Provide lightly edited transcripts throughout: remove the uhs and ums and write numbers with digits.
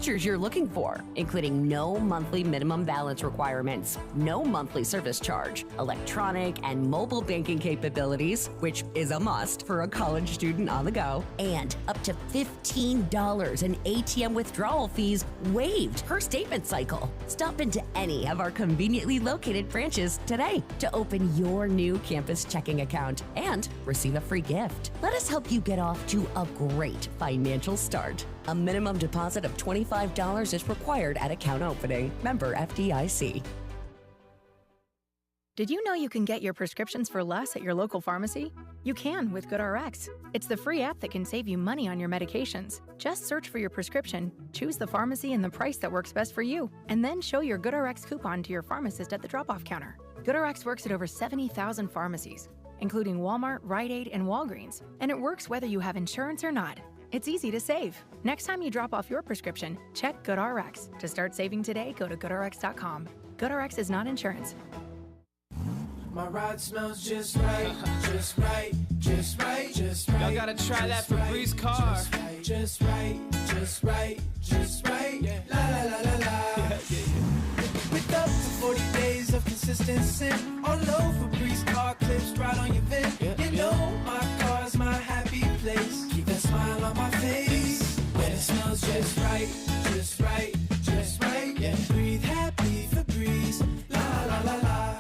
features you're looking for, including no monthly minimum balance requirements, no monthly service charge, electronic and mobile banking capabilities, which is a must for a college student on the go, and up to $15 in ATM withdrawal fees waived per statement cycle. Stop into any of our conveniently located branches today to open your new campus checking account and receive a free gift. Let us help you get off to a great financial start. A minimum deposit of $25 is required at account opening. Member FDIC. Did you know you can get your prescriptions for less at your local pharmacy? You can with GoodRx. It's the free app that can save you money on your medications. Just search for your prescription, choose the pharmacy and the price that works best for you, and then show your GoodRx coupon to your pharmacist at the drop-off counter. GoodRx works at over 70,000 pharmacies, including Walmart, Rite Aid, and Walgreens, and it works whether you have insurance or not. It's easy to save. Next time you drop off your prescription, check GoodRx. To start saving today, go to GoodRx.com. GoodRx is not insurance. My ride smells just right, just right, just right, just right. Y'all gotta try that Febreze car. Just right, just right, just right. Yeah. La la la la la. With up to 40 days of consistency, all over Febreze car clips right on your vent. You know my car's my happy place. Keep that smile on my face. When it smells just right, just right, just right. Yeah. Breathe happy Febreze. La la la la.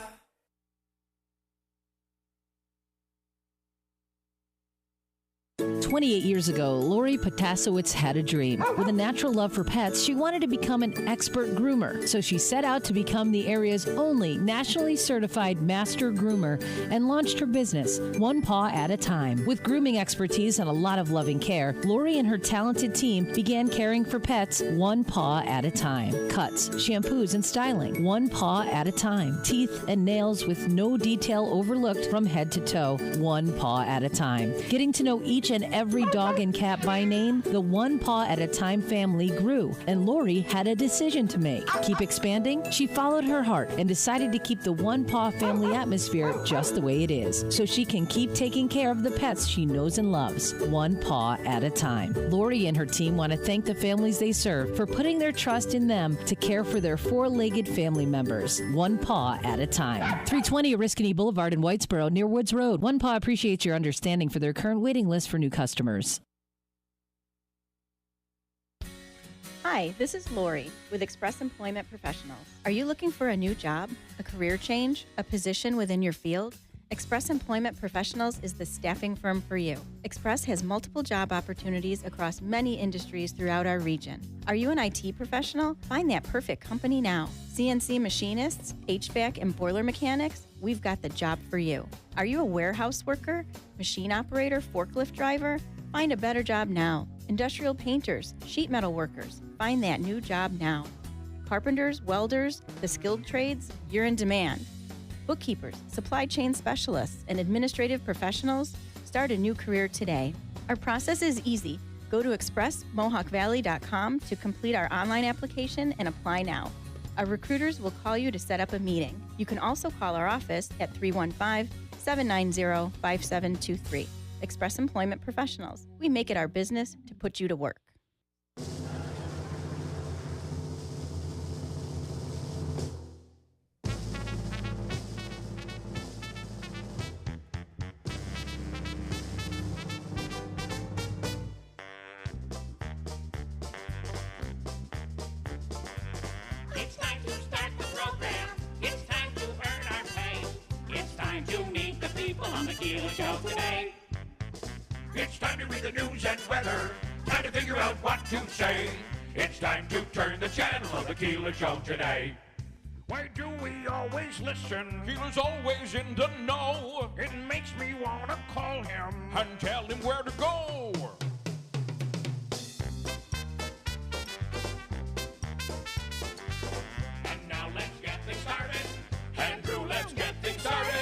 28 years ago, Lori Potasowicz had a dream. With a natural love for pets, she wanted to become an expert groomer. So she set out to become the area's only nationally certified master groomer and launched her business, one paw at a time. With grooming expertise and a lot of loving care, Lori and her talented team began caring for pets one paw at a time. Cuts, shampoos, and styling, one paw at a time. Teeth and nails with no detail overlooked from head to toe, one paw at a time. Getting to know each and every dog and cat by name, the One Paw at a Time family grew, and Lori had a decision to make. Keep expanding? She followed her heart and decided to keep the One Paw family atmosphere just the way it is, so she can keep taking care of the pets she knows and loves, one paw at a time. Lori and her team want to thank the families they serve for putting their trust in them to care for their four-legged family members, one paw at a time. 320 Oriskany Boulevard in Whitesboro near Woods Road. One Paw appreciates your understanding for their current waiting list for new customers. Hi, this is Lori with Express Employment Professionals. Are you looking for a new job, a career change, a position within your field? Express Employment Professionals is the staffing firm for you. Express has multiple job opportunities across many industries throughout our region. Are you an IT professional? Find that perfect company now. CNC machinists, HVAC and boiler mechanics, we've got the job for you. Are you a warehouse worker, machine operator, forklift driver? Find a better job now. Industrial painters, sheet metal workers, find that new job now. Carpenters, welders, the skilled trades, you're in demand. Bookkeepers, supply chain specialists, and administrative professionals, start a new career today. Our process is easy. Go to expressmohawkvalley.com to complete our online application and apply now. Our recruiters will call you to set up a meeting. You can also call our office at 315-790-5723. Express Employment Professionals. We make it our business to put you to work. It's time to start the program. It's time to earn our pay. It's time to meet the people on the Keeler Show today. It's time to read the news and weather. Time to figure out what to say. It's time to turn the channel of the Keeler Show today. Why do we always listen? Keeler's always in the know. It makes me want to call him and tell him where to go. And now let's get things started. Andrew, let's get things started.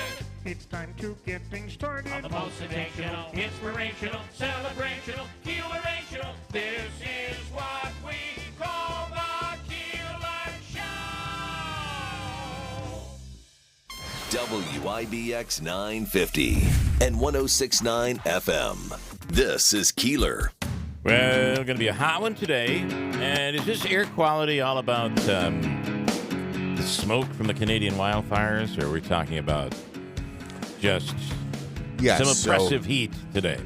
It's time to get things started. On the most sensational, inspirational, celebrational, Keelerational. This is what we call the Keeler Show. WIBX 950 and 106.9 FM. This is Keeler. Well, going to be a hot one today. And is this air quality all about the smoke from the Canadian wildfires, or are we talking about just some oppressive heat today?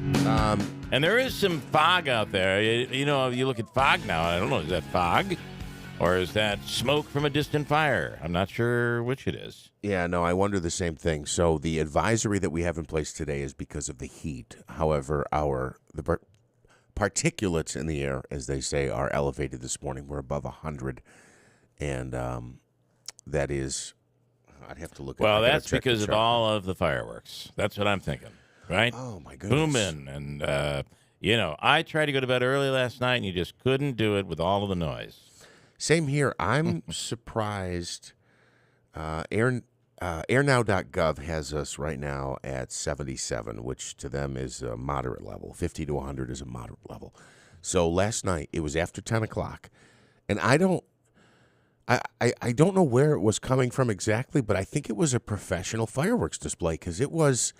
And there is some fog out there. You know, you look at fog now, I don't know, is that fog? Or is that smoke from a distant fire? I'm not sure which it is. Yeah, no, I wonder the same thing. So the advisory that we have in place today is because of the heat. However, the particulates in the air, as they say, are elevated this morning. We're above 100, and that is, I'd have to look at it. Well, that's because of all of the fireworks. That's what I'm thinking, right? Oh, my goodness. Booming, and, I tried to go to bed early last night, and you just couldn't do it with all of the noise. Same here. I'm surprised. Airnow.gov has us right now at 77, which to them is a moderate level. 50 to 100 is a moderate level. So last night, it was after 10 o'clock, and I don't know where it was coming from exactly, but I think it was a professional fireworks display because it was,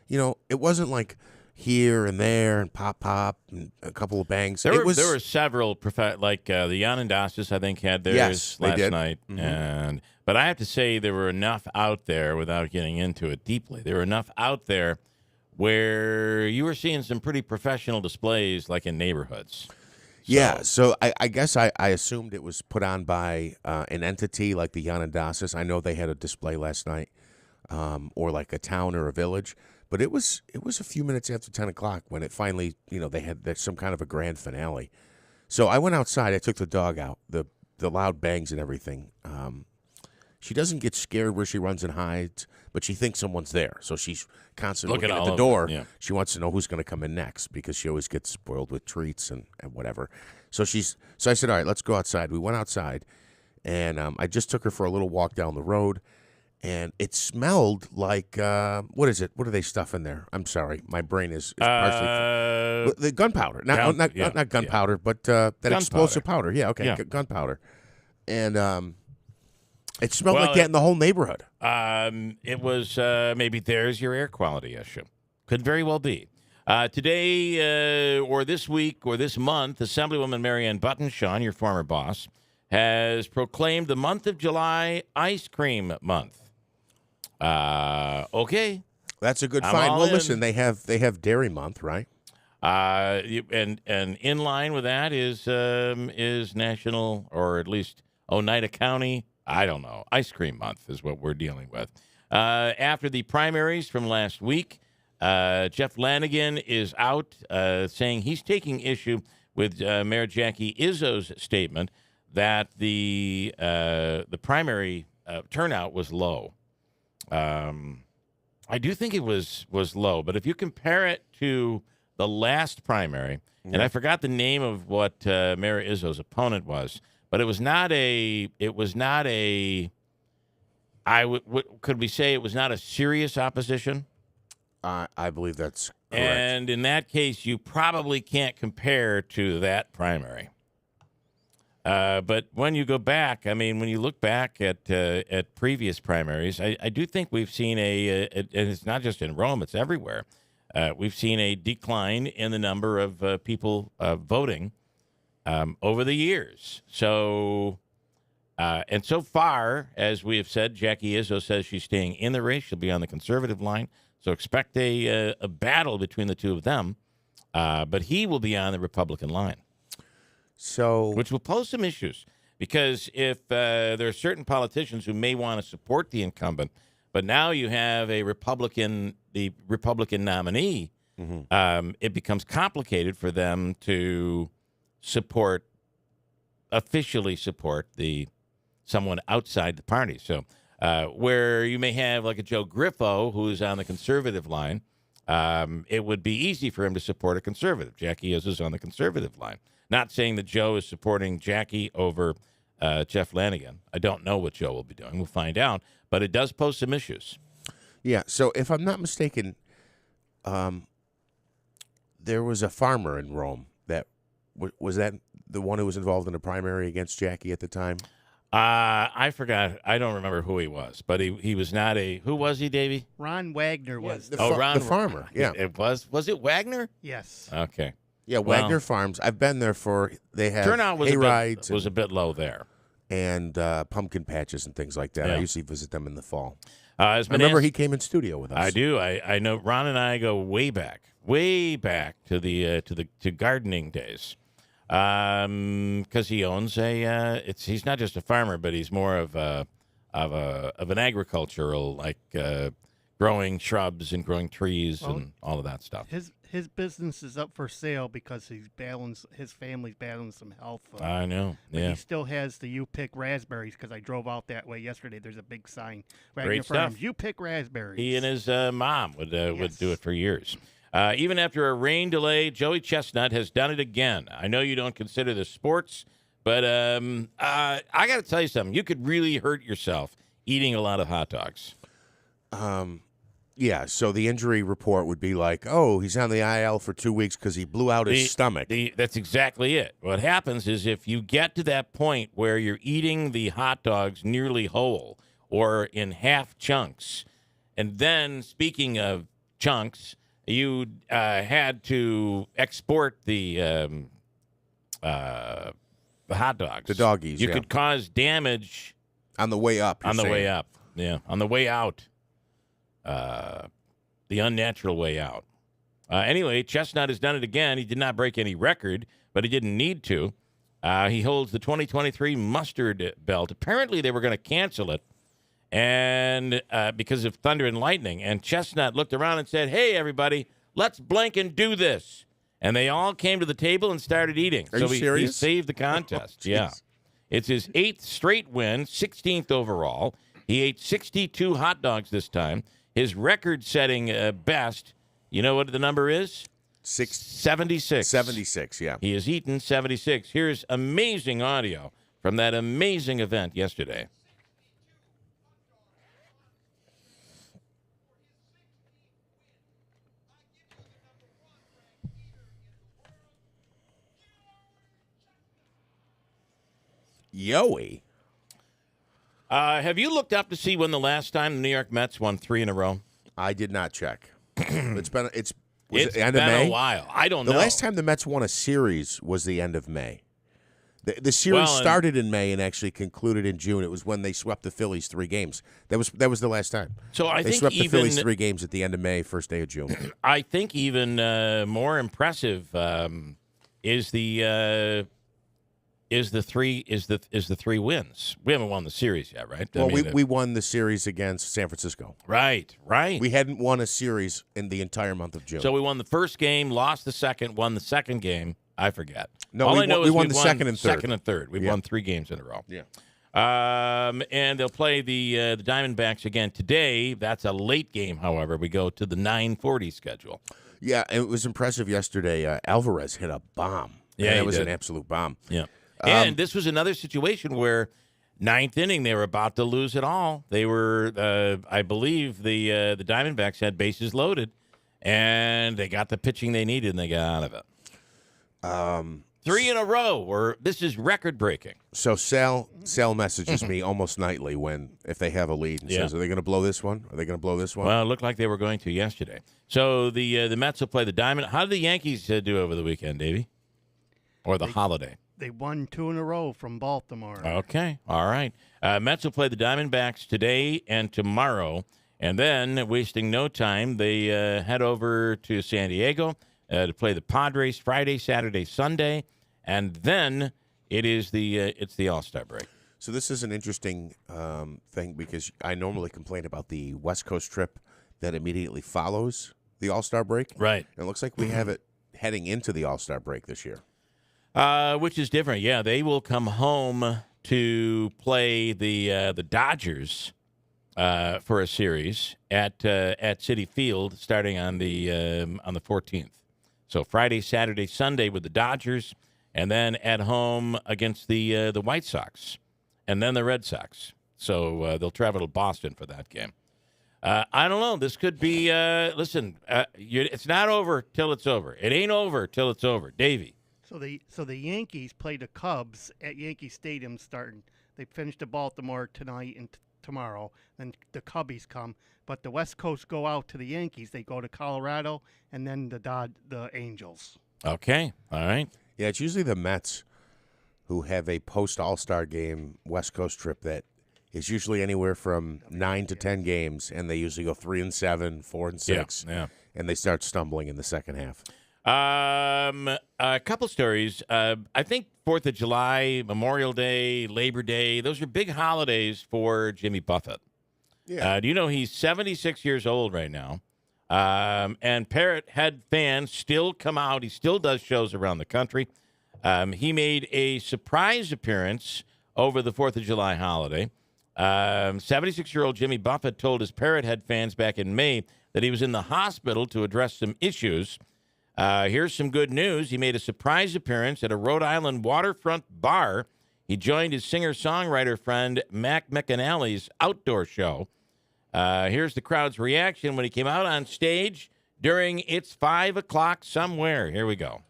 it wasn't like here and there and pop and a couple of bangs. There were several, the Yanandasas, I think, had theirs last night. Mm-hmm. But I have to say there were enough out there, without getting into it deeply, there were enough out there where you were seeing some pretty professional displays like in neighborhoods. Yeah, so I guess I assumed it was put on by an entity like the Yanandasas. I know they had a display last night, or like a town or a village. But it was a few minutes after 10 o'clock when it finally, they had some kind of a grand finale. So I went outside. I took the dog out. The loud bangs and everything. She doesn't get scared where she runs and hides, but she thinks someone's there. So she's constantly looking at the door. Yeah. She wants to know who's going to come in next because she always gets spoiled with treats and whatever. So I said, all right, let's go outside. We went outside, and I just took her for a little walk down the road. And it smelled like, what is it? What do they stuff in there? I'm sorry. My brain is partially... the gunpowder. Not gunpowder, but that explosive powder. Yeah, okay, yeah. Gunpowder. And it smelled like that in the whole neighborhood. It was maybe there's your air quality issue. Could very well be. Today or this week or this month, Assemblywoman Marianne Buttonshaw, your former boss, has proclaimed the month of July Ice Cream Month. Okay, that's a good find. Well, listen, they have Dairy Month, right? And in line with that is National, or at least Oneida County, I don't know, Ice Cream Month is what we're dealing with. After the primaries from last week, Jeff Lanigan is out saying he's taking issue with Mayor Jackie Izzo's statement that the primary turnout was low. I do think it was low, but if you compare it to the last primary, and I forgot the name of what Mayor Izzo's opponent was, but it was not a. Could we say it was not a serious opposition? I believe that's correct. And in that case, you probably can't compare to that primary. But when you go back, when you look back at previous primaries, I do think we've seen and it's not just in Rome, it's everywhere. We've seen a decline in the number of people voting over the years. So, and so far, as we have said, Jackie Izzo says she's staying in the race. She'll be on the conservative line. So expect a battle between the two of them. But he will be on the Republican line. Which will pose some issues, because if there are certain politicians who may want to support the incumbent, but now you have the Republican nominee, it becomes complicated for them to officially support someone outside the party. So where you may have like a Joe Griffo who's on the conservative line, it would be easy for him to support a conservative. Jackie is on the conservative line. Not saying that Joe is supporting Jackie over Jeff Lanigan. I don't know what Joe will be doing. We'll find out. But it does pose some issues. Yeah, so if I'm not mistaken, there was a farmer in Rome that was that the one who was involved in a primary against Jackie at the time? I forgot. I don't remember who he was, but he was not a. Who was he, Davey? Ron Wagner was. The farmer. Yeah, it was. Was it Wagner? Yes. Okay. Yeah, Wagner Farms. I've been there they have turnout was hay rides a bit low there. And pumpkin patches and things like that. Yeah. I usually visit them in the fall. I remember he came in studio with us. I do. I know Ron and I go way back to the gardening days, because he owns he's not just a farmer, but he's more of an agricultural, growing shrubs and growing trees and all of that stuff. His business is up for sale because his family's battling some health. I know. But yeah. he still has the You Pick Raspberries because I drove out that way yesterday. There's a big sign. Great stuff. You Pick Raspberries. He and his mom would do it for years. Even after a rain delay, Joey Chestnut has done it again. I know you don't consider this sports, but I got to tell you something. You could really hurt yourself eating a lot of hot dogs. Yeah, so the injury report would be like, oh, he's on the IL for 2 weeks because he blew out his stomach. That's exactly it. What happens is if you get to that point where you're eating the hot dogs nearly whole or in half chunks, and then, speaking of chunks, you had to export the hot dogs. The doggies, You could cause damage. On the way up, On the way up, yeah. On the way out. The unnatural way out. Anyway, Chestnut has done it again. He did not break any record, but he didn't need to. He holds the 2023 mustard belt. Apparently, they were going to cancel it, and because of thunder and lightning. And Chestnut looked around and said, "Hey, everybody, let's blink and do this." And they all came to the table and started eating. Are you serious? He saved the contest. Yeah, it's his 8th straight win, 16th overall. He ate 62 hot dogs this time. His record-setting best, you know what the number is? 76. 76, yeah. He has eaten 76. Here's amazing audio from that amazing event yesterday. Yoey. Have you looked up to see when the last time the New York Mets won 3 in a row? I did not check. It's been It's the end been of May? a while. I don't know. The last time the Mets won a series was the end of May. The series started in May and actually concluded in June. It was when they swept the Phillies 3 games. That was the last time. So I they think swept the even, Phillies 3 games at the end of May, first day of June. I think even more impressive is the 3 wins. We haven't won the series yet, right? Well, we won the series against San Francisco. Right. We hadn't won a series in the entire month of June. So we won the first game, lost the second, won the second game. I forget. No, All we I know won, is we won the second and third. Second and third. We've won 3 games in a row. Yeah. And they'll play the Diamondbacks again today. That's a late game, however. We go to the 9:40 schedule. Yeah, it was impressive yesterday. Alvarez hit a bomb. Yeah, it was did. an absolute bomb. Yeah. And this was another situation where 9th inning they were about to lose it all. They were, I believe, the Diamondbacks had bases loaded, and they got the pitching they needed, and they got out of it. 3 in a row. This is record breaking. So Sal messages me almost nightly if they have a lead and says, "Are they going to blow this one? Are they going to blow this one?" Well, it looked like they were going to yesterday. So the Mets will play the Diamond. How did the Yankees do over the weekend, Davey? Or the holiday? They won 2 in a row from Baltimore. Okay. All right. Mets will play the Diamondbacks today and tomorrow. And then, wasting no time, they head over to San Diego to play the Padres Friday, Saturday, Sunday. And then it's the All-Star break. So this is an interesting thing because I normally complain about the West Coast trip that immediately follows the All-Star break. Right. And it looks like we have it heading into the All-Star break this year. Which is different. Yeah, they will come home to play the Dodgers for a series at Citi Field starting on the 14th. So Friday, Saturday, Sunday with the Dodgers, and then at home against the White Sox, and then the Red Sox. So they'll travel to Boston for that game. I don't know. This could be. Listen, it's not over till it's over. It ain't over till it's over, Davey. So the Yankees play the Cubs at Yankee Stadium starting. They finish the Baltimore tonight and tomorrow. Then the Cubbies come, but the West Coast go out to the Yankees. They go to Colorado and then the Angels. Okay. All right. Yeah, it's usually the Mets who have a post All-Star game West Coast trip that is usually anywhere from 9 to 10 games, and they usually go 3-7, 4-6, Yeah. and they start stumbling in the second half. A couple stories. I think 4th of July, Memorial Day, Labor Day, those are big holidays for Jimmy Buffett. Yeah. Do you know he's 76 years old right now? And Parrot Head fans still come out. He still does shows around the country. He made a surprise appearance over the 4th of July holiday. 76-year-old Jimmy Buffett told his Parrot Head fans back in May that he was in the hospital to address some issues. Here's some good news. He made a surprise appearance at a Rhode Island waterfront bar. He joined his singer-songwriter friend Mac McAnally's outdoor show. Here's the crowd's reaction when he came out on stage during It's 5 O'Clock Somewhere. Here we go.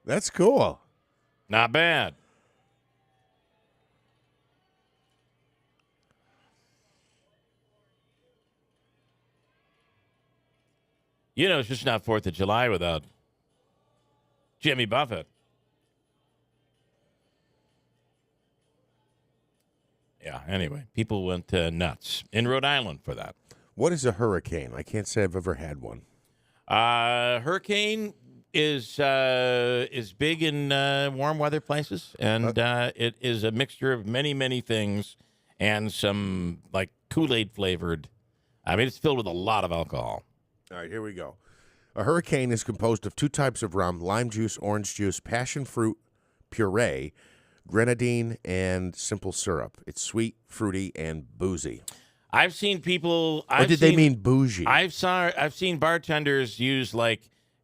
That's cool. Not bad. You know, it's just not 4th of July without Jimmy Buffett. Yeah, anyway, people went nuts in Rhode Island for that. What is a hurricane? I can't say I've ever had one. Hurricane is big in warm weather places, and it is a mixture of many, many things and some like Kool-Aid flavored. I mean, it's filled with a lot of alcohol. All right, here we go. A hurricane is composed of 2 types of rum, lime juice, orange juice, passion fruit puree, grenadine, and simple syrup. It's sweet, fruity, and boozy. I've seen people. Or did they mean bougie? I've seen bartenders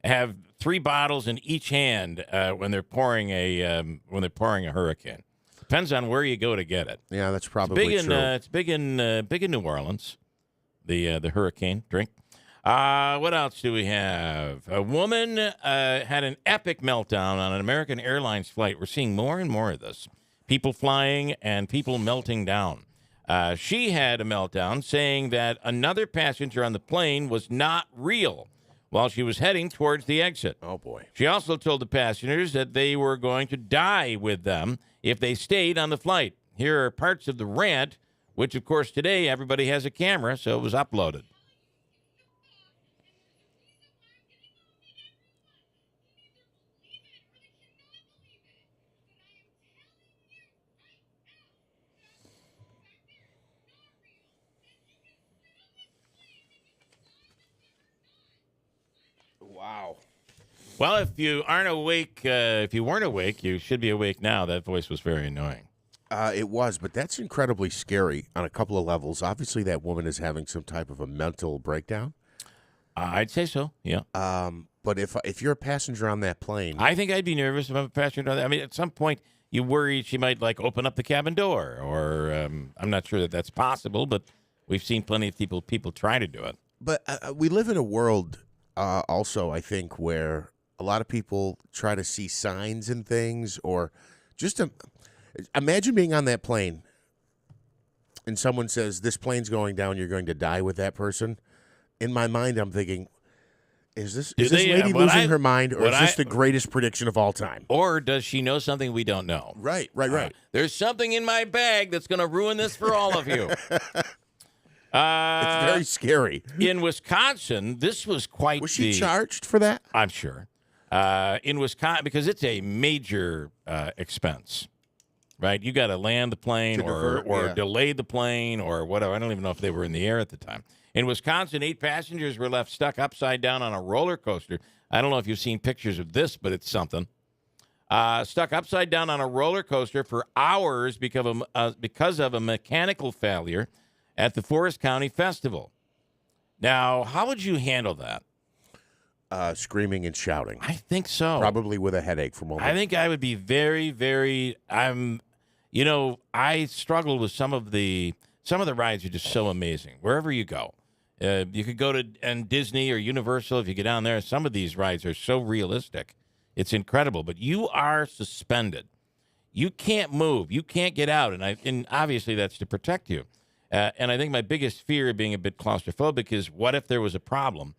have 3 bottles in each hand when they're pouring a hurricane. Depends on where you go to get it. Yeah, that's probably true. It's big in New Orleans. The hurricane drink. What else do we have? A woman had an epic meltdown on an American Airlines flight. We're seeing more and more of this. People flying and people melting down. She had a meltdown saying that another passenger on the plane was not real while she was heading towards the exit. Oh, boy. She also told the passengers that they were going to die with them if they stayed on the flight. Here are parts of the rant, which, of course, today everybody has a camera, so it was uploaded. Wow. Well, if you weren't awake, you should be awake now. That voice was very annoying. It was, but that's incredibly scary on a couple of levels. Obviously, that woman is having some type of a mental breakdown. I'd say so, yeah. But if you're a passenger on that plane, I think I'd be nervous if I'm a passenger. I mean, at some point, you worry she might open up the cabin door, or I'm not sure that that's possible, but we've seen plenty of people try to do it. But we live in a world, also, I think, where a lot of people try to see signs in things, or just imagine being on that plane and someone says, this plane's going down, you're going to die with that person. In my mind, I'm thinking, is this lady losing her mind, or is this the greatest prediction of all time? Or does she know something we don't know? Right. There's something in my bag that's going to ruin this for all of you. It's very scary. In Wisconsin, this was quite. Was she charged for that? I'm sure. In Wisconsin, because it's a major expense, right? You got to land the plane or delay the plane or whatever. I don't even know if they were in the air at the time. In Wisconsin, 8 passengers were left stuck upside down on a roller coaster. I don't know if you've seen pictures of this, but it's something. Stuck upside down on a roller coaster for hours because of a mechanical failure at the Forest County Festival. Now, how would you handle that? Screaming and shouting. I think so. Probably with a headache for a moment. I think I would be very, very. I struggle with some of the rides are just so amazing. Wherever you go, you could go to Disney or Universal. If you get down there, some of these rides are so realistic. It's incredible. But you are suspended. You can't move. You can't get out, and obviously that's to protect you. And I think my biggest fear being a bit claustrophobic is what if there was a problem?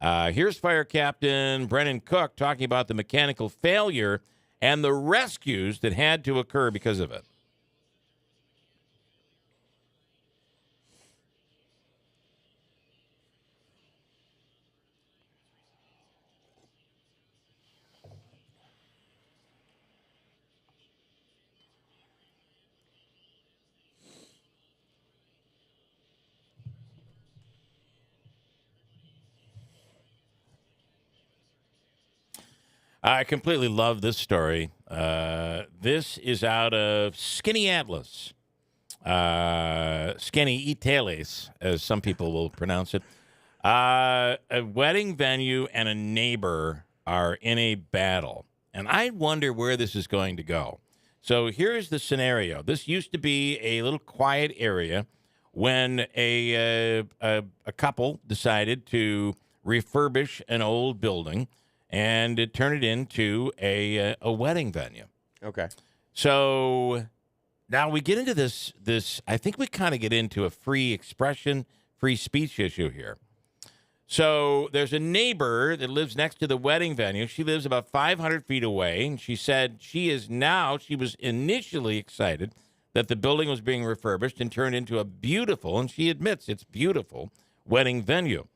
Here's Fire Captain Brennan Cook talking about the mechanical failure and the rescues that had to occur because of it. I completely love this story. This is out of Skinny Atlas. Skinny Iteles, as some people will pronounce it. A wedding venue and a neighbor are in a battle. And I wonder where this is going to go. So here's the scenario. This used to be a little quiet area when a couple decided to refurbish an old building and turn it into a wedding venue. Okay. So now we get into this. I think we kind of get into a free expression, free speech issue here. So there's a neighbor that lives next to the wedding venue. She lives about 500 feet away, and she said she was initially excited that the building was being refurbished and turned into a beautiful, and she admits it's beautiful, wedding venue.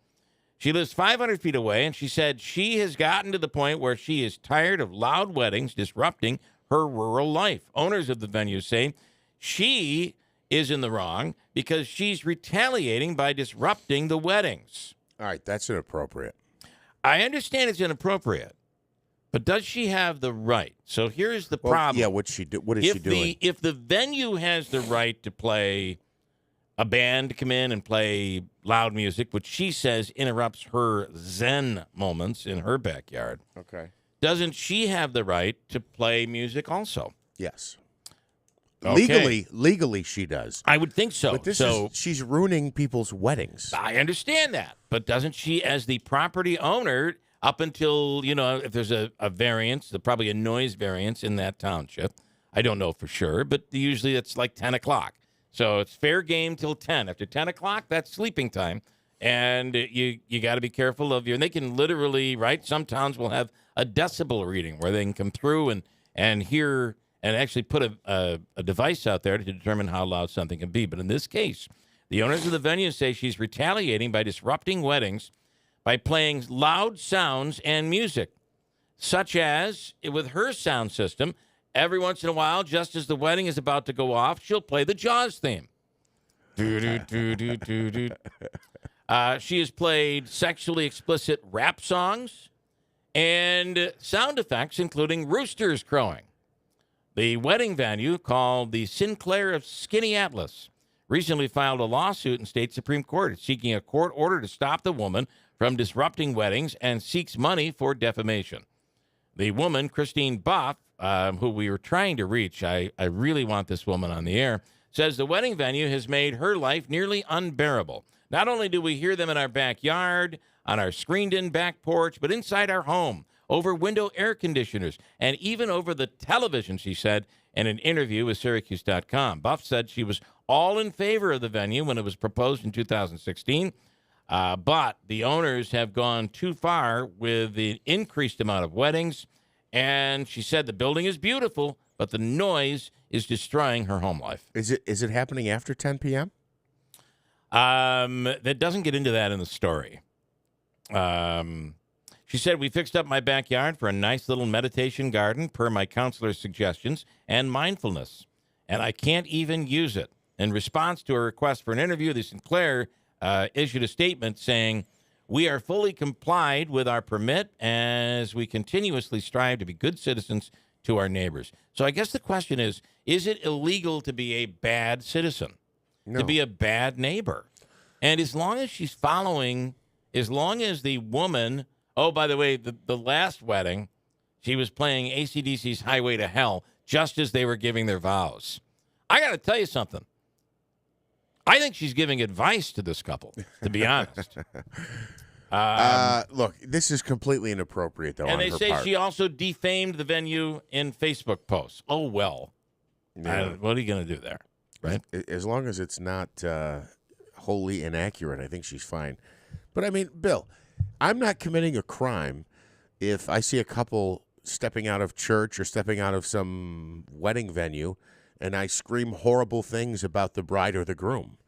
She lives 500 feet away, and she said she has gotten to the point where she is tired of loud weddings disrupting her rural life. Owners of the venue say she is in the wrong because she's retaliating by disrupting the weddings. All right, that's inappropriate. I understand it's inappropriate, but does she have the right? So here's the problem. Yeah, what is she doing? If the venue has the right to play a band to come in and play loud music, which she says interrupts her zen moments in her backyard. Okay. Doesn't she have the right to play music also? Yes. Okay. Legally, she does. I would think so. But she's ruining people's weddings. I understand that. But doesn't she, as the property owner, up until, if there's a variance, probably a noise variance in that township, I don't know for sure, but usually it's like 10 o'clock. So it's fair game till 10. After 10 o'clock, that's sleeping time. And you got to be careful of and they can literally, right? Some towns will have a decibel reading where they can come through and hear and actually put a device out there to determine how loud something can be. But in this case, the owners of the venue say she's retaliating by disrupting weddings by playing loud sounds and music, such as with her sound system. Every once in a while, just as the wedding is about to go off, she'll play the Jaws theme. She has played sexually explicit rap songs and sound effects, including roosters crowing. The wedding venue, called the Sinclair of Skinny Atlas, recently filed a lawsuit in state Supreme Court seeking a court order to stop the woman from disrupting weddings and seeks money for defamation. The woman, Christine Buff, who we were trying to reach, I really want this woman on the air, says the wedding venue has made her life nearly unbearable. Not only do we hear them in our backyard, on our screened-in back porch, but inside our home, over window air conditioners, and even over the television, she said in an interview with Syracuse.com. Buff said she was all in favor of the venue when it was proposed in 2016, but the owners have gone too far with the increased amount of weddings, and she said the building is beautiful, but the noise is destroying her home life. Is it happening after 10 p.m.? That doesn't get into that in the story. She said, we fixed up my backyard for a nice little meditation garden per my counselor's suggestions and mindfulness, and I can't even use it. In response to a request for an interview, the Sinclair issued a statement saying, we are fully complied with our permit as we continuously strive to be good citizens to our neighbors. So I guess the question is it illegal to be a bad citizen, to be a bad neighbor? And as long as she's following, as long as the woman, oh, by the way, the last wedding, she was playing AC/DC's Highway to Hell just as they were giving their vows. I got to tell you something. I think she's giving advice to this couple, to be honest. Look, this is completely inappropriate, though. And they say part. she also defamed the venue in Facebook posts. Oh, well. Yeah. What are you going to do there? right? As long as it's not wholly inaccurate, I think she's fine. But I mean, Bill, I'm not committing a crime if I see a couple stepping out of church or stepping out of some wedding venue and I scream horrible things about the bride or the groom.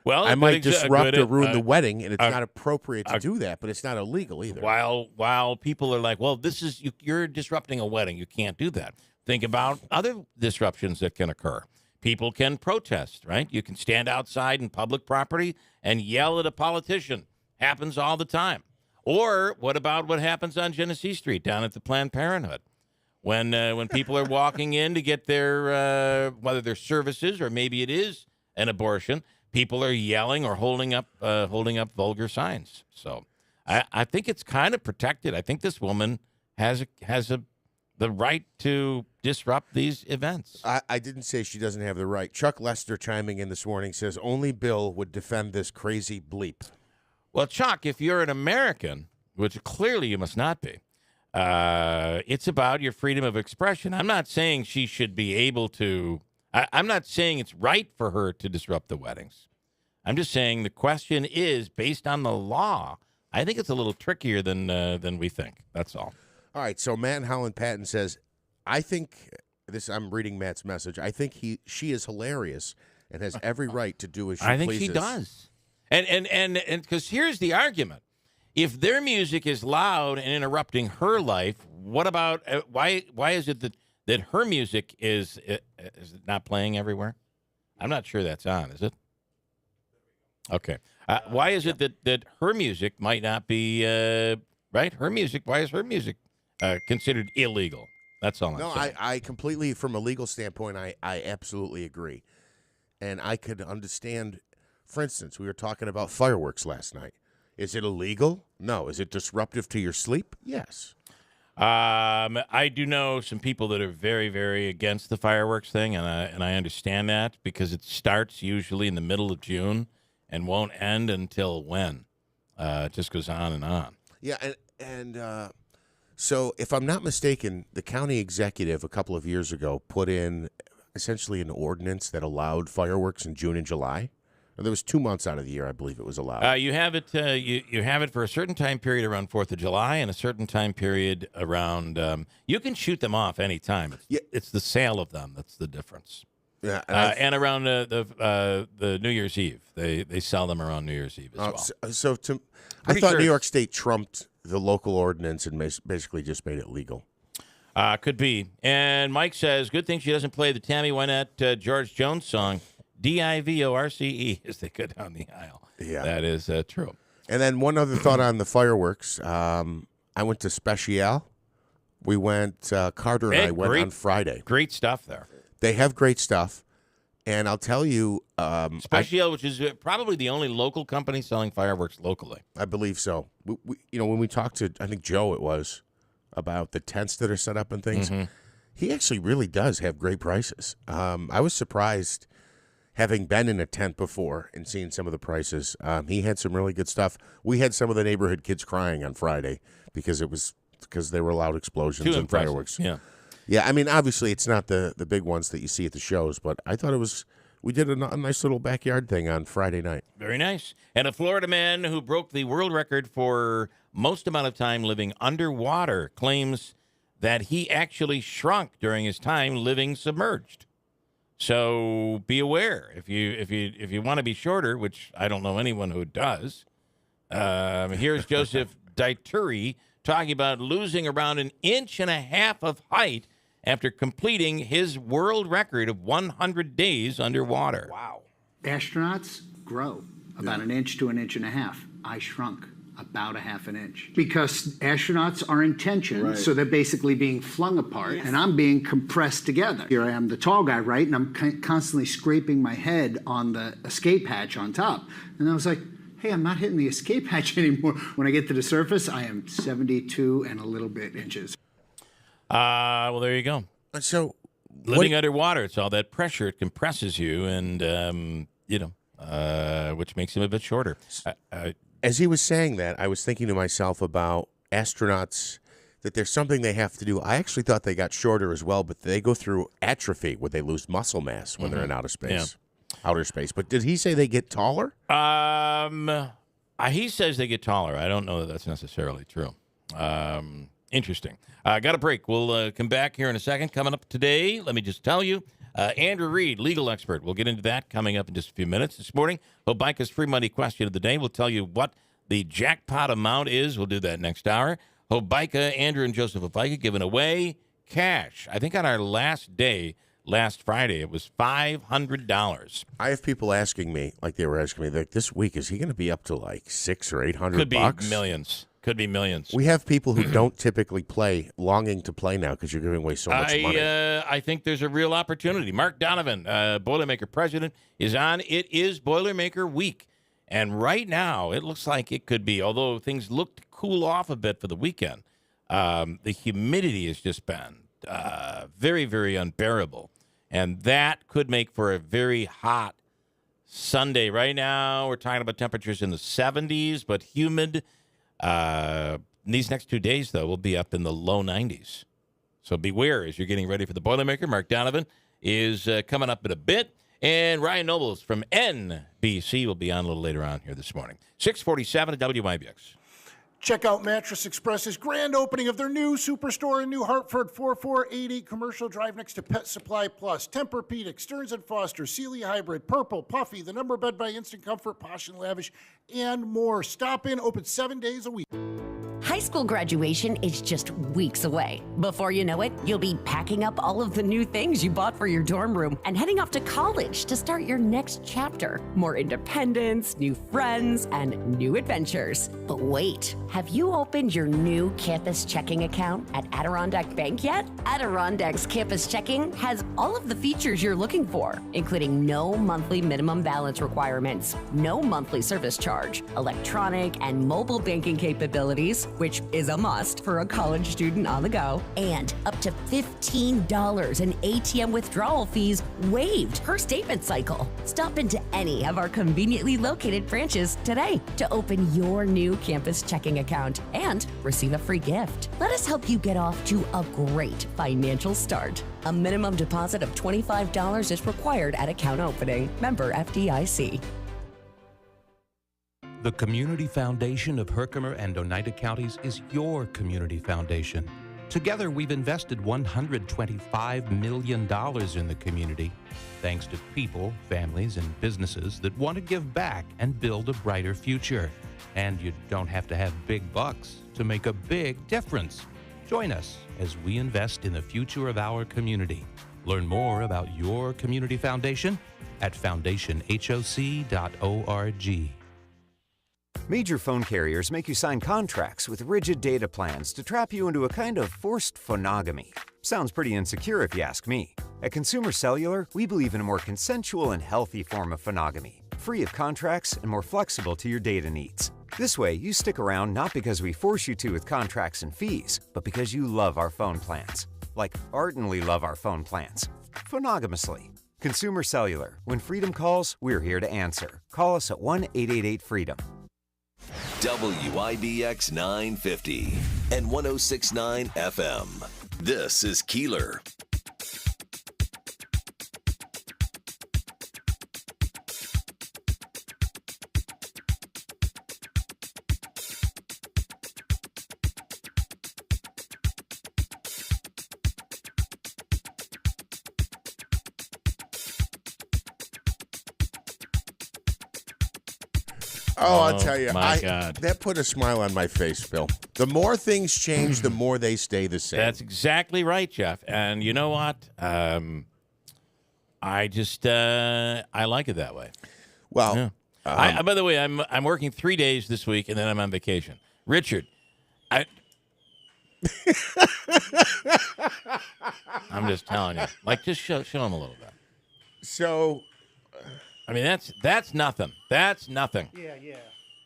Well, I might disrupt or ruin the wedding, and it's not appropriate to do that, but it's not illegal either. While people are like, well, this is you're disrupting a wedding. You can't do that. Think about other disruptions that can occur. People can protest, right? You can stand outside in public property and yell at a politician. Happens all the time. Or what about what happens on Genesee Street down at the Planned Parenthood? When people are walking in to get their, whether their services or maybe it is an abortion, people are yelling or holding up vulgar signs. So I think it's kind of protected. I think this woman has the right to disrupt these events. I didn't say she doesn't have the right. Chuck Lester chiming in this morning says only Bill would defend this crazy bleep. Well, Chuck, if you're an American, which clearly you must not be, it's about your freedom of expression. I'm not saying she should be able to. I'm not saying it's right for her to disrupt the weddings. I'm just saying the question is, based on the law, I think it's a little trickier than we think. That's all. All right, so Matt Holland Patton says, I think this. I'm reading Matt's message. I think she is hilarious and has every right to do as she pleases. I think she does. And because here's the argument: if their music is loud and interrupting her life, what about why is it that her music is it not playing everywhere? I'm not sure that's on, is it? Okay. Why is it that her music might not be right? Her music. Why is her music considered illegal? That's all I'm saying. No, I completely, from a legal standpoint, I absolutely agree. And I could understand, for instance, we were talking about fireworks last night. Is it illegal? No. Is it disruptive to your sleep? Yes. I do know some people that are very, very against the fireworks thing, and I understand that because it starts usually in the middle of June and won't end until when? It just goes on and on. Yeah, and so if I'm not mistaken, the county executive a couple of years ago put in essentially an ordinance that allowed fireworks in June and July. There was 2 months out of the year, I believe it was allowed. You have it. You have it for a certain time period around 4th of July and a certain time period around. You can shoot them off any time. It's the sale of them that's the difference. Yeah, and around the New Year's Eve, they sell them around New Year's Eve as well. I thought New York State trumped the local ordinance and basically just made it legal. Could be. And Mike says, good thing she doesn't play the Tammy Wynette George Jones song. DIVORCE as they go down the aisle. Yeah. That is true. And then one other thought on the fireworks. I went to Special. We went, Carter and I went on Friday. Great stuff there. They have great stuff. And I'll tell you. Special, which is probably the only local company selling fireworks locally. I believe so. We, when we talked to, I think Joe it was, about the tents that are set up and things, he actually really does have great prices. I was surprised. Having been in a tent before and seen some of the prices, he had some really good stuff. We had some of the neighborhood kids crying on Friday because they were loud explosions and fireworks. Yeah. I mean, obviously it's not the big ones that you see at the shows, but I thought we did a nice little backyard thing on Friday night. Very nice. And a Florida man who broke the world record for most amount of time living underwater claims that he actually shrunk during his time living submerged. So be aware if you want to be shorter, which I don't know anyone who does. Here's Joseph Dituri talking about losing around 1.5 inches of height after completing his world record of 100 days underwater. Wow! Astronauts grow about 1 inch to 1.5 inches. I shrunk about 1/2 inch because astronauts are in tension, so they're basically being flung apart, and I'm being compressed together. Here I am, the tall guy, right, and I'm constantly scraping my head on the escape hatch on top, and I was like, hey, I'm not hitting the escape hatch anymore. When I get to the surface, I am 72 and a little bit inches. Well, there you go. So living underwater, it's all that pressure, it compresses you, and which makes him a bit shorter. As he was saying that, I was thinking to myself about astronauts, that there's something they have to do. I actually thought they got shorter as well, but they go through atrophy where they lose muscle mass when they're in outer space. outer space. But did he say they get taller? He says they get taller. I don't know that that's necessarily true. Interesting. Got a break. We'll come back here in a second. Coming up today, let me just tell you, Andrew Reed, legal expert. We'll get into that coming up in just a few minutes. This morning, Hobica's free money question of the day. We'll tell you what the jackpot amount is. We'll do that next hour. Hobica, Andrew and Joseph Hobica giving away cash. I think on our last day, last Friday, it was $500. I have people asking me, like they were asking me, like this week, is he going to be up to like $600 or $800? Could be millions. Could be millions. We have people who don't typically play, longing to play now because you're giving away so much money. I think there's a real opportunity. Mark Donovan, Boilermaker president, is on. It is Boilermaker week. And right now, it looks like it could be, although things look to cool off a bit for the weekend, the humidity has just been very, very unbearable. And that could make for a very hot Sunday. Right now, we're talking about temperatures in the 70s, but humid. These next 2 days, though, will be up in the low 90s. So beware as you're getting ready for the Boilermaker. Mark Donovan is coming up in a bit. And Ryan Nobles from NBC will be on a little later on here this morning. 647 at WIBX. Check out Mattress Express's grand opening of their new superstore in New Hartford, 4480 Commercial Drive next to Pet Supply Plus, Tempur-Pedic, Stearns & Foster, Sealy Hybrid, Purple, Puffy, The Number Bed by Instant Comfort, Posh and Lavish, and more. Stop in, open 7 days a week. High school graduation is just weeks away. Before you know it, you'll be packing up all of the new things you bought for your dorm room and heading off to college to start your next chapter. More independence, new friends, and new adventures. But wait, have you opened your new campus checking account at Adirondack Bank yet? Adirondack's campus checking has all of the features you're looking for, including no monthly minimum balance requirements, no monthly service charge, electronic and mobile banking capabilities, which is a must for a college student on the go, and up to $15 in ATM withdrawal fees waived per statement cycle. Stop into any of our conveniently located branches today to open your new campus checking account and receive a free gift. Let us help you get off to a great financial start. A minimum deposit of $25 is required at account opening. Member FDIC. The Community Foundation of Herkimer and Oneida Counties is your community foundation. Together, we've invested $125 million in the community, thanks to people, families, and businesses that want to give back and build a brighter future. And you don't have to have big bucks to make a big difference. Join us as we invest in the future of our community. Learn more about your community foundation at foundationhoc.org. Major phone carriers make you sign contracts with rigid data plans to trap you into a kind of forced phonogamy. Sounds pretty insecure if you ask me. At Consumer Cellular, we believe in a more consensual and healthy form of phonogamy, free of contracts and more flexible to your data needs. This way, you stick around not because we force you to with contracts and fees, but because you love our phone plans. Like ardently love our phone plans. Phonogamously. Consumer Cellular. When freedom calls, we're here to answer. Call us at 1-888-FREEDOM. WIBX 950 and 106.9 FM. This is Keeler. Oh, I'll tell you. My God. That put a smile on my face, Bill. The more things change, the more they stay the same. That's exactly right, Jeff. And you know what? I like it that way. Well, yeah. By the way, I'm working 3 days this week, and then I'm on vacation. Richard, I'm just telling you. Like, just show him a little bit. So, I mean, that's nothing. That's nothing. Yeah, yeah.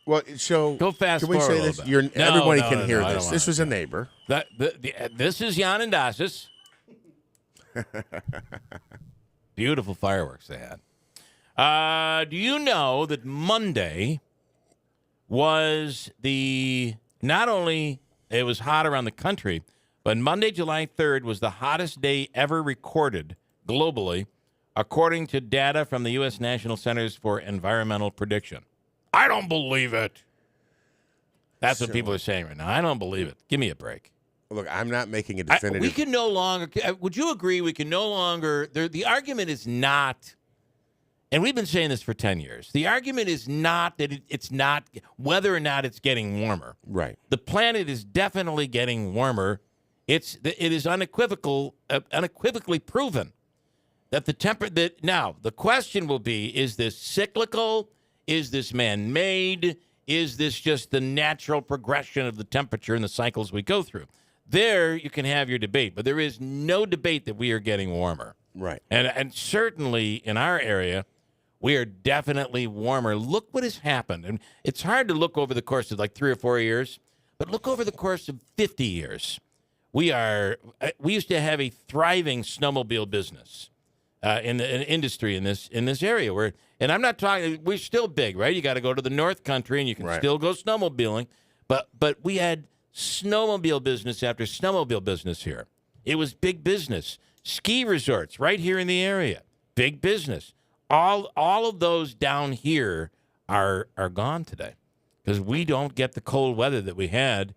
Well, so go fast. Can we say this? Everybody can hear this. This was a neighbor. This is Jan and Dasis. Beautiful fireworks they had. Do you know that Monday was not only it was hot around the country, but Monday, July 3rd was the hottest day ever recorded globally according to data from the U.S. National Centers for Environmental Prediction. I don't believe it. That's what people are saying right now. I don't believe it. Give me a break. Look, I'm not making a definitive. We can no longer. Would you agree? We can no longer. The argument is not, and we've been saying this for 10 years. The argument is not that it's not whether or not it's getting warmer. Right. The planet is definitely getting warmer. It is unequivocally proven that now the question will be: is this cyclical? Is this man-made? Is this just the natural progression of the temperature and the cycles we go through? There you can have your debate, but there is no debate that we are getting warmer. Right. And certainly in our area, we are definitely warmer. Look what has happened. And it's hard to look over the course of like 3 or 4 years, but look over the course of 50 years. We used to have a thriving snowmobile business in the industry in this area. And I'm not talking, we're still big, right? You got to go to the North Country and you can still go snowmobiling. But we had snowmobile business after snowmobile business here. It was big business. Ski resorts right here in the area, big business. All of those down here are gone today because we don't get the cold weather that we had,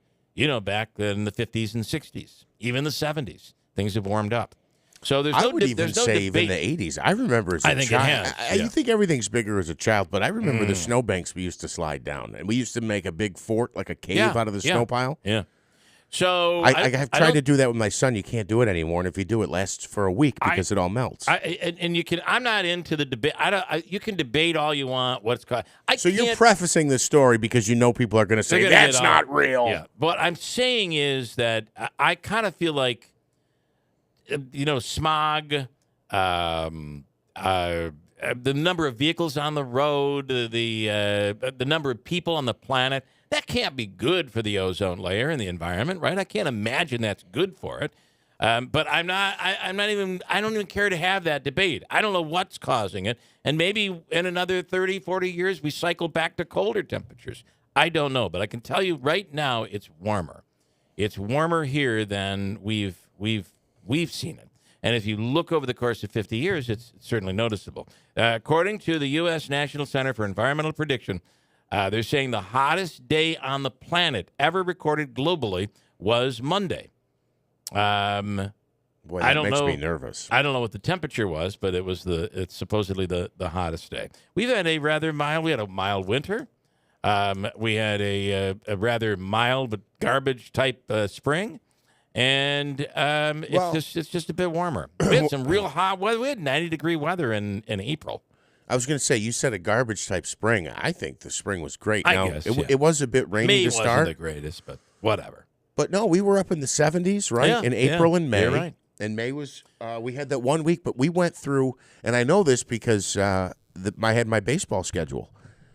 back in the 50s and 60s, even the 70s. Things have warmed up. So there's I would even say even the 80s. I remember as a child. It has. You think everything's bigger as a child, but I remember the snowbanks we used to slide down, and we used to make a big fort, like a cave out of the snow pile. Yeah. So I have tried to do that with my son. You can't do it anymore, and if you do, it lasts for a week because it all melts. And you can. I'm not into the debate. You can debate all you want. What's called. So you're prefacing this story because you know people are going to say that's not real. Yeah. What I'm saying is that I kind of feel like. Smog, the number of vehicles on the road, the number of people on the planet, that can't be good for the ozone layer and the environment, right? I can't imagine that's good for it. But I don't even care to have that debate. I don't know what's causing it. And maybe in another 30, 40 years, we cycle back to colder temperatures. I don't know. But I can tell you right now, it's warmer. It's warmer here than we've seen it. And if you look over the course of 50 years, it's certainly noticeable. According to the U.S. National Center for Environmental Prediction, they're saying the hottest day on the planet ever recorded globally was Monday. Boy, that makes me nervous. I don't know what the temperature was, but it's supposedly the hottest day. We've had we had a mild winter. We had a rather mild but garbage type spring. And it's just a bit warmer. We had some real hot weather. We had 90-degree weather in April. I was going to say, you said a garbage-type spring. I think the spring was great. I guess, it was a bit rainy to start. May wasn't the greatest, but whatever. But no, we were up in the 70s, right? In April and May. You're right. And May was, we had that 1 week, but we went through, and I know this because I had my baseball schedule.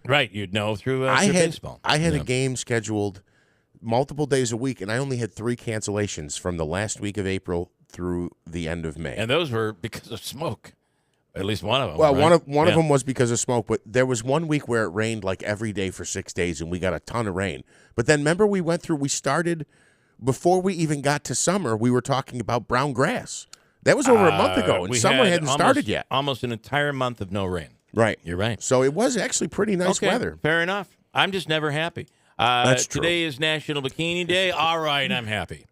Right, you'd know through baseball. I had a game scheduled multiple days a week, and I only had 3 cancellations from the last week of April through the end of May. And those were because of smoke. At least one of them. Well, right? one of them was because of smoke, but there was 1 week where it rained like every day for 6 days, and we got a ton of rain. But then remember we started, before we even got to summer, we were talking about brown grass. That was over a month ago, and summer hadn't started yet. Almost an entire month of no rain. Right. You're right. So it was actually pretty nice weather. Fair enough. I'm just never happy. That's true. Today is National Bikini Day. All right, I'm happy.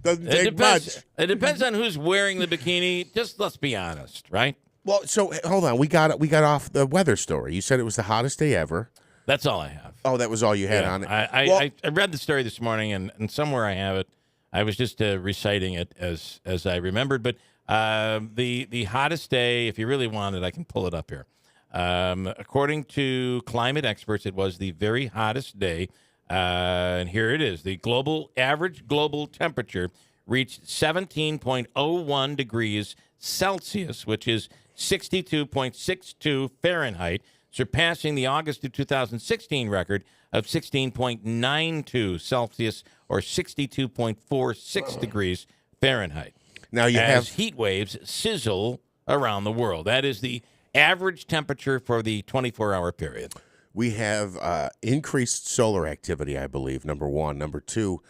Doesn't take much. It depends on who's wearing the bikini. Just let's be honest, right? Well, so hold on. We got off the weather story. You said it was the hottest day ever. That's all I have. Oh, that was all you had on it. I read the story this morning, and somewhere I have it. I was just reciting it as I remembered. But the hottest day, if you really want it, I can pull it up here. According to climate experts, it was the very hottest day. And here it is. The average global temperature reached 17.01 degrees Celsius, which is 62.62 Fahrenheit, surpassing the August of 2016 record of 16.92 Celsius or 62.46 degrees Fahrenheit. Now you have heat waves sizzle around the world. That is the average temperature for the 24-hour period. We have increased solar activity, I believe, number one. Number two,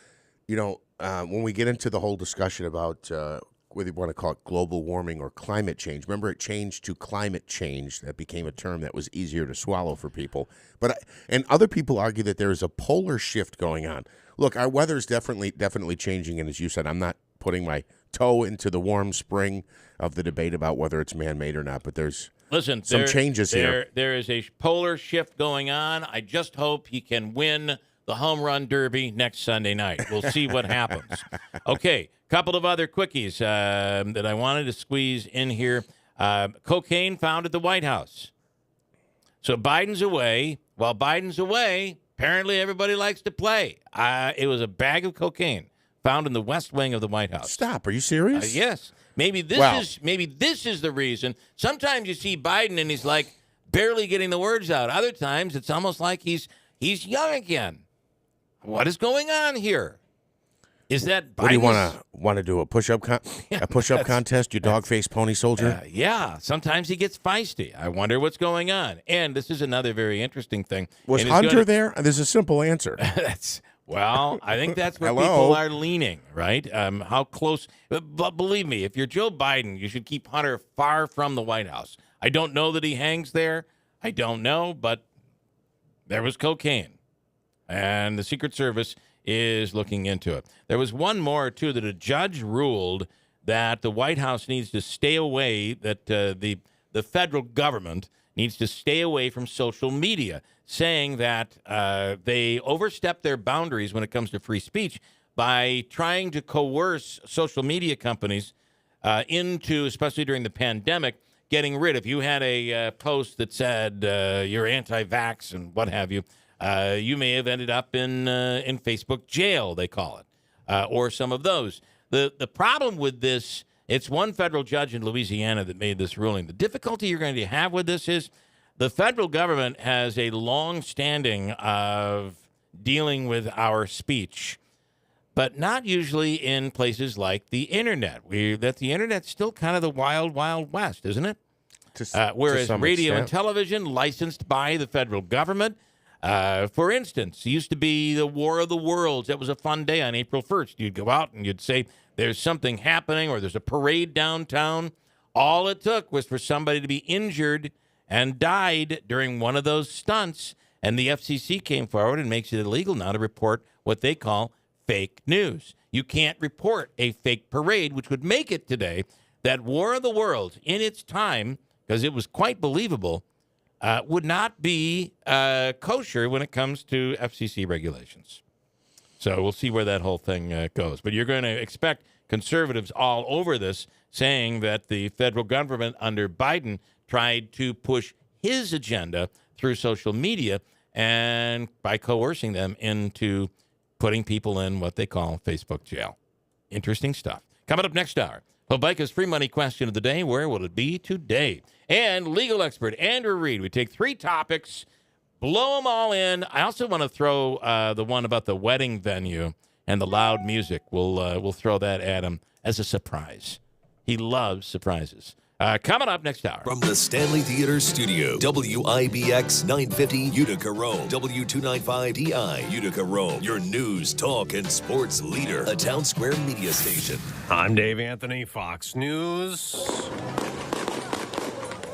when we get into the whole discussion about whether you want to call it global warming or climate change. Remember, it changed to climate change. That became a term that was easier to swallow for people. And other people argue that there is a polar shift going on. Look, our weather is definitely changing, and as you said, I'm not putting my toe into the warm spring of the debate about whether it's man-made or not, but there's some changes here. There is a polar shift going on. I just hope he can win the home run derby next Sunday night. We'll see what happens. Okay, couple of other quickies that I wanted to squeeze in here. Cocaine found at the White House. So Biden's away. While Biden's away, apparently everybody likes to play. It was a bag of cocaine found in the West Wing of the White House. Stop. Are you serious? Yes. Maybe this is the reason. Sometimes you see Biden and he's like barely getting the words out. Other times it's almost like he's young again. What is going on here? Is that Biden's... What do you want to do? A push-up contest? You dog-faced pony soldier? Yeah. Sometimes he gets feisty. I wonder what's going on. And this is another very interesting thing. Was Hunter there? There's a simple answer. I think that's where people are leaning, right? How close? But believe me, if you're Joe Biden, you should keep Hunter far from the White House. I don't know that he hangs there. I don't know, but there was cocaine. And the Secret Service is looking into it. There was one more, too, that a judge ruled that the White House needs to stay away, that the federal government needs to stay away from social media, saying that they overstep their boundaries when it comes to free speech by trying to coerce social media companies into, especially during the pandemic, getting rid of. You had a post that said you're anti-vax and what have you. You may have ended up in Facebook jail, they call it, or some of those. The problem with this, it's one federal judge in Louisiana that made this ruling. The difficulty you're going to have with this is the federal government has a long-standing of dealing with our speech, but not usually in places like the Internet. The Internet's still kind of the wild, wild west, isn't it? Whereas radio and television licensed by the federal government. For instance, it used to be the War of the Worlds. That was a fun day on April 1st. You'd go out and you'd say there's something happening or there's a parade downtown. All it took was for somebody to be injured and died during one of those stunts, and the FCC came forward and makes it illegal now to report what they call fake news. You can't report a fake parade, which would make it today that War of the Worlds in its time, because it was quite believable, would not be kosher when it comes to FCC regulations. So we'll see where that whole thing goes. But you're going to expect conservatives all over this saying that the federal government under Biden tried to push his agenda through social media and by coercing them into putting people in what they call Facebook jail. Interesting stuff. Coming up next hour, Habaika's free money question of the day. Where will it be today? And legal expert Andrew Reed. We take three topics, blow them all in. I also want to throw the one about the wedding venue and the loud music. We'll throw that at him as a surprise. He loves surprises. Coming up next hour. From the Stanley Theater Studio, WIBX 950 Utica, Rome, W295DI Utica, Rome, your news, talk, and sports leader, a Town Square media station. I'm Dave Anthony, Fox News.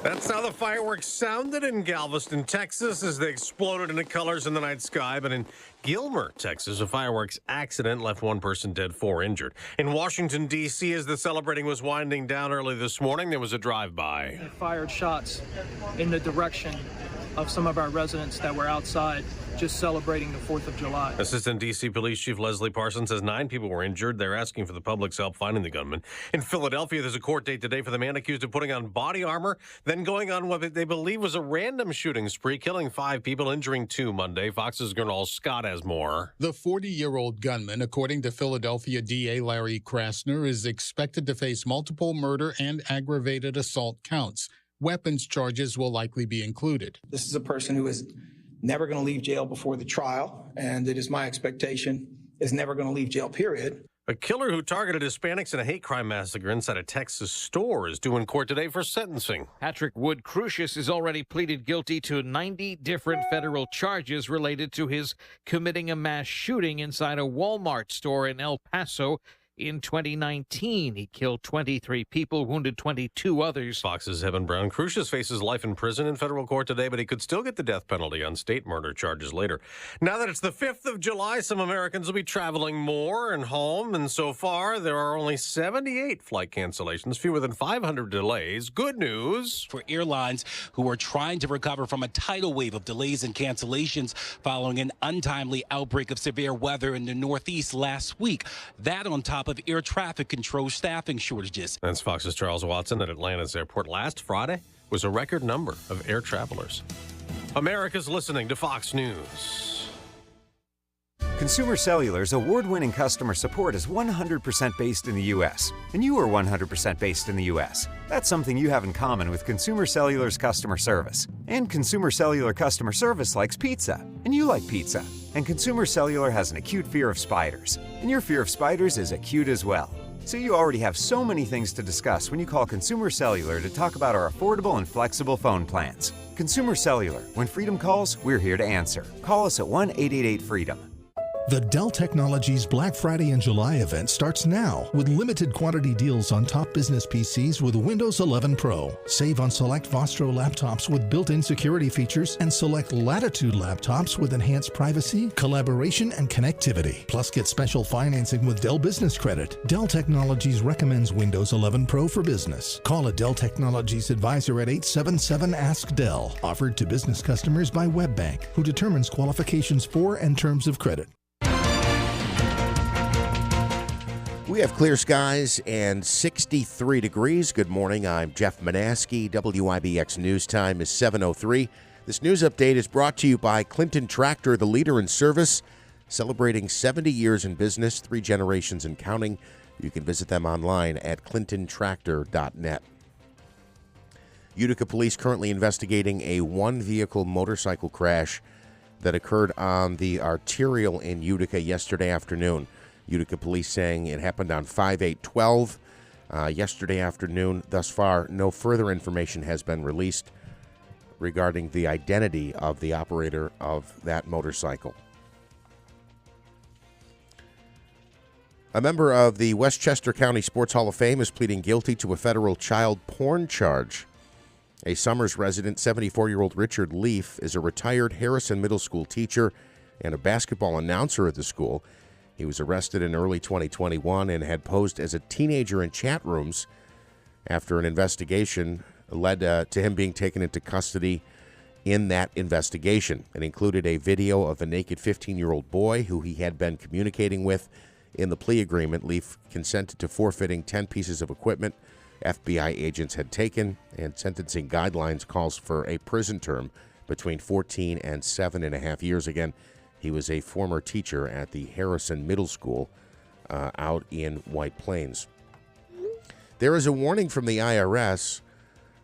That's how the fireworks sounded in Galveston, Texas, as they exploded into colors in the night sky. But in Gilmer, Texas, a fireworks accident left one person dead, 4 injured. In Washington, D.C., as the celebrating was winding down early this morning, there was a drive-by. They fired shots in the direction of some of our residents that were outside just celebrating the 4th of July. Assistant D.C. Police Chief Leslie Parsons says 9 people were injured. They're asking for the public's help finding the gunman. In Philadelphia, there's a court date today for the man accused of putting on body armor, then going on what they believe was a random shooting spree, killing 5 people, injuring 2 Monday. Fox's Gernal Scott has more. The 40-year-old gunman, according to Philadelphia DA Larry Krasner, is expected to face multiple murder and aggravated assault counts. Weapons charges will likely be included. This is a person who is never going to leave jail before the trial, and it is my expectation is never going to leave jail, period. A killer who targeted Hispanics in a hate crime massacre inside a Texas store is due in court today for sentencing. Patrick Wood Crucius has already pleaded guilty to 90 different federal charges related to his committing a mass shooting inside a Walmart store in El Paso In 2019, he killed 23 people, wounded 22 others. Fox's Evan Brown Crucius faces life in prison in federal court today, but he could still get the death penalty on state murder charges later. Now that it's the 5th of July, some Americans will be traveling more and home, and so far there are only 78 flight cancellations, fewer than 500 delays. Good news for airlines who are trying to recover from a tidal wave of delays and cancellations following an untimely outbreak of severe weather in the Northeast last week. That on top of air traffic control staffing shortages. That's Fox's Charles Watson at Atlanta's airport. Last Friday was a record number of air travelers. America's listening to Fox News. Consumer Cellular's award-winning customer support is 100% based in the U.S., and you are 100% based in the U.S. That's something you have in common with Consumer Cellular's customer service. And Consumer Cellular customer service likes pizza, and you like pizza. And Consumer Cellular has an acute fear of spiders, and your fear of spiders is acute as well. So you already have so many things to discuss when you call Consumer Cellular to talk about our affordable and flexible phone plans. Consumer Cellular, when freedom calls, we're here to answer. Call us at 1-888-FREEDOM. The Dell Technologies Black Friday and July event starts now with limited quantity deals on top business PCs with Windows 11 Pro. Save on select Vostro laptops with built-in security features and select Latitude laptops with enhanced privacy, collaboration, and connectivity. Plus, get special financing with Dell Business Credit. Dell Technologies recommends Windows 11 Pro for business. Call a Dell Technologies advisor at 877-ASK-DELL. Offered to business customers by WebBank, who determines qualifications for and terms of credit. We have clear skies and 63 degrees. Good morning. I'm Jeff Manaski. WIBX News Time is 7:03. This news update is brought to you by Clinton Tractor, the leader in service, celebrating 70 years in business, 3 generations and counting. You can visit them online at clintontractor.net. Utica police currently investigating a one-vehicle motorcycle crash that occurred on the arterial in Utica yesterday afternoon. Utica police saying it happened on 5/8/12 yesterday afternoon. Thus far, no further information has been released regarding the identity of the operator of that motorcycle. A member of the Westchester County Sports Hall of Fame is pleading guilty to a federal child porn charge. A Summers resident, 74-year-old Richard Leaf, is a retired Harrison Middle School teacher and a basketball announcer at the school. He was arrested in early 2021 and had posed as a teenager in chat rooms after an investigation led to him being taken into custody in that investigation. It included a video of a naked 15-year-old boy who he had been communicating with. In the plea agreement, Leaf consented to forfeiting 10 pieces of equipment FBI agents had taken, and sentencing guidelines calls for a prison term between 14 and 7.5 years. Again, he was a former teacher at the Harrison Middle School out in White Plains. There is a warning from the IRS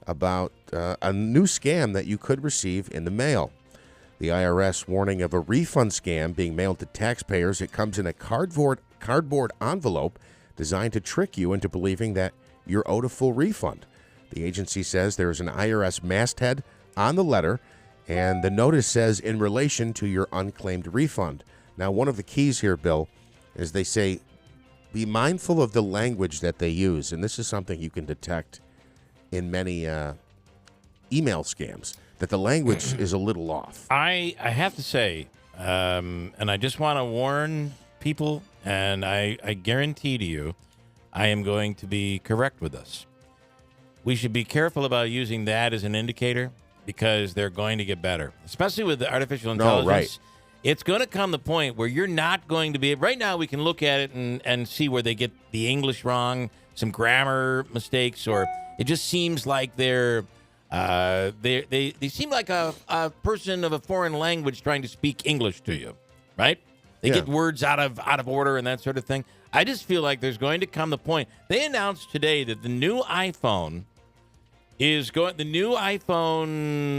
about a new scam that you could receive in the mail. The IRS warning of a refund scam being mailed to taxpayers. It comes in a cardboard envelope designed to trick you into believing that you're owed a full refund. The agency says there is an IRS masthead on the letter, and the notice says, in relation to your unclaimed refund. Now, one of the keys here, Bill, is they say, be mindful of the language that they use. And this is something you can detect in many email scams, that the language is a little off. I have to say, and I just want to warn people, and I guarantee to you, I am going to be correct with this. We should be careful about using that as an indicator, because they're going to get better, especially with the artificial intelligence. No, right. It's going to come the point where you're not going to be. Right now, we can look at it and see where they get the English wrong, some grammar mistakes, or it just seems like they seem like a person of a foreign language trying to speak English to you, right? They get words out of order and that sort of thing. I just feel like there's going to come the point. They announced today that the new iPhone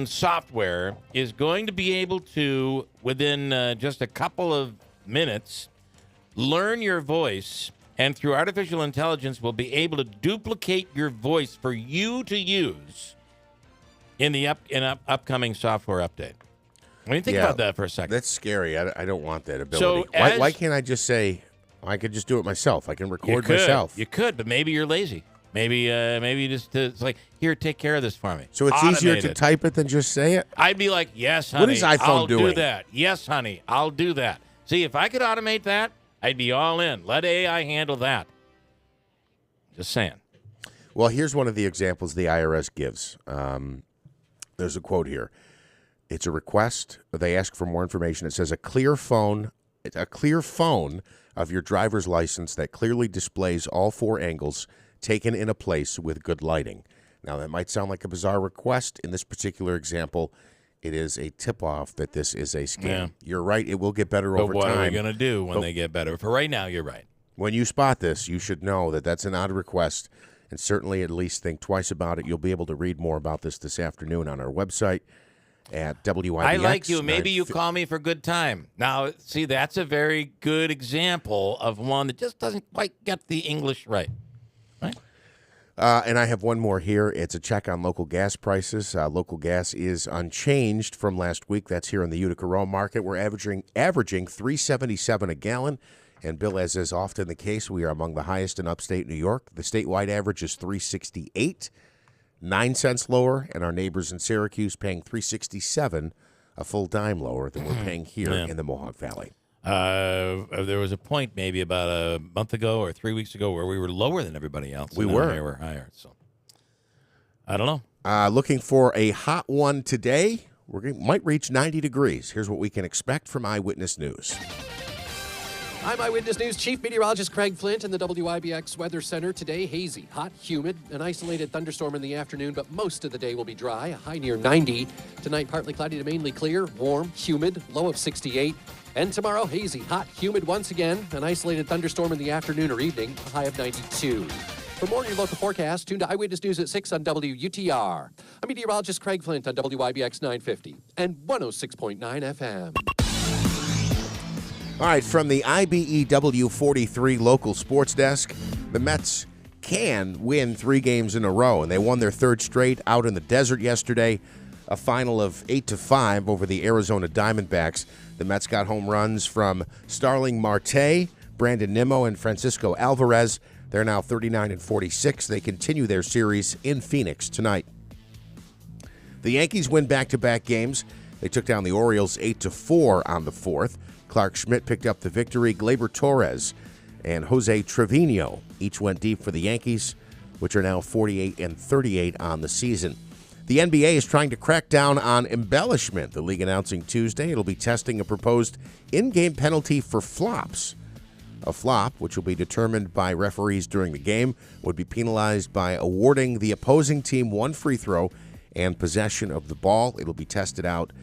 software is going to be able to, within just a couple of minutes, learn your voice, and through artificial intelligence will be able to duplicate your voice for you to use in the upcoming software update. I mean, think about that for a second. That's scary. I don't want that ability. Why can't I just say, I could just do it myself. I can You record could. myself. You could, but maybe you're lazy. Maybe you just it's like, here, take care of this for me. So it's easier Automate to it. type it than just say it? I'd be like, yes, honey. What is iPhone I'll doing? do that. Yes, honey. I'll do that. See, if I could automate that, I'd be all in. Let AI handle that. Just saying. Well, here's one of the examples the IRS gives. There's a quote here. It's a request. They ask for more information. It says a clear phone of your driver's license that clearly displays all 4 angles taken in a place with good lighting. Now, that might sound like a bizarre request. In this particular example, it is a tip-off that this is a scam. Yeah. You're right. It will get better But over what time. are we going to do when they get better? For right now, you're right. When you spot this, you should know that that's an odd request, and certainly at least think twice about it. You'll be able to read more about this afternoon on our website at WIBX. I like you. Maybe you call me for good time. Now, see, that's a very good example of one that just doesn't quite get the English right. And I have one more here. It's a check on local gas prices. Local gas is unchanged from last week. That's here in the Utica Rome market. We're averaging $3.77 a gallon. And, Bill, as is often the case, we are among the highest in upstate New York. The statewide average is $3.68, 9 cents lower, and our neighbors in Syracuse paying $3.67, a full dime lower than we're paying here in the Mohawk Valley. There was a point maybe about a month ago or 3 weeks ago where we were lower than everybody else. We and were. They were higher. So I don't know. Looking for a hot one today. Might reach 90 degrees. Here's what we can expect from Eyewitness News. I'm Eyewitness News Chief Meteorologist Craig Flint in the WIBX Weather Center. Today, hazy, hot, humid, an isolated thunderstorm in the afternoon, but most of the day will be dry, a high near 90. Tonight, partly cloudy to mainly clear, warm, humid, low of 68. And tomorrow, hazy, hot, humid once again, an isolated thunderstorm in the afternoon or evening, a high of 92. For more on your local forecast, tune to Eyewitness News at 6 on WUTR. I'm meteorologist Craig Flint on WIBX 950 and 106.9 FM. All right, from the IBEW 43 local sports desk, the Mets can win 3 games in a row, and they won their 3rd straight out in the desert yesterday, a final of 8-5 over the Arizona Diamondbacks. The Mets got home runs from Starling Marte, Brandon Nimmo, and Francisco Alvarez. They're now 39-46. They continue their series in Phoenix tonight. The Yankees win back-to-back games. They took down the Orioles 8-4 on the 4th. Clark Schmidt picked up the victory. Gleyber Torres and Jose Trevino each went deep for the Yankees, which are now 48-38 on the season. The NBA is trying to crack down on embellishment. The league announcing Tuesday it'll be testing a proposed in-game penalty for flops. A flop, which will be determined by referees during the game, would be penalized by awarding the opposing team 1 free throw and possession of the ball. It'll be tested out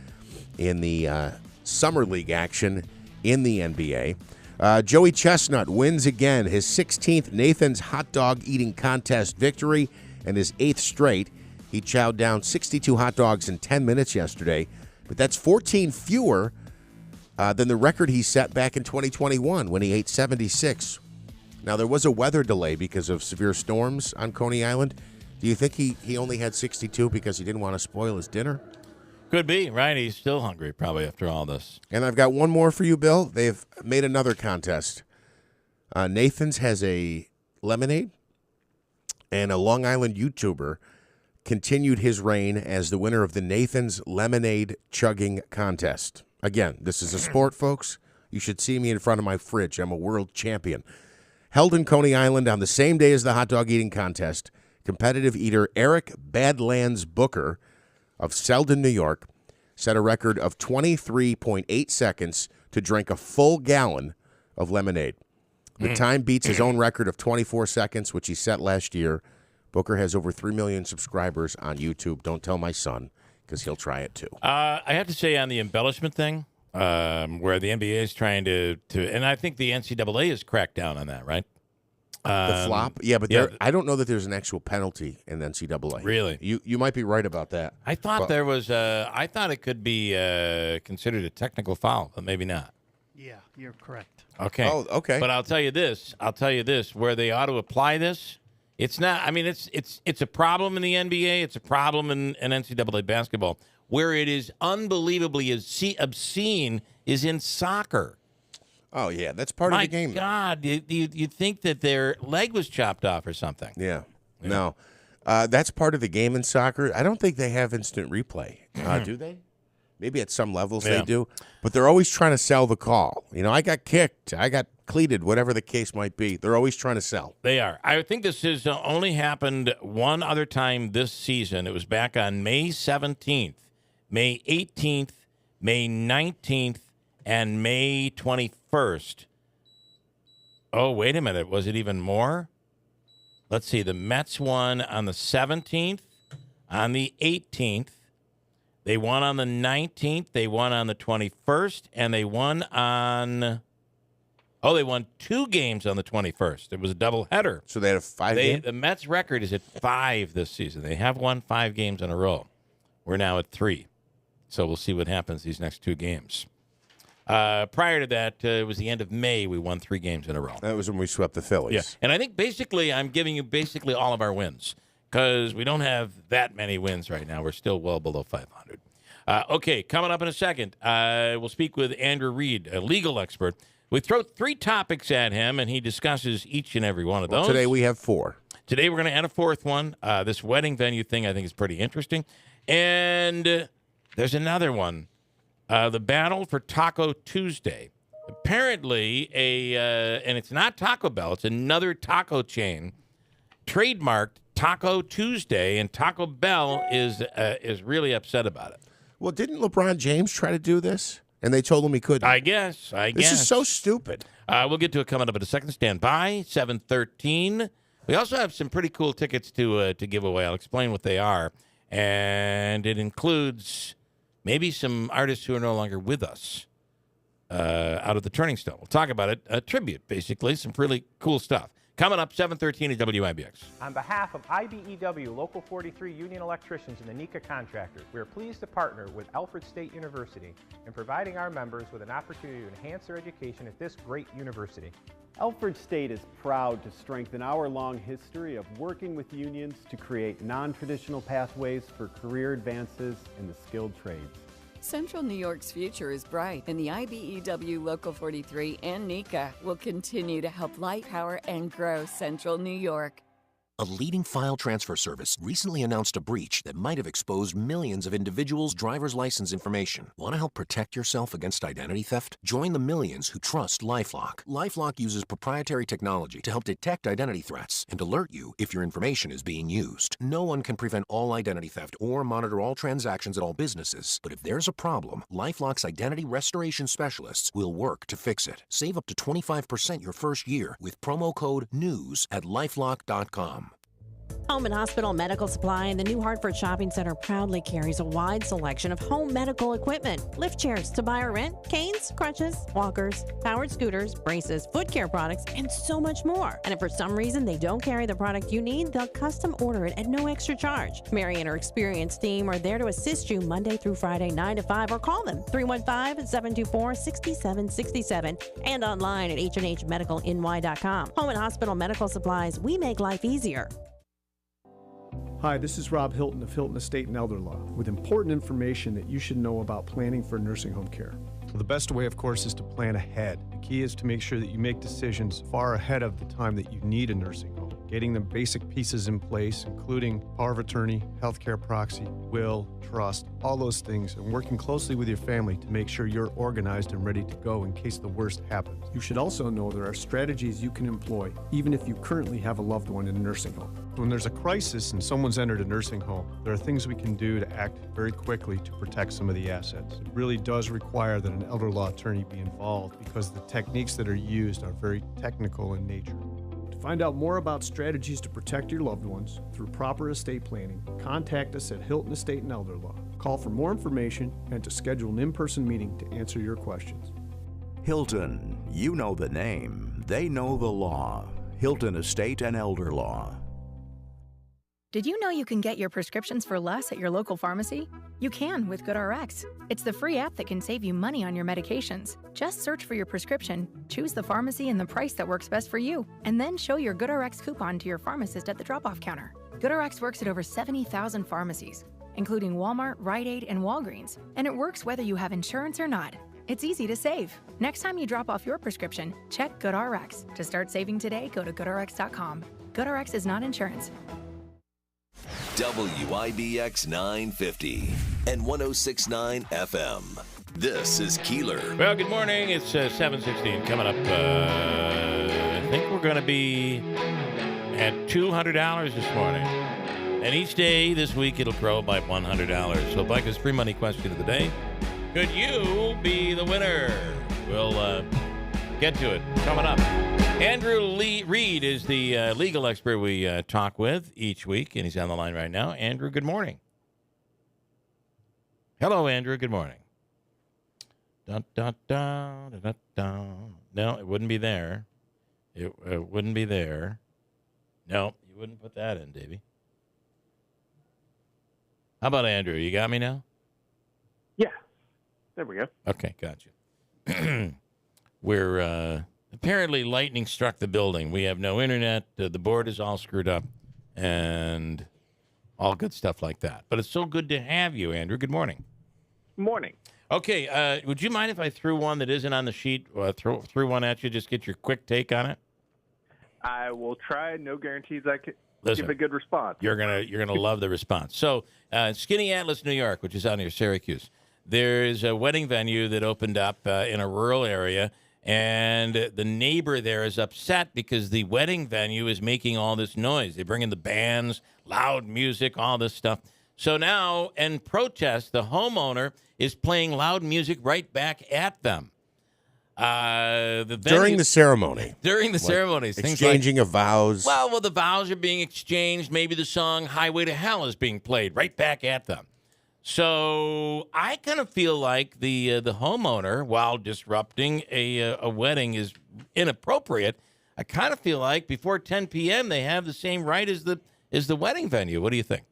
in the Summer League action in the NBA. Joey Chestnut wins again, his 16th Nathan's Hot Dog Eating Contest victory and his 8th straight. He chowed down 62 hot dogs in 10 minutes yesterday, but that's 14 fewer than the record he set back in 2021 when he ate 76. Now, there was a weather delay because of severe storms on Coney Island. Do you think he only had 62 because he didn't want to spoil his dinner? Could be, right? He's still hungry probably after all this. And I've got one more for you, Bill. They've made another contest. Nathan's has a lemonade, and a Long Island YouTuber continued his reign as the winner of the Nathan's Lemonade Chugging Contest. Again, this is a sport, folks. You should see me in front of my fridge. I'm a world champion. Held in Coney Island on the same day as the hot dog eating contest, competitive eater Eric Badlands Booker of Selden, New York, set a record of 23.8 seconds to drink a full gallon of lemonade. The time beats his own record of 24 seconds, which he set last year. Booker has over 3 million subscribers on YouTube. Don't tell my son, because he'll try it too. I have to say on the embellishment thing, where the NBA is trying to, and I think the NCAA has cracked down on that, right? The flop? Yeah, but I don't know that there's an actual penalty in the NCAA. Really? You might be right about that. I thought there was. I thought it could be considered a technical foul, but maybe not. Yeah, you're correct. Okay. Oh, okay. But I'll tell you this. Where they ought to apply this, it's not. I mean, it's a problem in the NBA. It's a problem in NCAA basketball. Where it is unbelievably obscene is in soccer. Oh, yeah, that's part of the game. My God, you'd think that their leg was chopped off or something. Yeah. No. That's part of the game in soccer. I don't think they have instant replay. Do they? Maybe at some levels they do. But they're always trying to sell the call. You know, I got kicked. I got cleated, whatever the case might be. They're always trying to sell. They are. I think this has only happened one other time this season. It was back on May 17th, May 18th, May 19th, and May 21st. Oh, wait a minute. Was it even more? Let's see. The Mets won on the 17th, on the 18th. They won on the 19th. They won on the 21st. And they won on... Oh, they won 2 games on the 21st. It was a doubleheader. So they had a 5 game? The Mets' record is at 5 this season. They have won 5 games in a row. We're now at 3. So we'll see what happens these next 2 games. Prior to that, it was the end of May. We won 3 games in a row. That was when we swept the Phillies. Yeah, and I think basically I'm giving you basically all of our wins because we don't have that many wins right now. We're still well below 500. Okay, coming up in a second, we'll speak with Andrew Reed, a legal expert. We throw 3 topics at him, and he discusses each and every one of those. Today we have 4. Today we're going to add a 4th one. This wedding venue thing I think is pretty interesting. And there's another one. The battle for Taco Tuesday. Apparently, and it's not Taco Bell, it's another taco chain, trademarked Taco Tuesday, and Taco Bell is really upset about it. Well, didn't LeBron James try to do this? And they told him he couldn't. I guess. This is so stupid. We'll get to it coming up in a second. Stand by, 7:13. We also have some pretty cool tickets to give away. I'll explain what they are. And it includes... maybe some artists who are no longer with us out of the Turning Stone. We'll talk about it. A tribute, basically. Some really cool stuff. Coming up, 7:13 at WIBX. On behalf of IBEW Local 43 Union Electricians and the NECA Contractors, we are pleased to partner with Alfred State University in providing our members with an opportunity to enhance their education at this great university. Alfred State is proud to strengthen our long history of working with unions to create non-traditional pathways for career advances in the skilled trades. Central New York's future is bright, and the IBEW Local 43 and NECA will continue to help light, power, and grow Central New York. A leading file transfer service recently announced a breach that might have exposed millions of individuals' driver's license information. Want to help protect yourself against identity theft? Join the millions who trust LifeLock. LifeLock uses proprietary technology to help detect identity threats and alert you if your information is being used. No one can prevent all identity theft or monitor all transactions at all businesses. But if there's a problem, LifeLock's identity restoration specialists will work to fix it. Save up to 25% your first year with promo code NEWS at LifeLock.com. Home and Hospital Medical Supply in the New Hartford Shopping Center proudly carries a wide selection of home medical equipment. Lift chairs to buy or rent, canes, crutches, walkers, powered scooters, braces, foot care products, and so much more. And if for some reason they don't carry the product you need, they'll custom order it at no extra charge. Mary and her experienced team are there to assist you Monday through Friday, 9 to 5, or call them 315-724-6767 and online at HNHMedicalNY.com. Home and Hospital Medical Supplies, we make life easier. Hi, this is Rob Hilton of Hilton Estate and Elder Law with important information that you should know about planning for nursing home care. Well, the best way, of course, is to plan ahead. The key is to make sure that you make decisions far ahead of the time that you need a nursing home. Getting the basic pieces in place, including power of attorney, healthcare proxy, will, trust, all those things, and working closely with your family to make sure you're organized and ready to go in case the worst happens. You should also know there are strategies you can employ, even if you currently have a loved one in a nursing home. When there's a crisis and someone's entered a nursing home, there are things we can do to act very quickly to protect some of the assets. It really does require that an elder law attorney be involved because the techniques that are used are very technical in nature. To find out more about strategies to protect your loved ones through proper estate planning, contact us at Hilton Estate and Elder Law. Call for more information and to schedule an in-person meeting to answer your questions. Hilton, you know the name, they know the law. Hilton Estate and Elder Law. Did you know you can get your prescriptions for less at your local pharmacy? You can with GoodRx. It's the free app that can save you money on your medications. Just search for your prescription, choose the pharmacy and the price that works best for you, and then show your GoodRx coupon to your pharmacist at the drop-off counter. GoodRx works at over 70,000 pharmacies, including Walmart, Rite Aid, and Walgreens, and it works whether you have insurance or not. It's easy to save. Next time you drop off your prescription, check GoodRx. To start saving today, go to goodrx.com. GoodRx is not insurance. WIBX 950 and 106.9 FM. This is Keeler. Well, good morning. It's 7:16 coming up. I think we're going to be at $200 this morning. And each day this week, it'll grow by $100. So, Mike's free money question of the day. Could you be the winner? We'll get to it coming up. Andrew Reed is the legal expert we talk with each week, and he's on the line right now. Andrew, good morning. Hello, Andrew. Good morning. Dun, dun, dun, dun, dun, dun. No, it wouldn't be there. It wouldn't be there. No, you wouldn't put that in, Davey. How about Andrew? You got me now? Yeah. There we go. Okay, gotcha. We're apparently lightning struck the building. We have no internet. The board is all screwed up, and all good stuff like that. But it's so good to have you, Andrew. Good morning. Morning. Okay, would you mind if I threw one that isn't on the sheet? Threw one at you. Just get your quick take on it. I will try. No guarantees I can Listen, give a good response. You're gonna love the response. So, Skinny Atlas, New York, which is out near Syracuse, there is a wedding venue that opened up in a rural area, and the neighbor there is upset because the wedding venue is making all this noise. They bring in the bands, loud music, all this stuff. So now, in protest, the homeowner is playing loud music right back at them. During the ceremony. During the ceremonies. Exchanging of vows. Well, the vows are being exchanged. Maybe the song Highway to Hell is being played right back at them. So I kind of feel like the homeowner, while disrupting a wedding, is inappropriate. I kind of feel like before 10 p.m. they have the same right as the wedding venue. What do you think?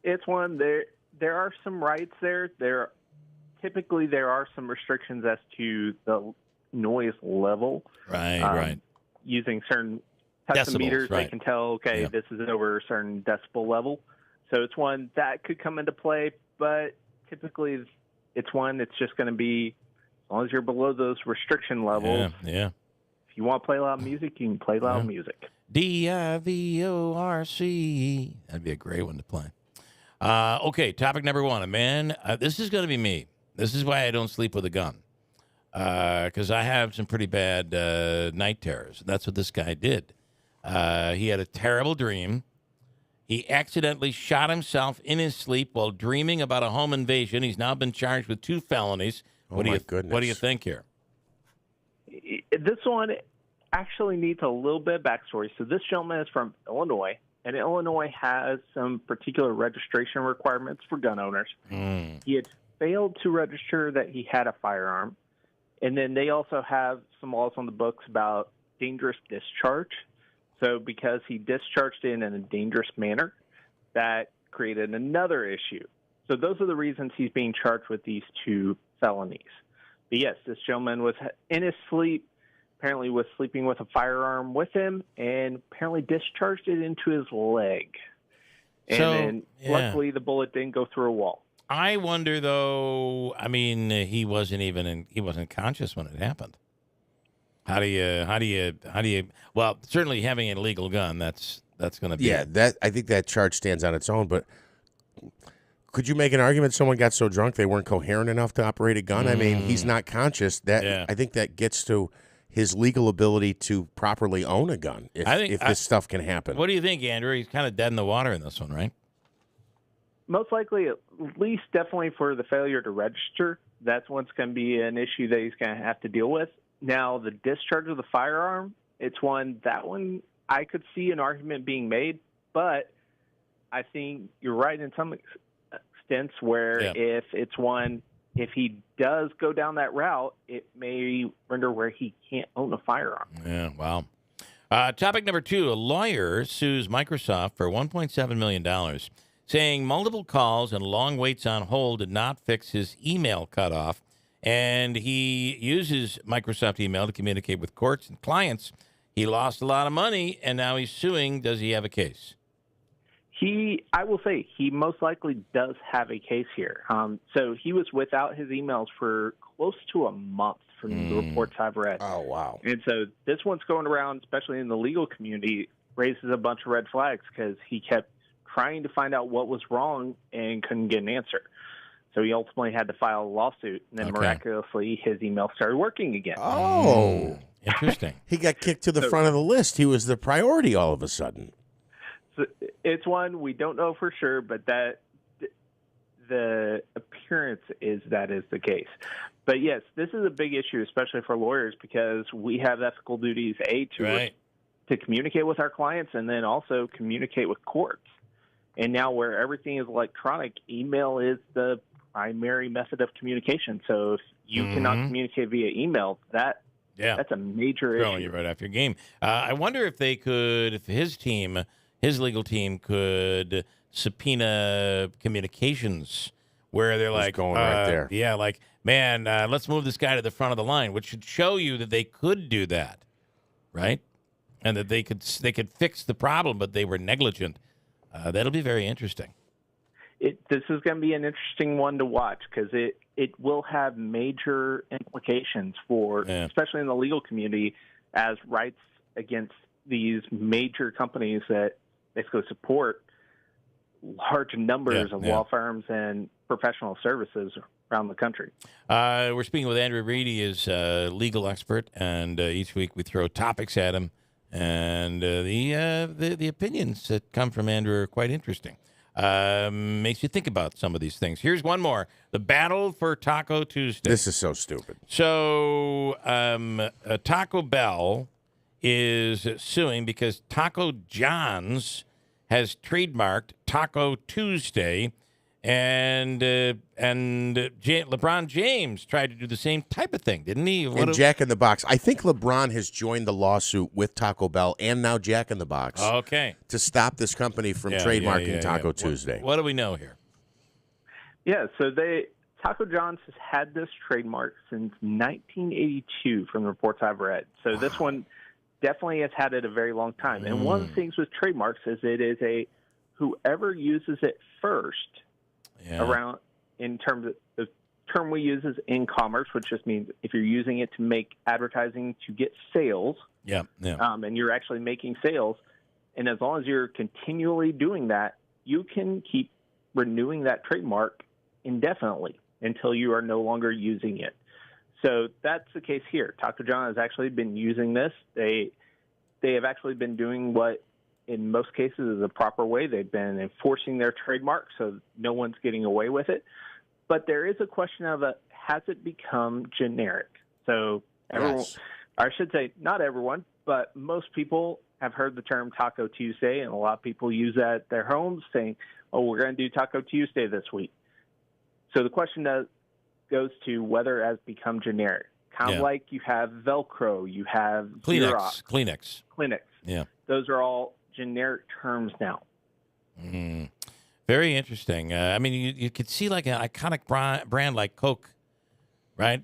It's one there are some rights there. Typically there are some restrictions as to the noise level. Right. Using certain custom meters, right. They can tell, this is over a certain decibel level. So it's one that could come into play, but typically it's one that's just going to be, as long as you're below those restriction levels. Yeah. If you want to play loud music, you can play loud music. DIVORC. That'd be a great one to play. Okay, topic number one. A man, this is going to be me. This is why I don't sleep with a gun. Because I have some pretty bad night terrors. That's what this guy did. He had a terrible dream. He accidentally shot himself in his sleep while dreaming about a home invasion. He's now been charged with 2 felonies. Goodness. What do you think here? This one actually needs a little bit of backstory. So this gentleman is from Illinois, and Illinois has some particular registration requirements for gun owners. He had failed to register that he had a firearm, and then they also have some laws on the books about dangerous discharge. So because he discharged it in a dangerous manner, that created another issue. So those are the reasons he's being charged with these 2 felonies. But yes, this gentleman was in his sleep, apparently was sleeping with a firearm with him, and apparently discharged it into his leg. And then luckily the bullet didn't go through a wall. I wonder, though, I mean, he wasn't conscious when it happened. How do you? Well, certainly having an illegal gun, that's going to be. Yeah, I think that charge stands on its own. But could you make an argument someone got so drunk they weren't coherent enough to operate a gun? I mean, he's not conscious. I think that gets to his legal ability to properly own a gun. If this stuff can happen. What do you think, Andrew? He's kind of dead in the water in this one, right? Most likely, at least definitely for the failure to register, that's what's going to be an issue that he's going to have to deal with. Now, the discharge of the firearm, that one I could see an argument being made, but I think you're right in some extents where if he does go down that route, it may render where he can't own a firearm. Yeah, wow. Topic number 2, a lawyer sues Microsoft for $1.7 million, saying multiple calls and long waits on hold did not fix his email cutoff. And he uses Microsoft email to communicate with courts and clients. He lost a lot of money, and now he's suing. Does he have a case? I will say he most likely does have a case here. So he was without his emails for close to a month from the reports I've read. Oh, wow. And so this one's going around, especially in the legal community, raises a bunch of red flags because he kept trying to find out what was wrong and couldn't get an answer. So he ultimately had to file a lawsuit, and then miraculously his email started working again. Oh. Interesting. He got kicked to the front of the list. He was the priority all of a sudden. So it's one we don't know for sure, but that the appearance is that is the case. But yes, this is a big issue, especially for lawyers, because we have ethical duties, to communicate with our clients and then also communicate with courts. And now where everything is electronic, email is the primary method of communication. So if you cannot communicate via email, that's a major Throwing issue. you right off your game. I wonder if they could, if his legal team could subpoena communications where they're like, going right there. Yeah, like, man, let's move this guy to the front of the line, which should show you that they could do that, right? And that they could fix the problem, but they were negligent. That'll be very interesting. This is going to be an interesting one to watch because it will have major implications for, especially in the legal community, as rights against these major companies that basically support large numbers of law firms and professional services around the country. We're speaking with Andrew Reed. He is a legal expert, and each week we throw topics at him. And the opinions that come from Andrew are quite interesting. Makes you think about some of these things. Here's one more. The battle for Taco Tuesday. This is so stupid. So Taco Bell is suing because Taco John's has trademarked Taco Tuesday, and LeBron James tried to do the same type of thing, didn't he? And Jack in the Box. I think LeBron has joined the lawsuit with Taco Bell and now Jack in the Box. Okay. To stop this company from trademarking Taco Tuesday. What do we know here? Yeah, so Taco John's has had this trademark since 1982 from the reports I've read. So this one definitely has had it a very long time. And one of the things with trademarks is it is whoever uses it first around, in terms of the term we use is in commerce, which just means if you're using it to make advertising to get sales, and you're actually making sales, and as long as you're continually doing that, you can keep renewing that trademark indefinitely until you are no longer using it. So that's the case here. Taco John has actually been using this. They have actually been doing what in most cases is the proper way. They've been enforcing their trademark, so no one's getting away with it. But there is a question of has it become generic? So everyone, I should say not everyone, but most people have heard the term Taco Tuesday, and a lot of people use that at their homes saying, oh, we're going to do Taco Tuesday this week. So the question goes to whether it has become generic. Kind of like you have Velcro, you have Kleenex. Yeah. Those are all generic terms now. Very interesting. I mean, you could see like an iconic brand like Coke, right?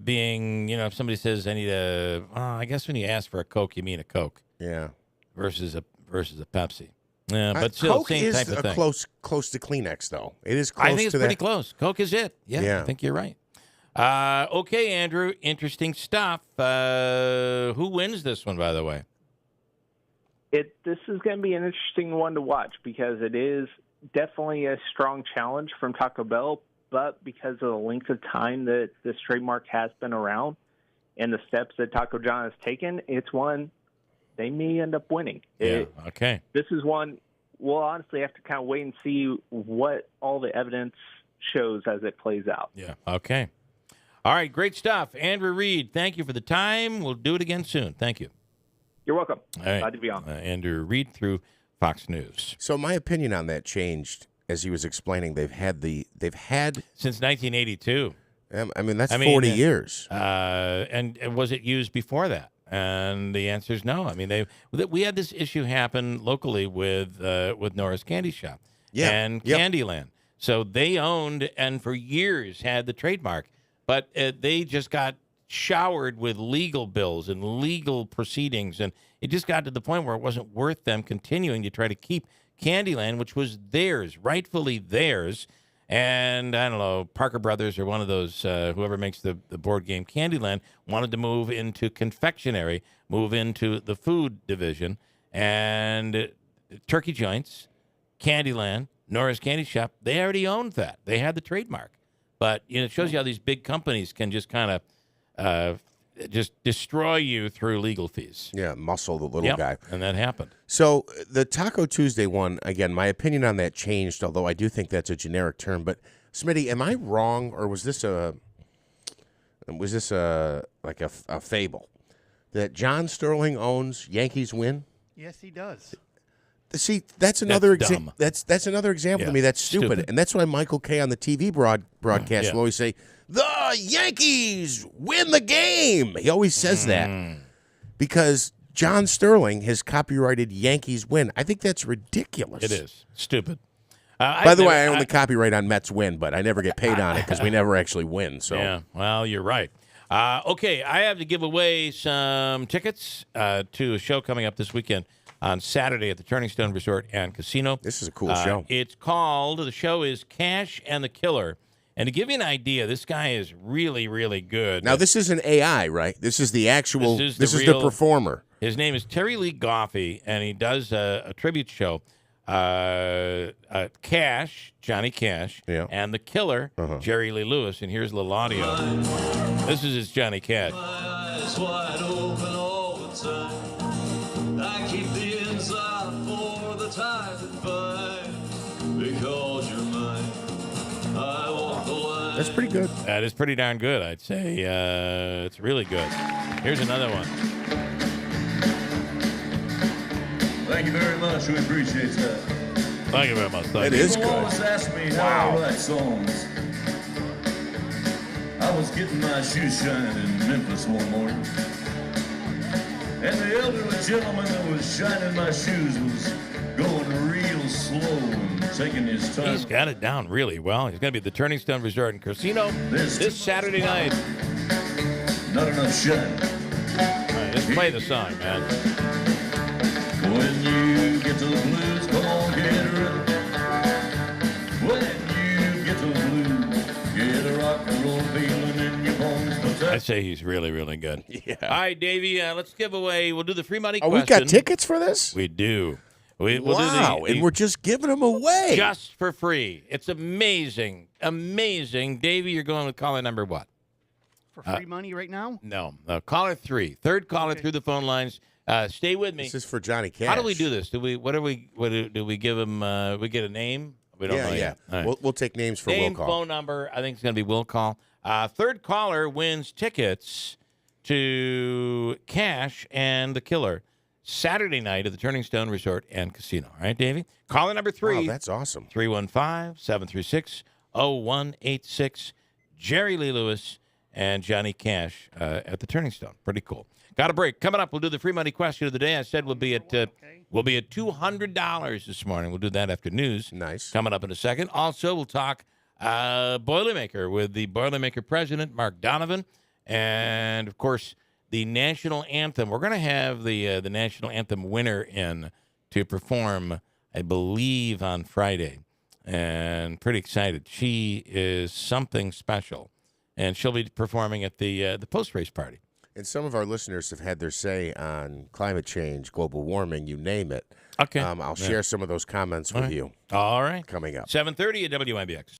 Being, if somebody says I need I guess when you ask for a Coke, you mean a Coke. Yeah. Versus a Pepsi. Yeah, but still, Coke same is type of thing. Close to Kleenex, though. It is close to I think it's pretty close. Coke is it. Yeah, I think you're right. Okay, Andrew, interesting stuff. Who wins this one, by the way? This is going to be an interesting one to watch because it is definitely a strong challenge from Taco Bell, but because of the length of time that this trademark has been around and the steps that Taco John has taken, it's one they may end up winning. Okay. This is one we'll honestly have to kind of wait and see what all the evidence shows as it plays out. Yeah. Okay. All right. Great stuff. Andrew Reed, thank you for the time. We'll do it again soon. Thank you. You're welcome. All right. Glad to be on. Andrew Reed through Fox News. So my opinion on that changed as he was explaining. They've had since 1982. I mean, that's 40 years. And was it used before that? And the answer is no. I mean, we had this issue happen locally with Nora's Candy Shop and Candyland. So they owned and for years had the trademark, but they just got showered with legal bills and legal proceedings, and it just got to the point where it wasn't worth them continuing to try to keep Candyland, which was theirs, rightfully theirs. And I don't know, Parker Brothers or one of those, whoever makes the board game Candyland, wanted to move into confectionery, move into the food division. And Turkey Joints, Candyland, Nora's Candy Shop, they already owned that. They had the trademark. But it shows you how these big companies can just kind of just destroy you through legal fees. Yeah, muscle the little guy. And that happened. So the Taco Tuesday one, again, my opinion on that changed, although I do think that's a generic term. But, Smitty, am I wrong, or was this a fable? That John Sterling owns Yankees Win? Yes, he does. See, that's another dumb. That's another example to me. That's stupid. And that's why Michael Kay on the TV broadcast will always say, "The Yankees win the game." He always says that because John Sterling has copyrighted Yankees Win. I think that's ridiculous. It is stupid. By the way, I own the copyright on Mets Win, but I never get paid on it because we never actually win. So yeah, well, you're right. Okay, I have to give away some tickets to a show coming up this weekend on Saturday at the Turning Stone Resort and Casino. This is a cool show. The show is Cash and the Killer. And to give you an idea, this guy is really, really good. Now, this isn't AI, right? This is the actual, this is the performer. His name is Terry Lee Goffey, and he does a tribute show. Cash, Johnny Cash, and the Killer, Jerry Lee Lewis. And here's a little audio. This is his Johnny Cash. Eyes wide open all the time. I keep the inside for the time to find. Because you're mine, I walk the line. That's pretty good. That is pretty darn good, I'd say. It's really good. Here's another one. Thank you very much. We appreciate that. Thank you very much. It is People good. always ask me how I write songs. I was getting my shoes shined in Memphis one morning. And the elderly gentleman that was shining my shoes was going real slow and taking his time. He's got it down really well. He's going to be at the Turning Stone Resort and Casino this Saturday night. Not enough shine. All right, let's play the song, man. When you get to the blues, come on, get it. When you get to the blues, get a rock and roll feeling in your bones. I'd say he's really, really good. Yeah. All right, Davey, let's give away. We'll do the free money Oh, question. we got tickets for this? We do. We'll wow, do the and we're just giving them away. Just for free. It's amazing. Amazing. Davey, you're going with caller number what? For free money right now? No. Caller 3. Third caller through the phone lines. Stay with me. This is for Johnny Cash. How do we do this? Do we give him? We get a name? We don't know yet. All right. We'll take names for name, will call. phone number. I think it's going to be will call. Third caller wins tickets to Cash and the Killer Saturday night at the Turning Stone Resort and Casino. All right, Davey? Caller number 3. Wow, that's awesome. 315-736-0186. Jerry Lee Lewis and Johnny Cash at the Turning Stone. Pretty cool. Got a break. Coming up, we'll do the free money question of the day. I said we'll be at $200 this morning. We'll do that after news. Nice. Coming up in a second. Also, we'll talk Boilermaker with the Boilermaker president, Mark Donovan, and, of course, the national anthem. We're going to have the national anthem winner in to perform, I believe, on Friday. And pretty excited. She is something special. And she'll be performing at the post-race party. And some of our listeners have had their say on climate change, global warming, you name it. Okay. I'll share some of those comments with you. All right. Coming up. 7:30 at WIBX.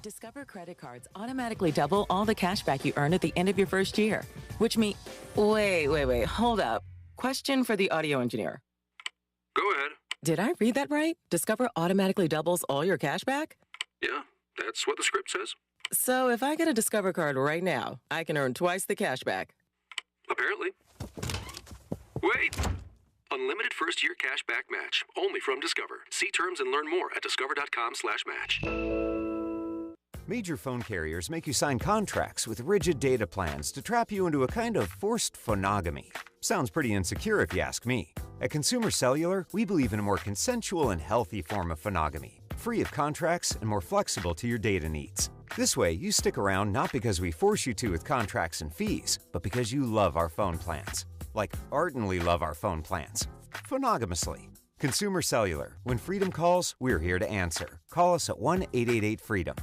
Discover credit cards automatically double all the cash back you earn at the end of your first year, which means... Wait, hold up. Question for the audio engineer. Go ahead. Did I read that right? Discover automatically doubles all your cash back? Yeah, that's what the script says. So if I get a Discover card right now, I can earn twice the cash back. Apparently. Wait! Unlimited first-year cash back match. Only from Discover. See terms and learn more at discover.com/match. Major phone carriers make you sign contracts with rigid data plans to trap you into a kind of forced phonogamy. Sounds pretty insecure if you ask me. At Consumer Cellular, we believe in a more consensual and healthy form of phonogamy, free of contracts and more flexible to your data needs. This way, you stick around not because we force you to with contracts and fees, but because you love our phone plans. Like ardently love our phone plans. Phonogamously. Consumer Cellular. When freedom calls, we're here to answer. Call us at 1-888-FREEDOM.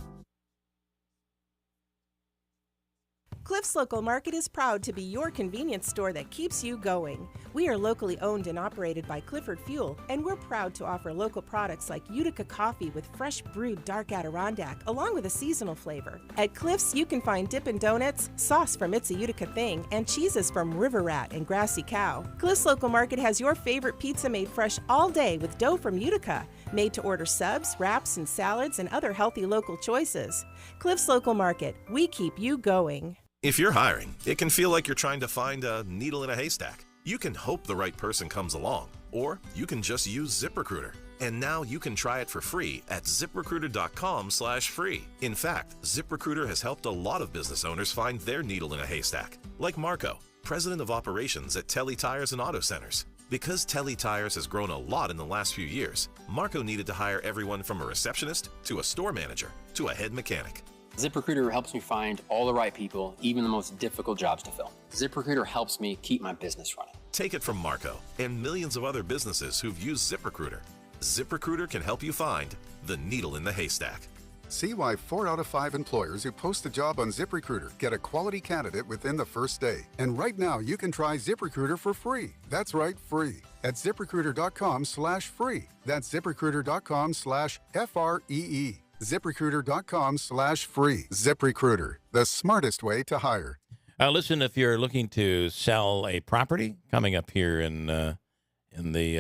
Cliff's Local Market is proud to be your convenience store that keeps you going. We are locally owned and operated by Clifford Fuel, and we're proud to offer local products like Utica coffee with fresh brewed dark Adirondack, along with a seasonal flavor. At Cliff's, you can find Dippin' Donuts, sauce from It's a Utica Thing, and cheeses from River Rat and Grassy Cow. Cliff's Local Market has your favorite pizza made fresh all day with dough from Utica, made to order subs, wraps, and salads, and other healthy local choices. Cliff's Local Market, we keep you going. If you're hiring, it can feel like you're trying to find a needle in a haystack. You can hope the right person comes along, or you can just use ZipRecruiter. And now you can try it for free at ZipRecruiter.com/free. In fact, ZipRecruiter has helped a lot of business owners find their needle in a haystack, like Marco, president of operations at Telly Tires and Auto Centers. Because Telly Tires has grown a lot in the last few years, Marco needed to hire everyone from a receptionist to a store manager to a head mechanic. ZipRecruiter helps me find all the right people, even the most difficult jobs to fill. ZipRecruiter helps me keep my business running. Take it from Marco and millions of other businesses who've used ZipRecruiter. ZipRecruiter can help you find the needle in the haystack. See why 4 out of 5 employers who post a job on ZipRecruiter get a quality candidate within the first day. And right now, you can try ZipRecruiter for free. That's right, free. At ZipRecruiter.com/free. That's ZipRecruiter.com/FREE. ZipRecruiter.com/free. ZipRecruiter, the smartest way to hire. Listen, if you're looking to sell a property coming up here in the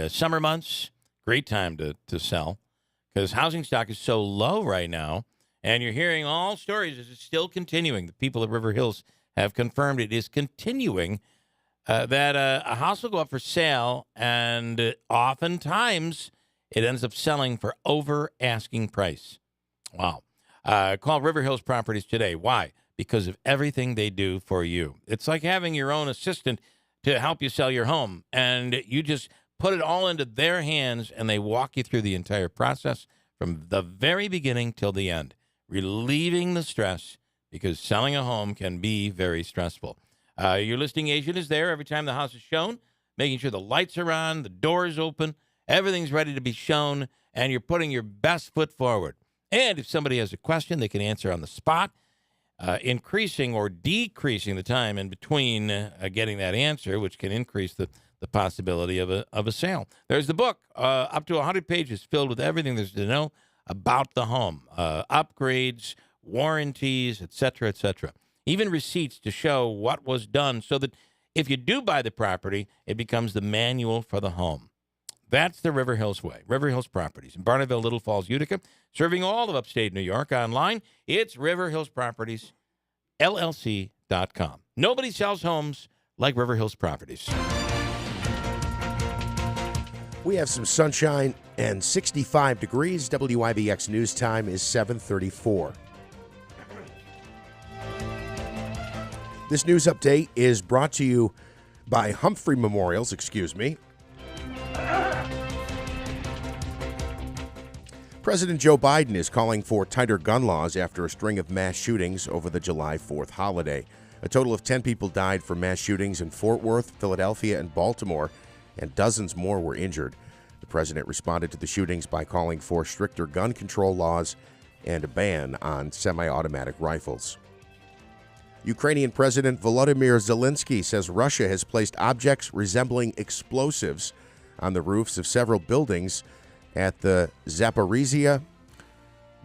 summer months, great time to sell because housing stock is so low right now, and you're hearing all stories. This is still continuing. The people at River Hills have confirmed it is continuing that a house will go up for sale, and oftentimes it ends up selling for over asking price. Wow. Call River Hills Properties today. Why? Because of everything they do for you. It's like having your own assistant to help you sell your home, and you just put it all into their hands, and they walk you through the entire process from the very beginning till the end, relieving the stress because selling a home can be very stressful. Your listing agent is there every time the house is shown, making sure the lights are on, the door is open, everything's ready to be shown, and you're putting your best foot forward. And if somebody has a question, they can answer on the spot, increasing or decreasing the time in between getting that answer, which can increase the possibility of a sale. There's the book, up to 100 pages filled with everything there's to know about the home, upgrades, warranties, etc., etc. Even receipts to show what was done so that if you do buy the property, it becomes the manual for the home. That's the River Hills way. River Hills Properties in Barneville, Little Falls, Utica, serving all of upstate New York. Online, it's River Hills Properties, LLC.com. Nobody sells homes like River Hills Properties. We have some sunshine and 65 degrees. WIBX News Time is 7:34. This news update is brought to you by Humphrey Memorials, President Joe Biden is calling for tighter gun laws after a string of mass shootings over the July 4th holiday. A total of 10 people died from mass shootings in Fort Worth, Philadelphia, and Baltimore, and dozens more were injured. The president responded to the shootings by calling for stricter gun control laws and a ban on semi-automatic rifles. Ukrainian President Volodymyr Zelensky says Russia has placed objects resembling explosives on the roofs of several buildings at the Zaporizhia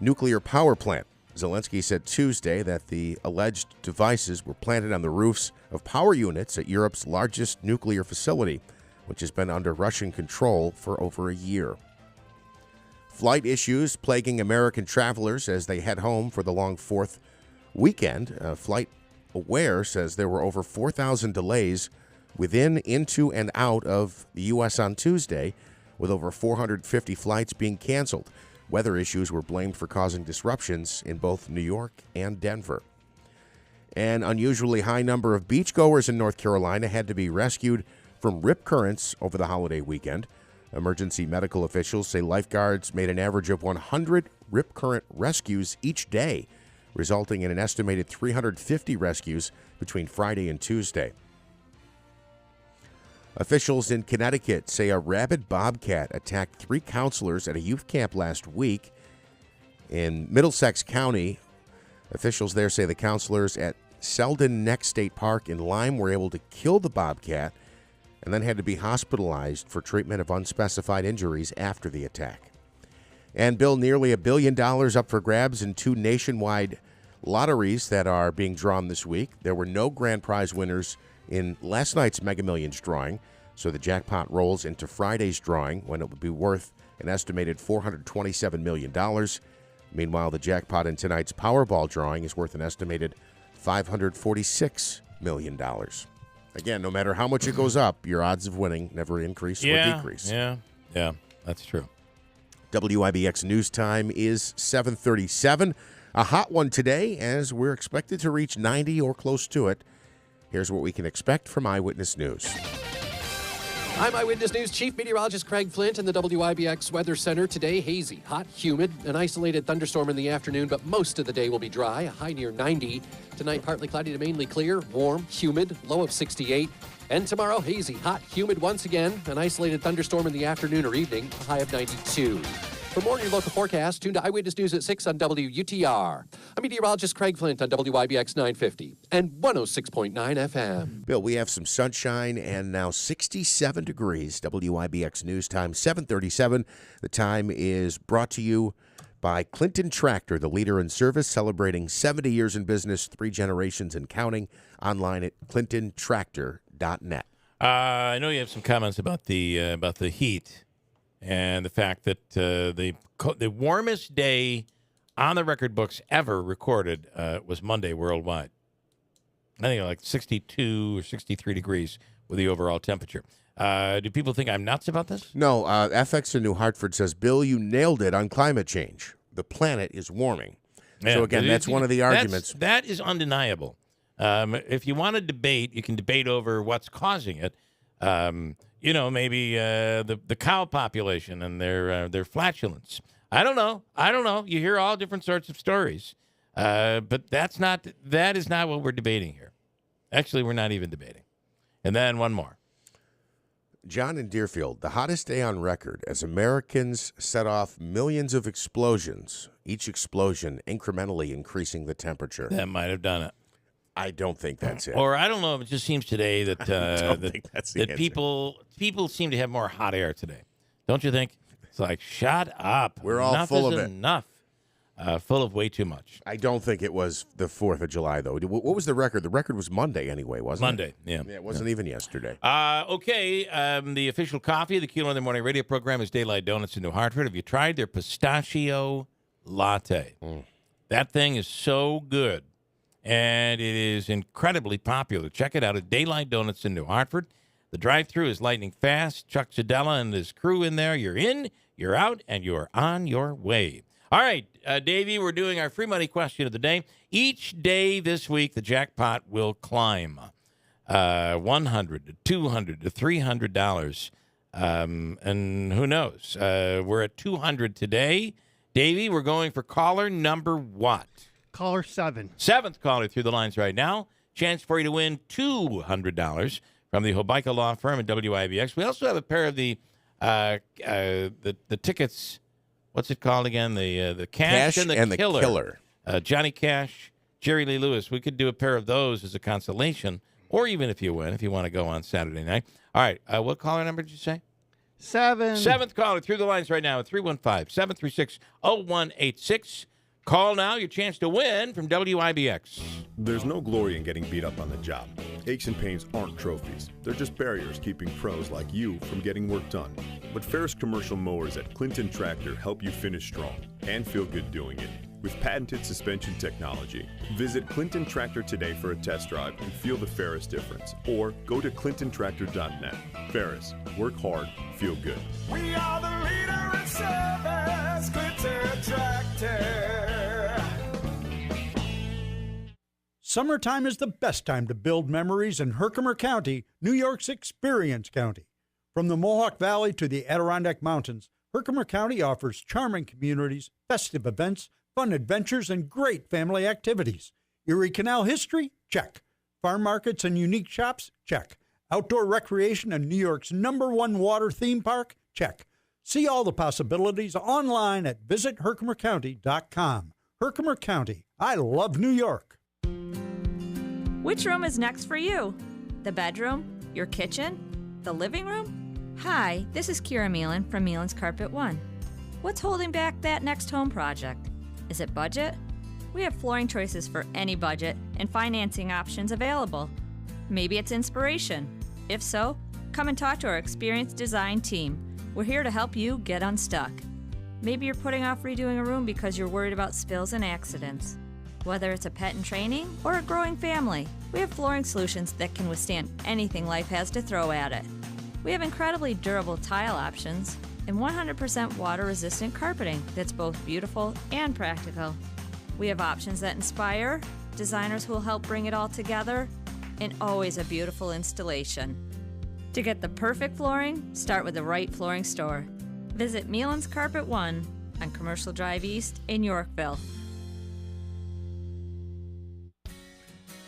nuclear power plant. Zelensky said Tuesday that the alleged devices were planted on the roofs of power units at Europe's largest nuclear facility, which has been under Russian control for over a year. Flight issues plaguing American travelers as they head home for the long 4th weekend. Flight Aware says there were over 4,000 delays within, into, and out of the U.S. on Tuesday, with over 450 flights being canceled. Weather issues were blamed for causing disruptions in both New York and Denver. An unusually high number of beachgoers in North Carolina had to be rescued from rip currents over the holiday weekend. Emergency medical officials say lifeguards made an average of 100 rip current rescues each day, resulting in an estimated 350 rescues between Friday and Tuesday. Officials in Connecticut say a rabid bobcat attacked 3 counselors at a youth camp last week in Middlesex County. Officials there say the counselors at Selden Neck State Park in Lyme were able to kill the bobcat and then had to be hospitalized for treatment of unspecified injuries after the attack. And Bill, nearly $1 billion up for grabs in 2 nationwide lotteries that are being drawn this week. There were no grand prize winners in last night's Mega Millions drawing, so the jackpot rolls into Friday's drawing when it will be worth an estimated $427 million. Meanwhile, the jackpot in tonight's Powerball drawing is worth an estimated $546 million. Again, no matter how much it goes up, your odds of winning never increase or decrease. Yeah, that's true. WIBX News Time is 7:37. A hot one today as we're expected to reach 90 or close to it. Here's what we can expect from Eyewitness News. I'm Eyewitness News Chief Meteorologist Craig Flint in the WIBX Weather Center. Today, hazy, hot, humid, an isolated thunderstorm in the afternoon, but most of the day will be dry, a high near 90. Tonight, partly cloudy to mainly clear, warm, humid, low of 68. And tomorrow, hazy, hot, humid once again, an isolated thunderstorm in the afternoon or evening, a high of 92. For more on your local forecast, tune to Eyewitness News at 6 on WUTR. I'm meteorologist Craig Flint on WIBX 950 and 106.9 FM. Bill, we have some sunshine and now 67 degrees. WIBX News Time, 7:37. The time is brought to you by Clinton Tractor, the leader in service, celebrating 70 years in business, 3 generations and counting. Online at clintontractor.net. I know you have some comments about the heat. And the fact that the warmest day on the record books ever recorded was Monday worldwide. I think like 62 or 63 degrees with the overall temperature. Do people think I'm nuts about this? No. FX in New Hartford says, Bill, you nailed it on climate change. The planet is warming. Yeah, so, again, that's one of the arguments. That is undeniable. If you want to debate, you can debate over what's causing it. Maybe the cow population and their flatulence. I don't know. You hear all different sorts of stories, but that is not what we're debating here. Actually, we're not even debating. And then one more. John in Deerfield, the hottest day on record as Americans set off millions of explosions, each explosion incrementally increasing the temperature. That might have done it. I don't think that's it. Or I don't know. It just seems today that that people seem to have more hot air today. Don't you think? It's like, shut up. We're all enough full is of it. Enough. Full of way too much. I don't think it was the 4th of July, though. What was the record? The record was Monday anyway, wasn't it? Monday, yeah. It wasn't even yesterday. Okay. The official coffee of the Keeler in the Morning radio program is Daylight Donuts in New Hartford. Have you tried their pistachio latte? That thing is so good. And it is incredibly popular. Check it out at Daylight Donuts in New Hartford. The drive-thru is lightning fast. Chuck Sedella and his crew in there. You're in, you're out, and you're on your way. All right, Davey, we're doing our free money question of the day. Each day this week, the jackpot will climb $100 to $200 to $300. And who knows? We're at $200 today. Davey, we're going for caller number what? Caller 7. 7th caller through the lines right now. Chance for you to win $200 from the Hobica Law Firm at WIBX. We also have a pair of the tickets. What's it called again? The Cash and the Killer. Johnny Cash, Jerry Lee Lewis. We could do a pair of those as a consolation, or even if you win, if you want to go on Saturday night. All right. What caller number did you say? 7. 7th caller through the lines right now at 315-736-0186. Call now, your chance to win from WIBX. There's no glory in getting beat up on the job. Aches and pains aren't trophies. They're just barriers keeping pros like you from getting work done. But Ferris commercial mowers at Clinton Tractor help you finish strong and feel good doing it with patented suspension technology. Visit Clinton Tractor today for a test drive and feel the Ferris difference. Or go to clintontractor.net. Ferris, work hard, feel good. We are the leader in service, Clinton Tractor. Summertime is the best time to build memories in Herkimer County, New York's Experience County. From the Mohawk Valley to the Adirondack Mountains, Herkimer County offers charming communities, festive events, fun adventures, and great family activities. Erie Canal history? Check. Farm markets and unique shops? Check. Outdoor recreation and New York's #1 water theme park? Check. See all the possibilities online at visitherkimercounty.com. Herkimer County. I love New York. Which room is next for you? The bedroom? Your kitchen? The living room? Hi, this is Kira Meelan from Meelan's Carpet One. What's holding back that next home project? Is it budget? We have flooring choices for any budget and financing options available. Maybe it's inspiration. If so, come and talk to our experienced design team. We're here to help you get unstuck. Maybe you're putting off redoing a room because you're worried about spills and accidents. Whether it's a pet in training or a growing family, we have flooring solutions that can withstand anything life has to throw at it. We have incredibly durable tile options and 100% water-resistant carpeting that's both beautiful and practical. We have options that inspire, designers who will help bring it all together, and always a beautiful installation. To get the perfect flooring, start with the right flooring store. Visit Meelan's Carpet One on Commercial Drive East in Yorkville.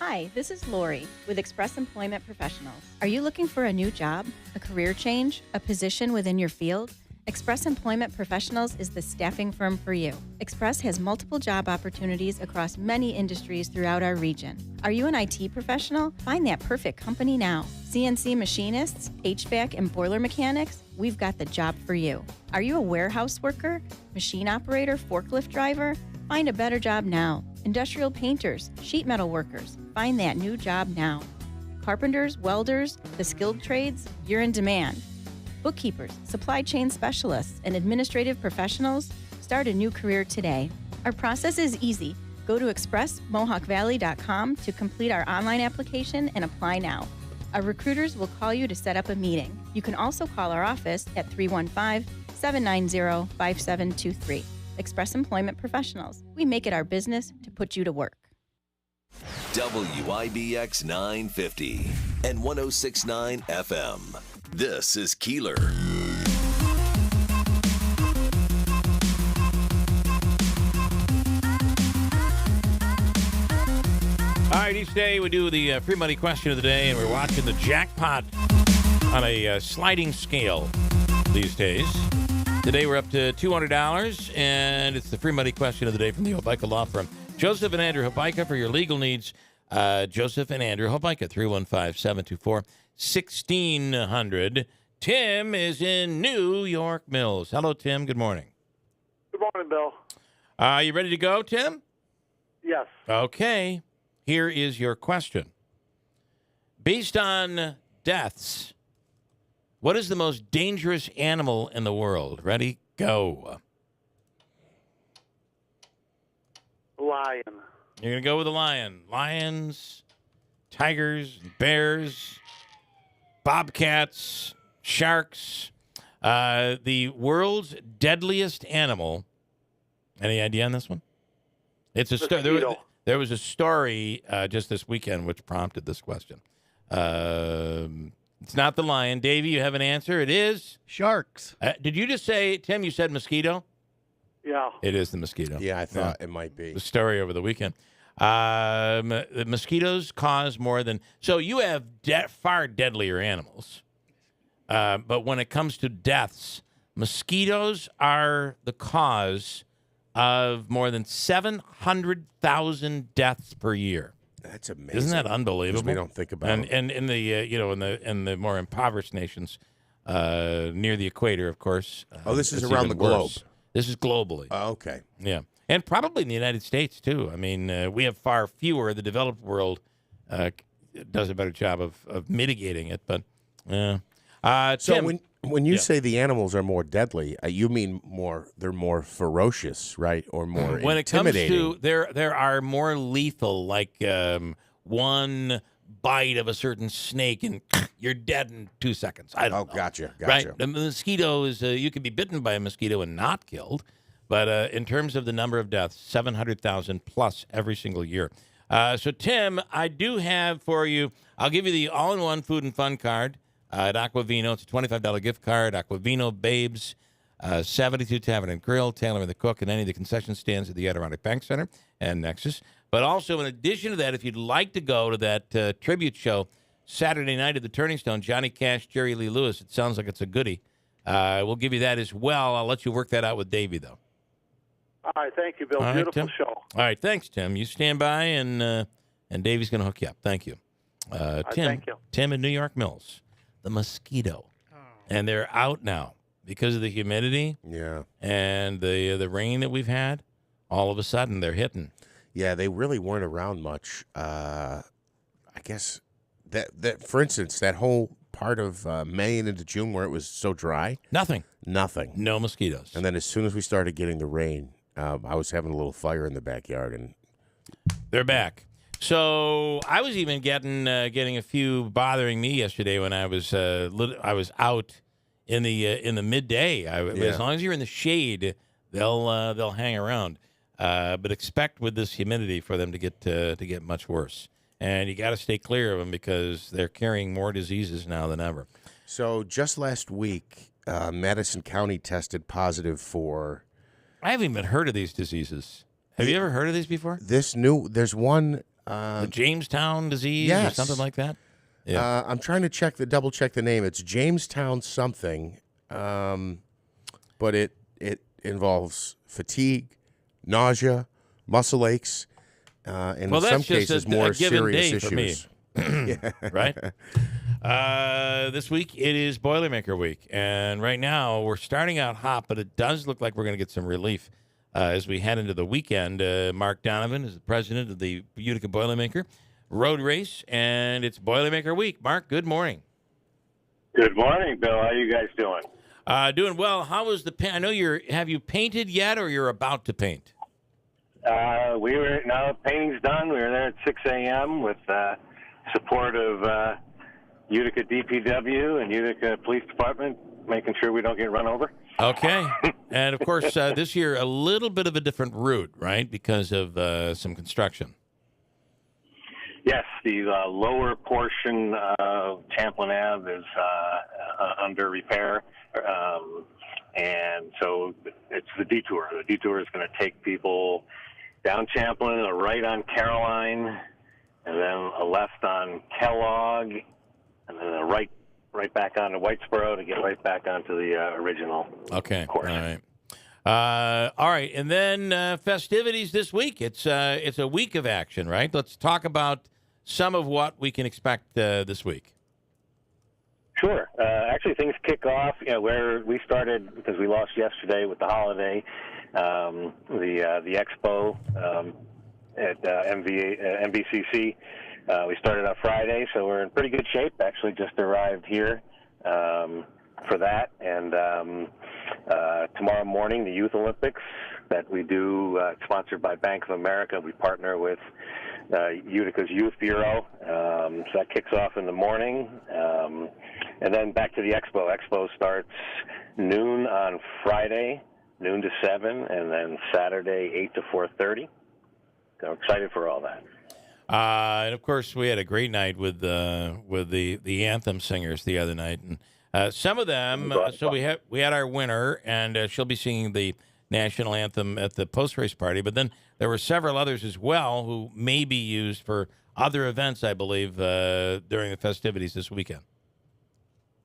Hi, this is Lori with Express Employment Professionals. Are you looking for a new job, a career change, a position within your field? Express Employment Professionals is the staffing firm for you. Express has multiple job opportunities across many industries throughout our region. Are you an IT professional? Find that perfect company now. CNC machinists, HVAC and boiler mechanics, we've got the job for you. Are you a warehouse worker, machine operator, forklift driver? Find a better job now. Industrial painters, sheet metal workers, find that new job now. Carpenters, welders, the skilled trades, you're in demand. Bookkeepers, supply chain specialists, and administrative professionals, start a new career today. Our process is easy. Go to expressmohawkvalley.com to complete our online application and apply now. Our recruiters will call you to set up a meeting. You can also call our office at 315-790-5723. Express Employment Professionals. We make it our business to put you to work. WIBX 950 and 106.9 FM. This is Keeler. All right, each day we do the free money question of the day, and we're watching the jackpot on a sliding scale these days. Today we're up to $200, and it's the free money question of the day from the Hobeika Law Firm. Joseph and Andrew Hobeika for your legal needs. Joseph and Andrew Hobeika, 315-724-1600. Tim is in New York Mills. Hello, Tim. Good morning. Good morning, Bill. You ready to go, Tim? Yes. Okay. Here is your question. Based on deaths, what is the most dangerous animal in the world? Ready? Go. Lion. You're going to go with a lion. Lions, tigers, bears, bobcats, sharks. The world's deadliest animal. Any idea on this one? It's a story. There was a story just this weekend which prompted this question. It's not the lion. Davey, you have an answer? It is? Sharks. Did you just say, Tim, you said mosquito? Yeah. It is the mosquito. Yeah, I thought it might be. The story over the weekend. The mosquitoes cause more than... So you have far deadlier animals. But when it comes to deaths, mosquitoes are the cause of more than 700,000 deaths per year. That's amazing. Isn't that unbelievable? We don't think about it. And in the in the more impoverished nations near the equator, of course. This is it's around even the globe. worse. This is globally. Oh, okay. Yeah, and probably in the United States too. I mean, we have far fewer. The developed world does a better job of mitigating it, but so Tim, when you say the animals are more deadly, you mean they're more ferocious, right, or more when intimidating? it comes to there are more lethal, like one bite of a certain snake and you're dead in 2 seconds. I don't know. Gotcha. Right? The mosquito is you can be bitten by a mosquito and not killed, but in terms of the number of deaths, 700,000 plus every single year. So Tim, I do have for you. I'll give you the all-in-one food and fun card. At Aquavino, it's a $25 gift card. Aquavino Babes, 72 Tavern and Grill, Taylor and the Cook, and any of the concession stands at the Adirondack Bank Center and Nexus. But also, in addition to that, if you'd like to go to that tribute show Saturday night at the Turning Stone, Johnny Cash, Jerry Lee Lewis, it sounds like it's a goodie. We'll give you that as well. I'll let you work that out with Davey, though. All right, thank you, Bill. All right, Beautiful Tim. show. All right, thanks, Tim. You stand by, and and Davey's going to hook you up. Thank you. Tim, thank you. Tim in New York Mills, the mosquito. And they're out now because of the humidity. Yeah. And the rain that we've had. All of a sudden, they're hitting. Yeah, they really weren't around much. I guess that for instance, that whole part of May and into June where it was so dry. Nothing. No mosquitoes. And then as soon as we started getting the rain, I was having a little fire in the backyard, and they're back. So I was even getting a few bothering me yesterday when I was out in the midday. As long as you're in the shade, they'll hang around. But expect with this humidity for them to get much worse. And you got to stay clear of them because they're carrying more diseases now than ever. So just last week, Madison County tested positive for. I haven't even heard of these diseases. Have you ever heard of these before? There's one. The Jamestown disease or something like that? Yeah. I'm trying to double check the name. It's Jamestown something, but it involves fatigue, nausea, muscle aches, and in some cases more serious issues. Yeah. Right? This week it is Boilermaker week, and right now we're starting out hot, but it does look like we're going to get some relief as we head into the weekend. Mark Donovan is the president of the Utica Boilermaker Road Race, and it's Boilermaker week. Mark, good morning. Good morning, Bill. How you guys doing? Doing well. How was the paint? I know have you painted yet, or you're about to paint? Painting's done. We were there at 6 a.m. with support of Utica DPW and Utica Police Department, making sure we don't get run over. Okay. And, of course, this year, a little bit of a different route, right, because of some construction. Yes, the lower portion of Champlain Ave is under repair, and so it's the detour. The detour is going to take people down Champlain, a right on Caroline, and then a left on Kellogg, and then a right back onto Whitesboro to get right back onto the original course. All right. And then festivities this week. It's a week of action, right? Let's talk about some of what we can expect this week. Sure. Actually, things kick off where we started because we lost yesterday with the holiday. The expo at MVCC. We started on Friday, so we're in pretty good shape. Actually, just arrived here for that. And tomorrow morning, the Youth Olympics that we do, sponsored by Bank of America. We partner with Utica's Youth Bureau. So that kicks off in the morning. And then back to the expo. Expo starts noon on Friday, noon to 7, and then Saturday, 8 to 4:30. So excited for all that. And of course, we had a great night with the anthem singers the other night, and some of them. So we had our winner, and she'll be singing the national anthem at the post-race party. But then there were several others as well who may be used for other events, I believe, during the festivities this weekend.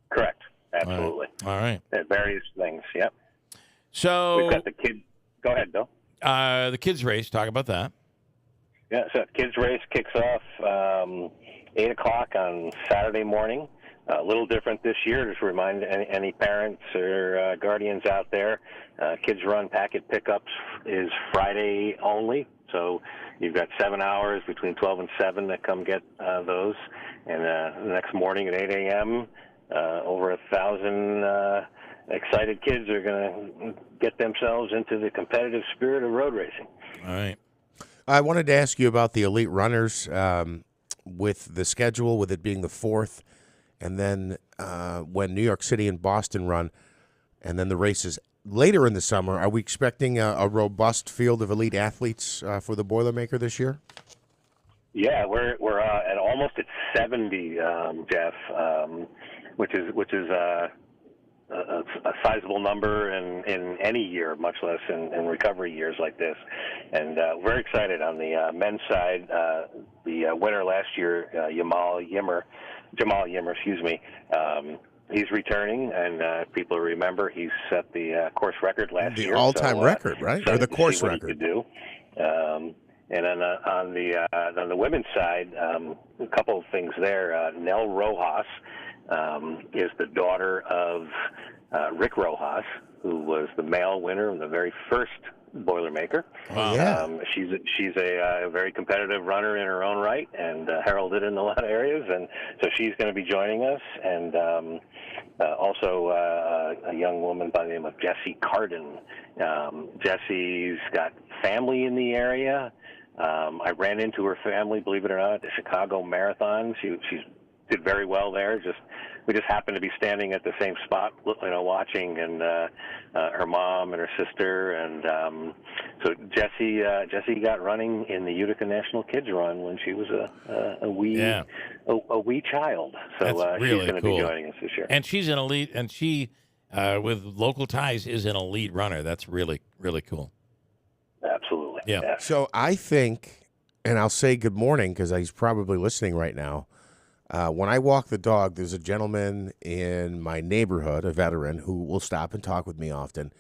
Correct. Absolutely. All right. Various things. Yep. So we've got the kids. Go ahead, Bill. The kids race. Talk about that. Yeah. So kids race kicks off 8 o'clock on Saturday morning. A little different this year. Just remind any parents or guardians out there, Kids Run Packet Pickups is Friday only. So you've got 7 hours between 12 and 7 that come get those. And the next morning at 8 a.m., over 1,000 excited kids are going to get themselves into the competitive spirit of road racing. All right. I wanted to ask you about the elite runners with the schedule, with it being the 4th, and then when New York City and Boston run, and then the races later in the summer. Are we expecting a robust field of elite athletes for the Boilermaker this year? Yeah, we're at almost at 70, Jeff, which is a sizable number in any year, much less in recovery years like this. And we're excited on the men's side. The winner last year, Jamal Yimmer, he's returning, and people remember he set the course record last year. The all-time record, right? Or the course record. He could do. And then on the women's side, a couple of things there. Nell Rojas is the daughter of Rick Rojas, who was the male winner of the very first Boilermaker. Oh, yeah. She's a very competitive runner in her own right, and heralded in a lot of areas, and so she's going to be joining us. And also a young woman by the name of Jessie Carden. Jessie's got family in the area. I ran into her family, believe it or not, at the Chicago Marathon. She did very well there. We just happened to be standing at the same spot, watching, and her mom and her sister, and so Jessie got running in the Utica National Kids Run when she was a wee child. So That's really she's going to cool. be joining us this year. And she's an elite, and she, with local ties, is an elite runner. That's really, really cool. Absolutely. Yeah. So I think, and I'll say good morning because he's probably listening right now. When I walk the dog, there's a gentleman in my neighborhood, a veteran, who will stop and talk with me often.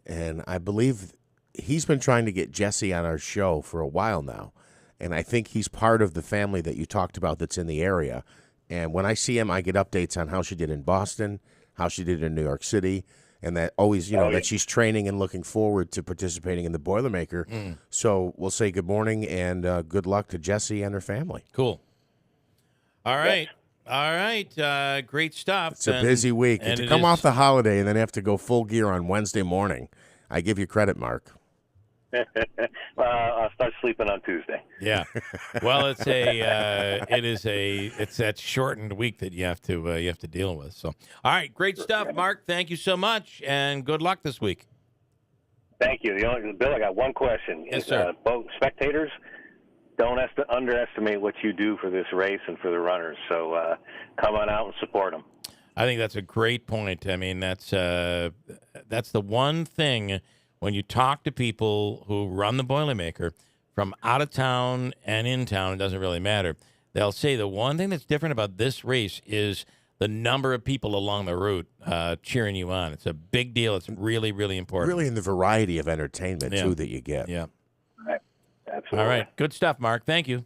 And I believe he's been trying to get Jessie on our show for a while now. And I think he's part of the family that you talked about that's in the area. And when I see him, I get updates on how she did in Boston, how she did in New York City, and that always, that she's training and looking forward to participating in the Boilermaker. So we'll say good morning and good luck to Jessie and her family. Cool. All right. All right. Great stuff. It's a busy week. And to come off the holiday and then have to go full gear on Wednesday morning, I give you credit, Mark. Well, I'll start sleeping on Tuesday. Yeah. Well, it's that shortened week that you have to deal with. So, all right, great stuff, Mark. Thank you so much, and good luck this week. Thank you. Bill, I got one question. Yes, sir. Both spectators, don't underestimate what you do for this race and for the runners. So come on out and support them. I think that's a great point. I mean, that's the one thing when you talk to people who run the Boilermaker from out of town and in town, it doesn't really matter. They'll say the one thing that's different about this race is the number of people along the route cheering you on. It's a big deal. It's really, really important. Really in the variety of entertainment, too, that you get. Yeah. Right. Absolutely. All right. Good stuff, Mark. Thank you.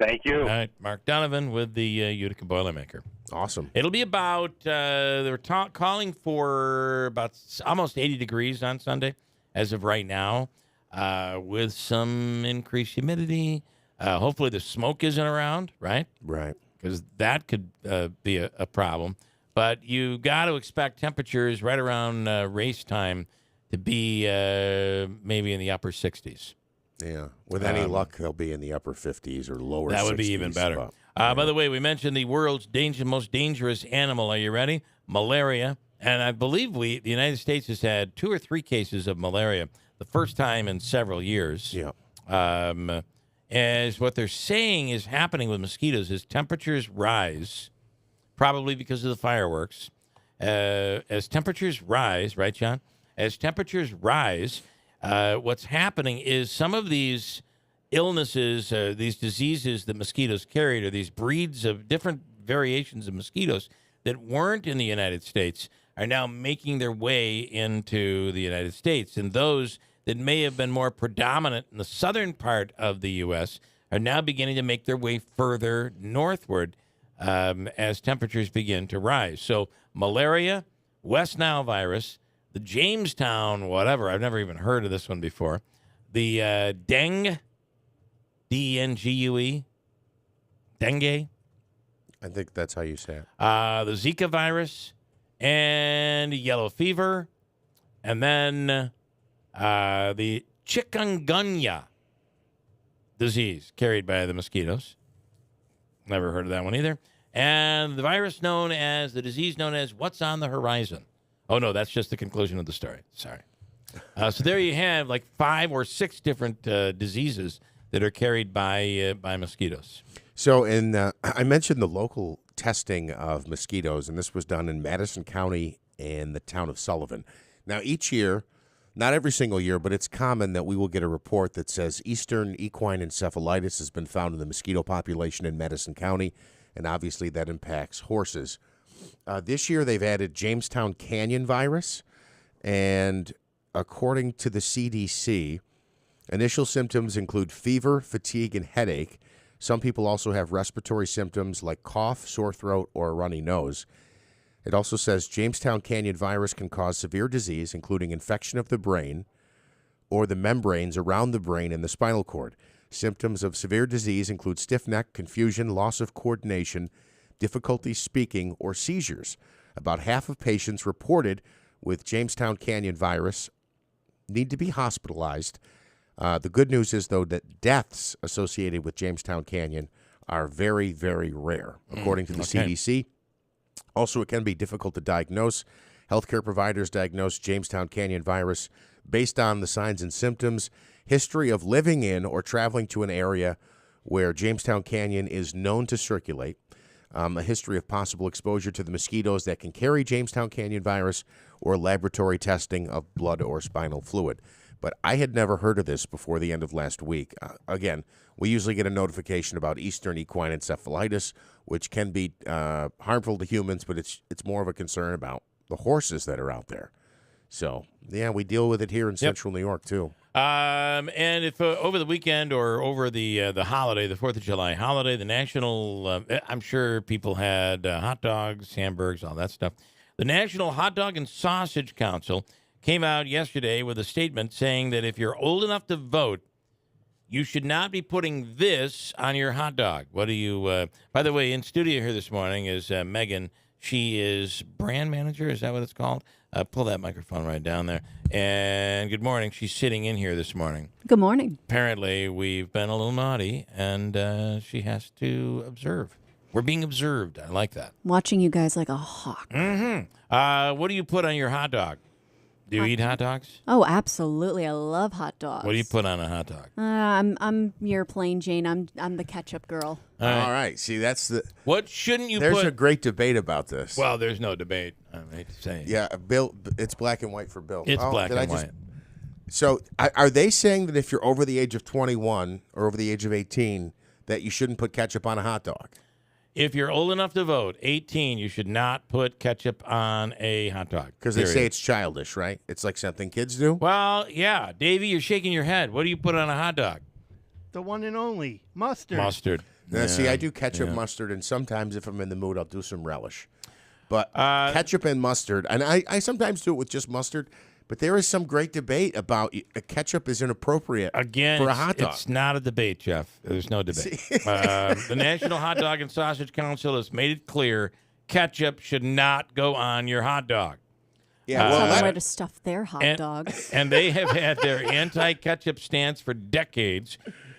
Thank you. All right. Mark Donovan with the Utica Boilermaker. Awesome. It'll be about, they were calling for about almost 80 degrees on Sunday as of right now, with some increased humidity. Hopefully the smoke isn't around, right? Right. Because that could be a problem. But you got to expect temperatures right around race time to be maybe in the upper 60s. Yeah. With any luck, they'll be in the upper 50s or lower 60s. That would be even better. By the way, we mentioned the world's most dangerous animal. Are you ready? Malaria. And I believe the United States has had 2 or 3 cases of malaria, the first time in several years. Yeah. As what they're saying is happening with mosquitoes is temperatures rise, probably because of the fireworks. As temperatures rise, right, John? As temperatures rise, what's happening is some of these illnesses, these diseases that mosquitoes carried, or these breeds of different variations of mosquitoes that weren't in the United States, are now making their way into the United States. And those that may have been more predominant in the southern part of the U.S. are now beginning to make their way further northward as temperatures begin to rise. So malaria, West Nile virus, the Jamestown, whatever, I've never even heard of this one before, the dengue, D-E-N-G-U-E, dengue. I think that's how you say it. The Zika virus and yellow fever, and then the chikungunya disease carried by the mosquitoes. Never heard of that one either. And the disease known as what's on the horizon. Oh, no, that's just the conclusion of the story. Sorry. So there you have like 5 or 6 different diseases that are carried by mosquitoes. So I mentioned the local testing of mosquitoes, and this was done in Madison County and the town of Sullivan. Now, each year, not every single year, but it's common that we will get a report that says Eastern equine encephalitis has been found in the mosquito population in Madison County, and obviously that impacts horses. This year, they've added Jamestown Canyon virus, and according to the CDC, Initial symptoms include fever, fatigue, and headache. Some people also have respiratory symptoms like cough, sore throat, or a runny nose. It also says Jamestown Canyon virus can cause severe disease, including infection of the brain or the membranes around the brain and the spinal cord. Symptoms of severe disease include stiff neck, confusion, loss of coordination, difficulty speaking, or seizures. About half of patients reported with Jamestown Canyon virus need to be hospitalized. The good news is, though, that deaths associated with Jamestown Canyon are very, very rare, according to the CDC. Also, it can be difficult to diagnose. Healthcare providers diagnose Jamestown Canyon virus based on the signs and symptoms, history of living in or traveling to an area where Jamestown Canyon is known to circulate, a history of possible exposure to the mosquitoes that can carry Jamestown Canyon virus, or laboratory testing of blood or spinal fluid. But I had never heard of this before the end of last week. Again, we usually get a notification about Eastern equine encephalitis, which can be harmful to humans, but it's more of a concern about the horses that are out there. So, yeah, we deal with it here in Central New York, too. And if over the weekend or over the holiday, the 4th of July holiday, the national, I'm sure people had hot dogs, hamburgers, all that stuff. The National Hot Dog and Sausage Council came out yesterday with a statement saying that if you're old enough to vote, you should not be putting this on your hot dog. What do you, by the way, in studio here this morning is Megan. She is brand manager. Is that what it's called? Pull that microphone right down there. And good morning. She's sitting in here this morning. Good morning. Apparently, we've been a little naughty, and she has to observe. We're being observed. I like that. Watching you guys like a hawk. Mm-hmm. What do you put on your hot dog? Do you eat hot dogs? Oh, absolutely. I love hot dogs. What do you put on a hot dog? I'm your plain Jane. I'm the ketchup girl. All right. See, that's the... What shouldn't you There's put... a great debate about this. Well, there's no debate. I hate to say. Yeah, Bill, it's black and white for Bill. It's black and white. So are they saying that if you're over the age of 21 or over the age of 18, that you shouldn't put ketchup on a hot dog? If you're old enough to vote, 18, you should not put ketchup on a hot dog. Because they say it's childish, right? It's like something kids do? Well, yeah. Davey, you're shaking your head. What do you put on a hot dog? The one and only mustard. Mustard. Now, see, I do ketchup, mustard, and sometimes if I'm in the mood, I'll do some relish. But ketchup and mustard, and I sometimes do it with just mustard, but there is some great debate about ketchup is inappropriate for a hot dog. It's not a debate, Jeff. There's no debate. The National Hot Dog and Sausage Council has made it clear ketchup should not go on your hot dog. Yeah, tell them where to stuff their hot dogs. And they have had their anti-ketchup stance for decades.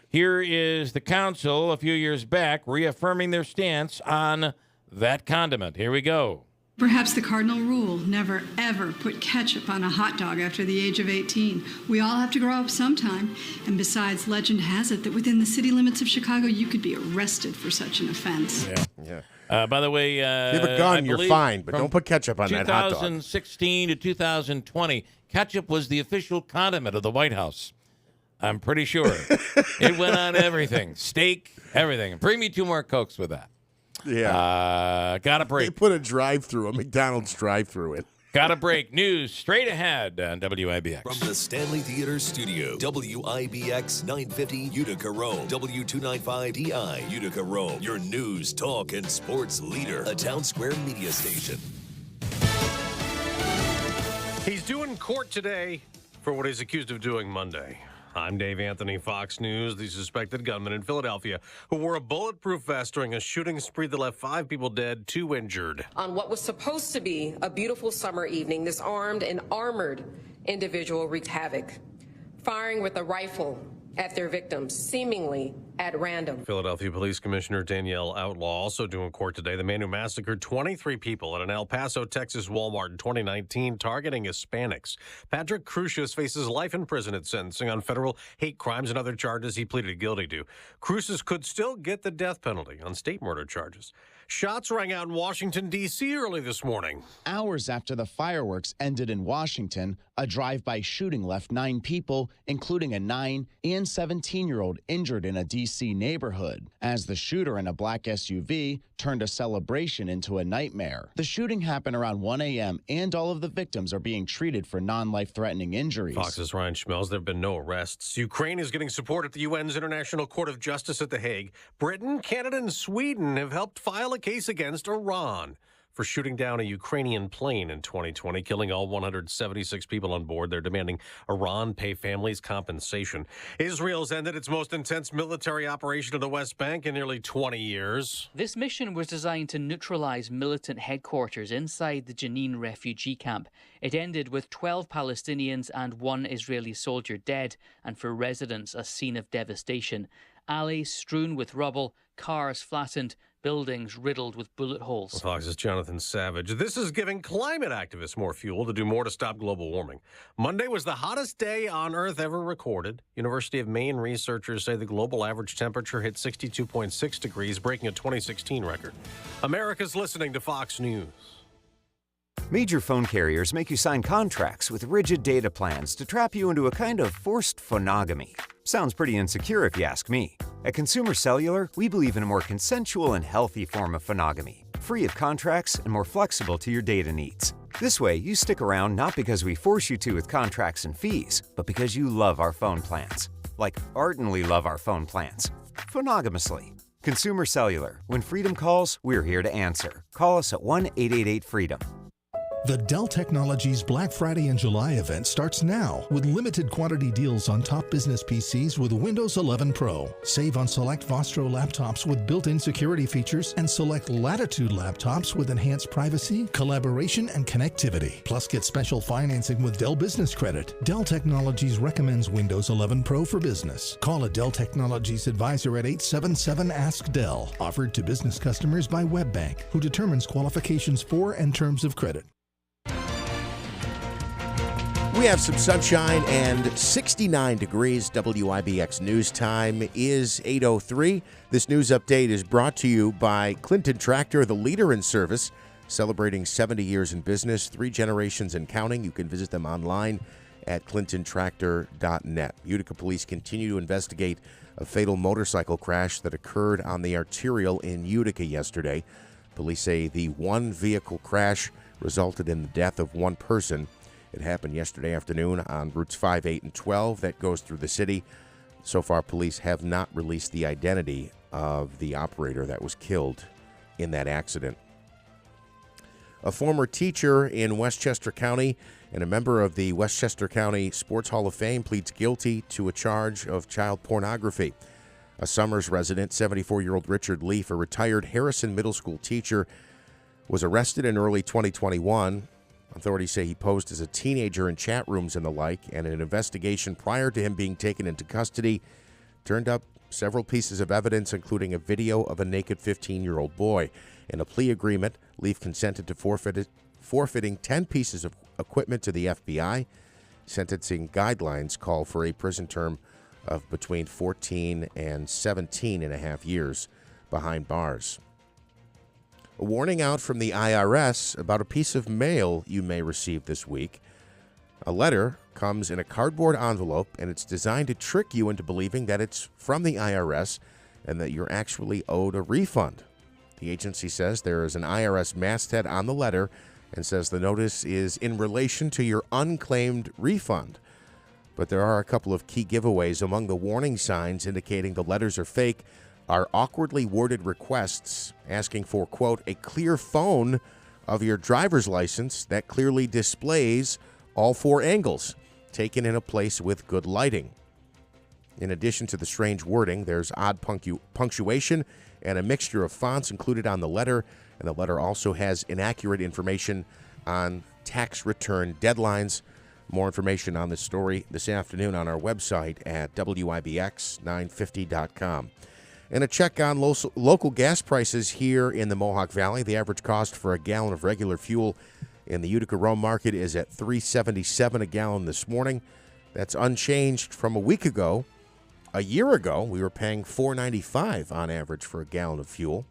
Here is the council a few years back reaffirming their stance on that condiment. Here we go. Perhaps the cardinal rule, never, ever put ketchup on a hot dog after the age of 18. We all have to grow up sometime. And besides, legend has it that within the city limits of Chicago, you could be arrested for such an offense. Yeah. By the way, if you have a gun, you're fine, but don't put ketchup on that hot dog. 2016 to 2020, ketchup was the official condiment of the White House. I'm pretty sure. It went on everything. Steak, everything. Bring me 2 more Cokes with that. Yeah. Got a break. They put a drive-through, a McDonald's drive-through in. Got a break. News straight ahead on WIBX. From the Stanley Theater Studio, WIBX 950 Utica Rome, W295DI Utica Rome, your news, talk, and sports leader, a Town Square media station. He's due in court today for what he's accused of doing Monday. I'm Dave Anthony, Fox News. The suspected gunman in Philadelphia who wore a bulletproof vest during a shooting spree that left 5 people dead, 2 injured. On what was supposed to be a beautiful summer evening, this armed and armored individual wreaked havoc, firing with a rifle at their victims, seemingly at random. Philadelphia Police Commissioner Danielle Outlaw also due in court today. The man who massacred 23 people at an El Paso, Texas Walmart in 2019, targeting Hispanics. Patrick Crucius faces life in prison at sentencing on federal hate crimes and other charges he pleaded guilty to. Crucius could still get the death penalty on state murder charges. Shots rang out in Washington, D.C. early this morning. Hours after the fireworks ended in Washington, A drive-by shooting left 9 people, including a 9 and 17-year-old, injured in a D.C. neighborhood, as the shooter in a black SUV turned a celebration into a nightmare. The shooting happened around 1 a.m., and all of the victims are being treated for non-life-threatening injuries. Fox's Ryan Schmelz, there have been no arrests. Ukraine is getting support at the UN's International Court of Justice at The Hague. Britain, Canada, and Sweden have helped file a case against Iran for shooting down a Ukrainian plane in 2020, killing all 176 people on board. They're demanding Iran pay families compensation. Israel's ended its most intense military operation in the West Bank in nearly 20 years. This mission was designed to neutralize militant headquarters inside the Jenin refugee camp. It ended with 12 Palestinians and 1 Israeli soldier dead, and for residents, a scene of devastation. Alleys strewn with rubble, cars flattened, buildings riddled with bullet holes. Fox's Jonathan Savage. This is giving climate activists more fuel to do more to stop global warming. Monday was the hottest day on Earth ever recorded. University of Maine researchers say the global average temperature hit 62.6 degrees, breaking a 2016 record. America's listening to Fox News. Major phone carriers make you sign contracts with rigid data plans to trap you into a kind of forced phonogamy. Sounds pretty insecure if you ask me. At Consumer Cellular, we believe in a more consensual and healthy form of phonogamy, free of contracts and more flexible to your data needs. This way, you stick around not because we force you to with contracts and fees, but because you love our phone plans. Like ardently love our phone plans. Phonogamously. Consumer Cellular. When freedom calls, we're here to answer. Call us at 1-888-FREEDOM. The Dell Technologies Black Friday and July event starts now with limited quantity deals on top business PCs with Windows 11 Pro. Save on select Vostro laptops with built-in security features and select Latitude laptops with enhanced privacy, collaboration, and connectivity. Plus, get special financing with Dell Business Credit. Dell Technologies recommends Windows 11 Pro for business. Call a Dell Technologies advisor at 877-ASK-DELL. Offered to business customers by WebBank, who determines qualifications for and terms of credit. We have some sunshine and 69 degrees. WIBX News Time is 8:03. This news update is brought to you by Clinton Tractor, the leader in service, celebrating 70 years in business, 3 generations and counting. You can visit them online at clintontractor.net. Utica police continue to investigate a fatal motorcycle crash that occurred on the arterial in Utica yesterday. Police say the one-vehicle crash resulted in the death of 1 person. It happened yesterday afternoon on routes 5, 8, and 12 that goes through the city. So far, police have not released the identity of the operator that was killed in that accident. A former teacher in Westchester County and a member of the Westchester County Sports Hall of Fame pleads guilty to a charge of child pornography. A Summers resident, 74-year-old Richard Leaf, a retired Harrison Middle School teacher, was arrested in early 2021. Authorities say he posed as a teenager in chat rooms and the like, and an investigation prior to him being taken into custody turned up several pieces of evidence, including a video of a naked 15-year-old boy. In a plea agreement, Leaf consented to forfeiting 10 pieces of equipment to the FBI. Sentencing guidelines call for a prison term of between 14 and 17 and a half years behind bars. A warning out from the IRS about a piece of mail you may receive this week. A letter comes in a cardboard envelope, and it's designed to trick you into believing that it's from the IRS and that you're actually owed a refund. The agency says there is an IRS masthead on the letter and says the notice is in relation to your unclaimed refund. But there are a couple of key giveaways among the warning signs indicating the letters are fake. Are awkwardly worded requests asking for, quote, a clear phone of your driver's license that clearly displays all 4 angles, taken in a place with good lighting. In addition to the strange wording, there's odd punctuation and a mixture of fonts included on the letter, and the letter also has inaccurate information on tax return deadlines. More information on this story this afternoon on our website at WIBX950.com. And a check on local gas prices here in the Mohawk Valley. The average cost for a gallon of regular fuel in the Utica Rome market is at $3.77 a gallon this morning. That's unchanged from a week ago. A year ago, we were paying $4.95 on average for a gallon of fuel.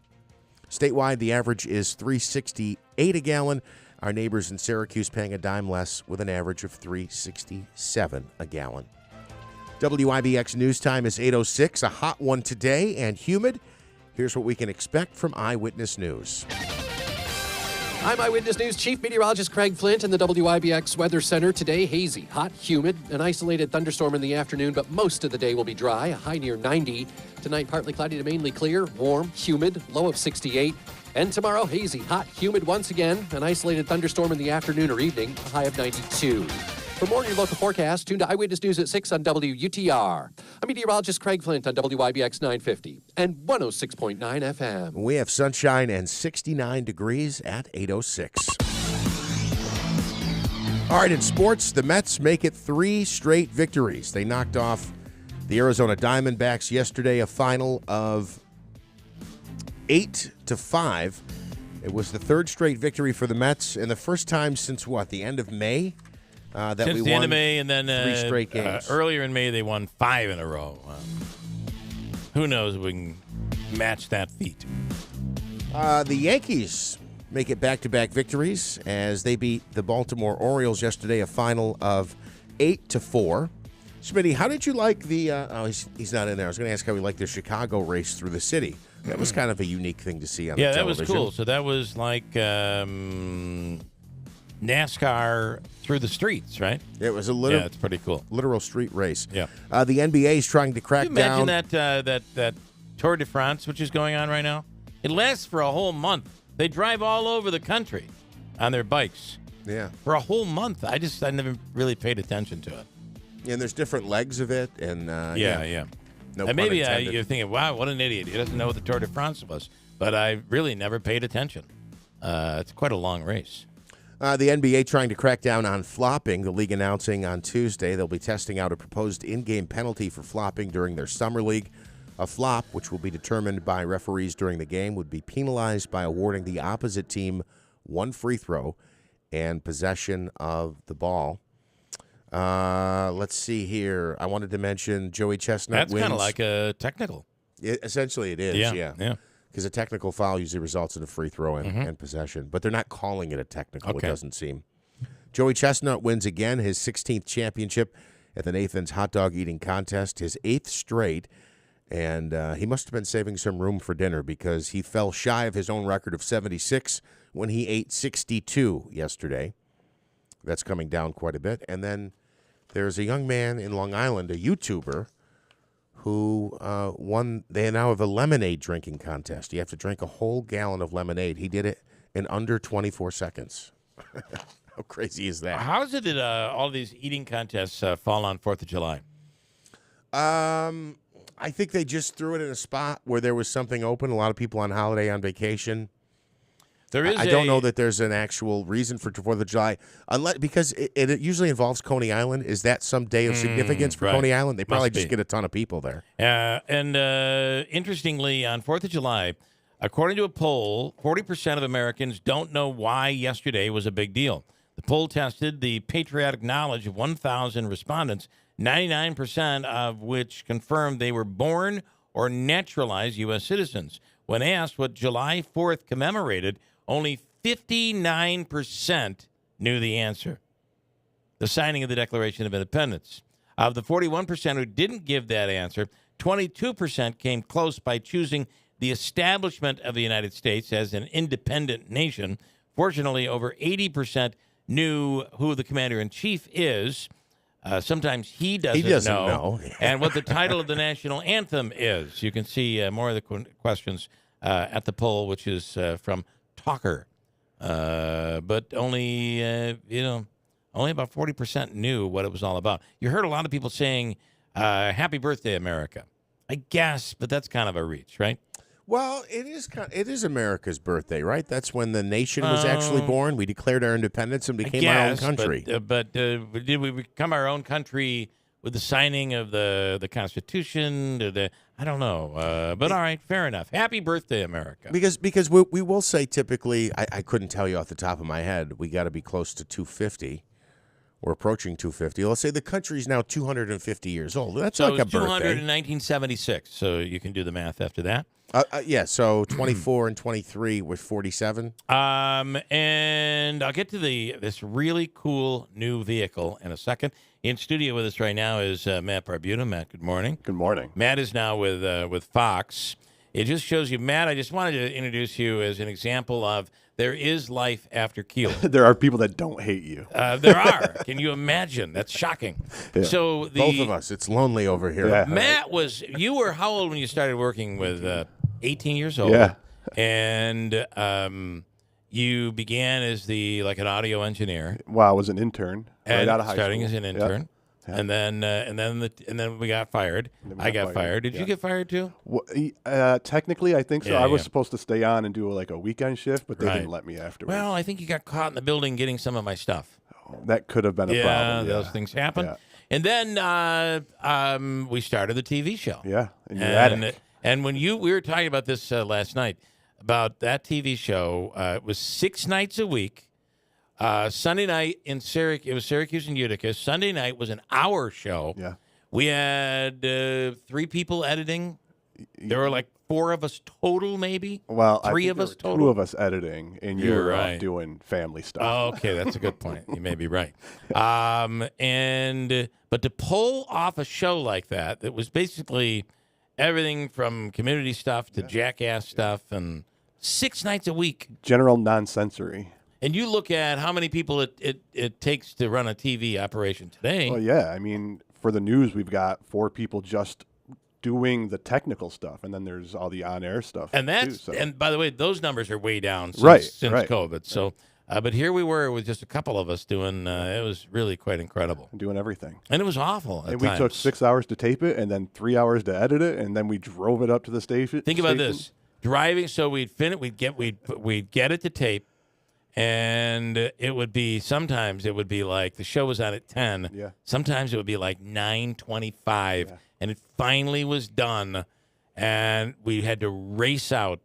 Statewide, the average is $3.68 a gallon. Our neighbors in Syracuse paying a dime less with an average of $3.67 a gallon. WIBX News Time is 8:06, a hot one today and humid. Here's what we can expect from Eyewitness News. I'm Eyewitness News Chief Meteorologist Craig Flint in the WIBX Weather Center. Today, hazy, hot, humid, an isolated thunderstorm in the afternoon, but most of the day will be dry, a high near 90. Tonight, partly cloudy to mainly clear, warm, humid, low of 68. And tomorrow, hazy, hot, humid once again, an isolated thunderstorm in the afternoon or evening, a high of 92. For more on your local forecast, tune to Eyewitness News at 6 on WUTR. I'm meteorologist Craig Flint on WIBX 950 and 106.9 FM. We have sunshine and 69 degrees at 8:06. All right, in sports, the Mets make it 3 straight victories. They knocked off the Arizona Diamondbacks yesterday, a final of 8-5. It was the 3rd straight victory for the Mets, and the first time since the end of May? That Since we the won end of May, and then 3 straight games. Earlier in May, they won 5 in a row. Who knows if we can match that feat? The Yankees make it back-to-back victories as they beat the Baltimore Orioles yesterday, a final of 8-4. Smitty, how did you like the? He's not in there. I was going to ask how he liked the Chicago race through the city. That was kind of a unique thing to see on the television. Yeah, that was cool. So that was like NASCAR through the streets, right? It was a Yeah, it's pretty cool. literal street race. Yeah. The NBA is trying to crack Can you imagine down. that Tour de France, which is going on right now? It lasts for a whole month. They drive all over the country on their bikes. Yeah. For a whole month. I never really paid attention to it. And there's different legs of it, and Yeah. No And pun maybe intended. you're thinking, wow, what an idiot. He doesn't know what the Tour de France was. But I really never paid attention. It's quite a long race. The NBA trying to crack down on flopping. The league announcing on Tuesday they'll be testing out a proposed in-game penalty for flopping during their summer league. A flop, which will be determined by referees during the game, would be penalized by awarding the opposite team 1 free throw and possession of the ball. Let's see here. I wanted to mention Joey Chestnut That's wins. kind of like a technical. Essentially, it is, Yeah. Because a technical foul usually results in a free throw and possession. But they're not calling it a technical, Okay. it doesn't seem. Joey Chestnut wins again, his 16th championship at the Nathan's Hot Dog Eating Contest, his 8th straight. And he must have been saving some room for dinner because he fell shy of his own record of 76 when he ate 62 yesterday. That's coming down quite a bit. And then there's a young man in Long Island, a YouTuber, who won. They now have a lemonade drinking contest. You have to drink a whole gallon of lemonade. He did it in under 24 seconds. How crazy is that? How is it that all these eating contests fall on 4th of July? I think they just threw it in a spot where there was something open. A lot of people on holiday, on vacation. There is I don't know that there's an actual reason for 4th of July, because it usually involves Coney Island. Is that some day of significance for right. Coney Island? They probably Must just be. get a ton of people there. And interestingly, on 4th of July, according to a poll, 40% of Americans don't know why yesterday was a big deal. The poll tested the patriotic knowledge of 1,000 respondents, 99% of which confirmed they were born or naturalized U.S. citizens. When asked what July 4th commemorated, only 59% knew the answer: the signing of the Declaration of Independence. Of the 41% who didn't give that answer, 22% came close by choosing the establishment of the United States as an independent nation. Fortunately, over 80% knew who the commander-in-chief is. Sometimes he doesn't know. And what the title of the national anthem is. You can see more of the questions at the poll, which is from Talker. But only about 40% knew what it was all about. You heard a lot of people saying, happy birthday, America. I guess, but that's kind of a reach, right? Well, it is America's birthday, right? That's when the nation was actually born. We declared our independence and became our own country. But did we become our own country with the signing of the Constitution? I don't know. But all right, fair enough. Happy birthday, America. Because we will say typically, I couldn't tell you off the top of my head, we got to be close to 250. or approaching 250. Let's say the country's now 250 years old. That's So like a it was 200 birthday. in 1976. So you can do the math after that. Yeah, so 24 and 23 with 47. And I'll get to this really cool new vehicle in a second. In studio with us right now is Matt Barbuda. Matt, good morning. Good morning. Matt is now with Fox. It just shows you, Matt, I just wanted to introduce you as an example of there is life after Keeler. There are people that don't hate you. There are. Can you imagine? That's shocking. Yeah. So Both of us. It's lonely over here. Yeah. Matt you were how old when you started working with 18 years old? Yeah. And you began as an audio engineer. Well, I was an intern right out of high starting school. as an intern. Yep. And then we got fired. I got fired. Did you get fired too? Well, technically, I think so. Yeah, I was yeah. supposed to stay on and do a weekend shift, but they Right. didn't let me afterwards. Well, I think you got caught in the building getting some of my stuff. That could have been a problem. Those things happen. Yeah. And then we started the TV show. Yeah, in your attic. And when we were talking about this last night, about that TV show, it was 6 nights a week. Sunday night in Syracuse, it was Syracuse and Utica. Sunday night was an hour show. Yeah. We had 3 people editing. There were 4 of us total, maybe. Well, 3 I think of there us were total. 2 of us editing, and you You're were right. doing family stuff. Oh, okay, that's a good point. You may be right. But to pull off a show like that was basically everything from community stuff to jackass stuff, and 6 nights a week. General nonsensory. And you look at how many people it takes to run a TV operation today. Well, yeah. I mean, for the news, we've got 4 people just doing the technical stuff, and then there's all the on-air stuff. And too, so. and by the way, those numbers are way down since Right. COVID. So, but here we were with just a couple of us doing. It was really quite incredible. Doing everything, and it was awful. And we took 6 hours to tape it, and then 3 hours to edit it, and then we drove it up to the station. Think about this: driving. So we'd get it to tape. And it would be sometimes it would be like the show was on at 10. Yeah. Sometimes it would be like 9:25, and it finally was done, and we had to race out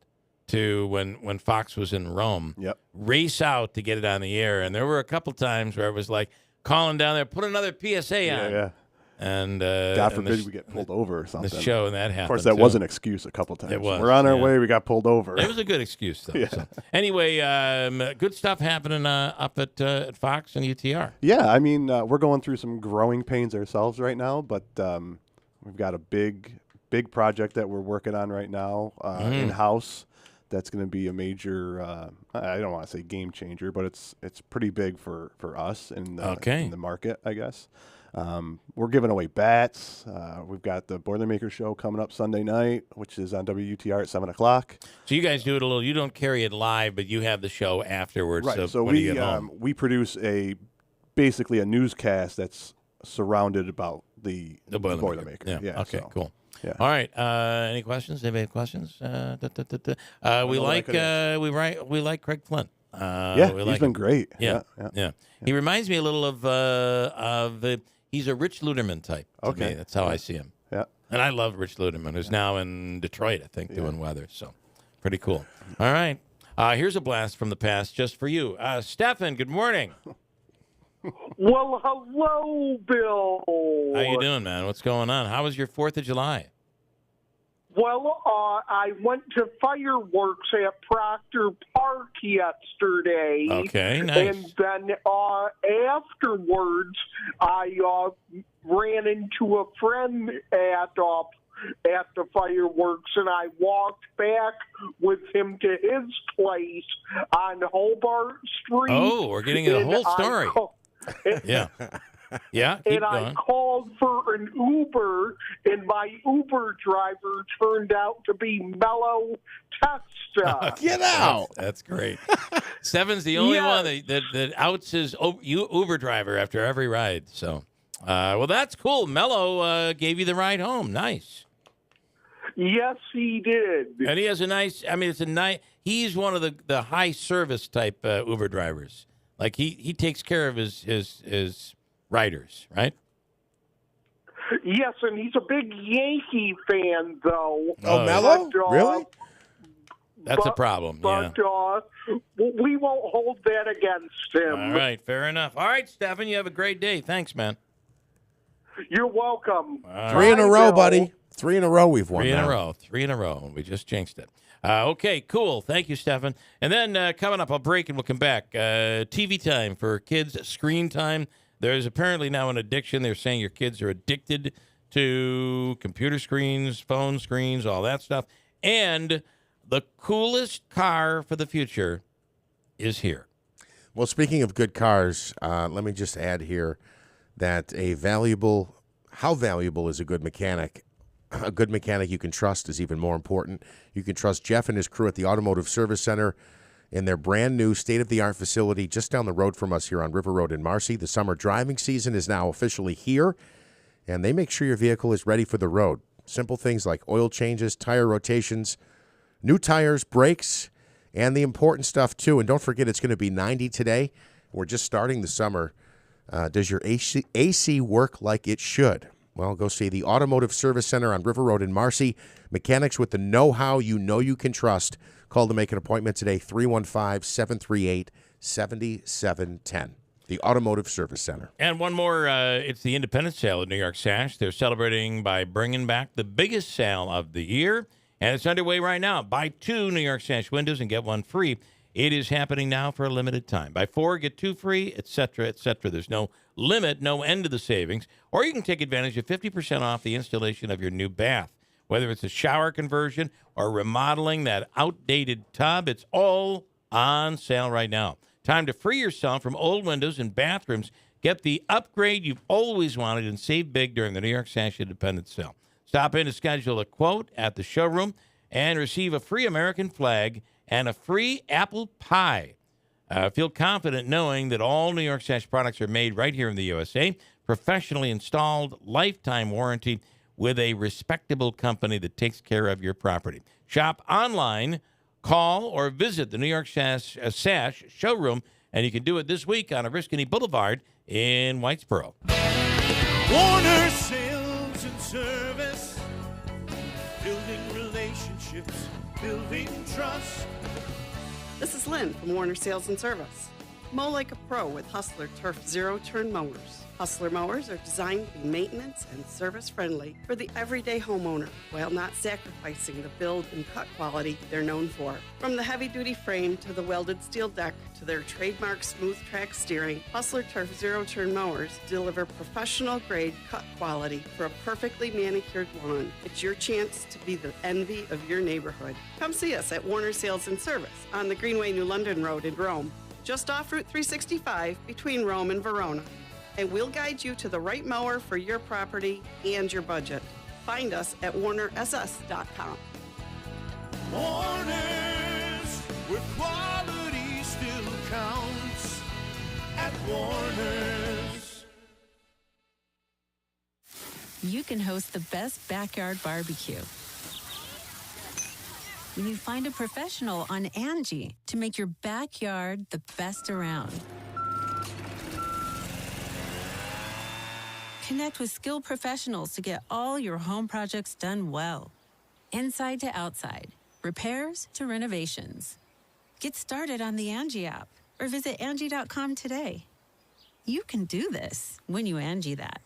to when Fox was in Rome. Yep. Race out to get it on the air, and there were a couple times where it was like calling down there, put another PSA on. Yeah. And God and forbid we get pulled over or something. The show and that happened. Of course, that too. was an excuse a couple times. It was. We're on our way. We got pulled over. It was a good excuse, though. Yeah. So. Anyway, good stuff happening up at Fox and UTR. Yeah, I mean, we're going through some growing pains ourselves right now, but we've got a big project that we're working on right now in-house. That's going to be a major, I don't want to say game changer, but it's pretty big for us in the market, I guess. We're giving away bats. We've got the Boilermaker show coming up Sunday night, which is on WUTR at 7 o'clock. So you guys do it a little. You don't carry it live, but you have the show afterwards. Right. So when you get home. we produce basically a newscast that's surrounded about the Boilermaker. Yeah. Okay. So, cool. Yeah. All right. Any questions? Anybody have questions? We like Craig Flint. He's been great. Yeah. He reminds me a little of he's a Rich Luderman type. To me. That's how I see him. Yeah. And I love Rich Luderman, who's now in Detroit, I think, doing weather. So pretty cool. All right. Here's a blast from the past just for you. Stefan, good morning. Well, hello, Bill. How you doing, man? What's going on? How was your 4th of July? Well, I went to fireworks at Proctor Park yesterday. Okay, nice. And then afterwards, I ran into a friend at the fireworks, and I walked back with him to his place on Hobart Street. Oh, we're getting the whole story. Yeah. Yeah, keep and going. I called for an Uber, and my Uber driver turned out to be Mellow Testa. Get out! That's great. Seven's the only one that outs his Uber driver after every ride. So, well, that's cool. Mellow gave you the ride home. Nice. Yes, he did. And he has a nice. I mean, he's one of the high service type Uber drivers. Like he takes care of his riders, right? Yes, and he's a big Yankee fan, though. Oh, Mello? Really? That's a problem. But we won't hold that against him. All right, fair enough. All right, Stefan, you have a great day. Thanks, man. You're welcome. Three in a row, buddy. 3 in a row we've won. 3 in now. a row. 3 in a row. We just jinxed it. Okay, cool. Thank you, Stefan. And then coming up, I'll break and we'll come back. TV time for kids, screen time. There's apparently now an addiction. They're saying your kids are addicted to computer screens, phone screens, all that stuff. And the coolest car for the future is here. Well, speaking of good cars, let me just add here that how valuable is a good mechanic? A good mechanic you can trust is even more important. You can trust Jeff and his crew at the Automotive Service Center in their brand new state-of-the-art facility just down the road from us here on River Road in Marcy. The summer driving season is now officially here, and they make sure your vehicle is ready for the road. Simple things like oil changes, tire rotations, new tires, brakes, and the important stuff too. And don't forget, it's going to be 90 today. We're just starting the summer. Does your AC work like it should? Well, go see the Automotive Service Center on River Road in Marcy. Mechanics with the know-how you know you can trust. Call to make an appointment today, 315-738-7710. The Automotive Service Center. And one more, it's the Independence Sale at New York Sash. They're celebrating by bringing back the biggest sale of the year, and it's underway right now. Buy 2 New York Sash windows and get 1 free. It is happening now for a limited time. Buy 4, get 2 free, etc., etc. There's no limit, no end to the savings. Or you can take advantage of 50% off the installation of your new bath. Whether it's a shower conversion or remodeling that outdated tub, it's all on sale right now. Time to free yourself from old windows and bathrooms. Get the upgrade you've always wanted and save big during the New York Sash Independence Sale. Stop in to schedule a quote at the showroom and receive a free American flag and a free apple pie. Feel confident knowing that all New York Sash products are made right here in the USA, professionally installed, lifetime warranty with a respectable company that takes care of your property. Shop online, call, or visit the New York Sash showroom, and you can do it this week on Oriskany Boulevard in Whitesboro. Warner Sales and Service, building relationships, building trust. This is Lynn from Warner Sales and Service. Mow like a pro with Hustler Turf Zero-Turn Mowers. Hustler mowers are designed to be maintenance and service friendly for the everyday homeowner while not sacrificing the build and cut quality they're known for. From the heavy-duty frame to the welded steel deck to their trademark smooth track steering, Hustler Turf Zero-Turn Mowers deliver professional grade cut quality for a perfectly manicured lawn. It's your chance to be the envy of your neighborhood. Come see us at Warner Sales and Service on the Greenway New London Road in Rome, just off Route 365 between Rome and Verona. And we'll guide you to the right mower for your property and your budget. Find us at warnerss.com. Warner's, where quality still counts. At Warner's. You can host the best backyard barbecue when you find a professional on Angie to make your backyard the best around. Connect with skilled professionals to get all your home projects done well. Inside to outside, repairs to renovations. Get started on the Angie app or visit Angie.com today. You can do this when you Angie that.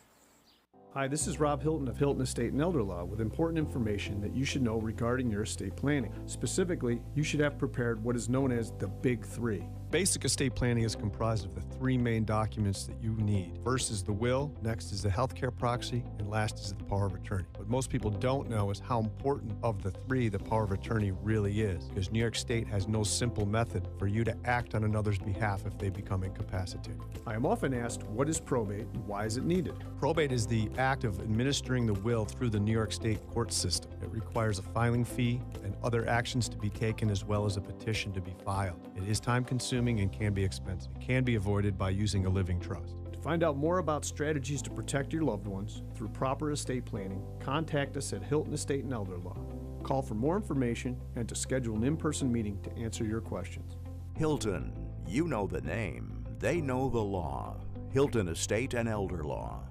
Hi, this is Rob Hilton of Hilton Estate and Elder Law with important information that you should know regarding your estate planning. Specifically, you should have prepared what is known as the Big Three. Basic estate planning is comprised of the 3 main documents that you need. First is the will, next is the healthcare proxy, and last is the power of attorney. What most people don't know is how important of the 3 the power of attorney really is, because New York State has no simple method for you to act on another's behalf if they become incapacitated. I am often asked, what is probate and why is it needed? Probate is the act of administering the will through the New York State court system. It requires a filing fee and other actions to be taken as well as a petition to be filed. It is time-consuming and can be expensive. It can be avoided by using a living trust. To find out more about strategies to protect your loved ones through proper estate planning, contact us at Hilton Estate and Elder Law. Call for more information and to schedule an in-person meeting to answer your questions. Hilton, you know the name, they know the law. Hilton Estate and Elder Law.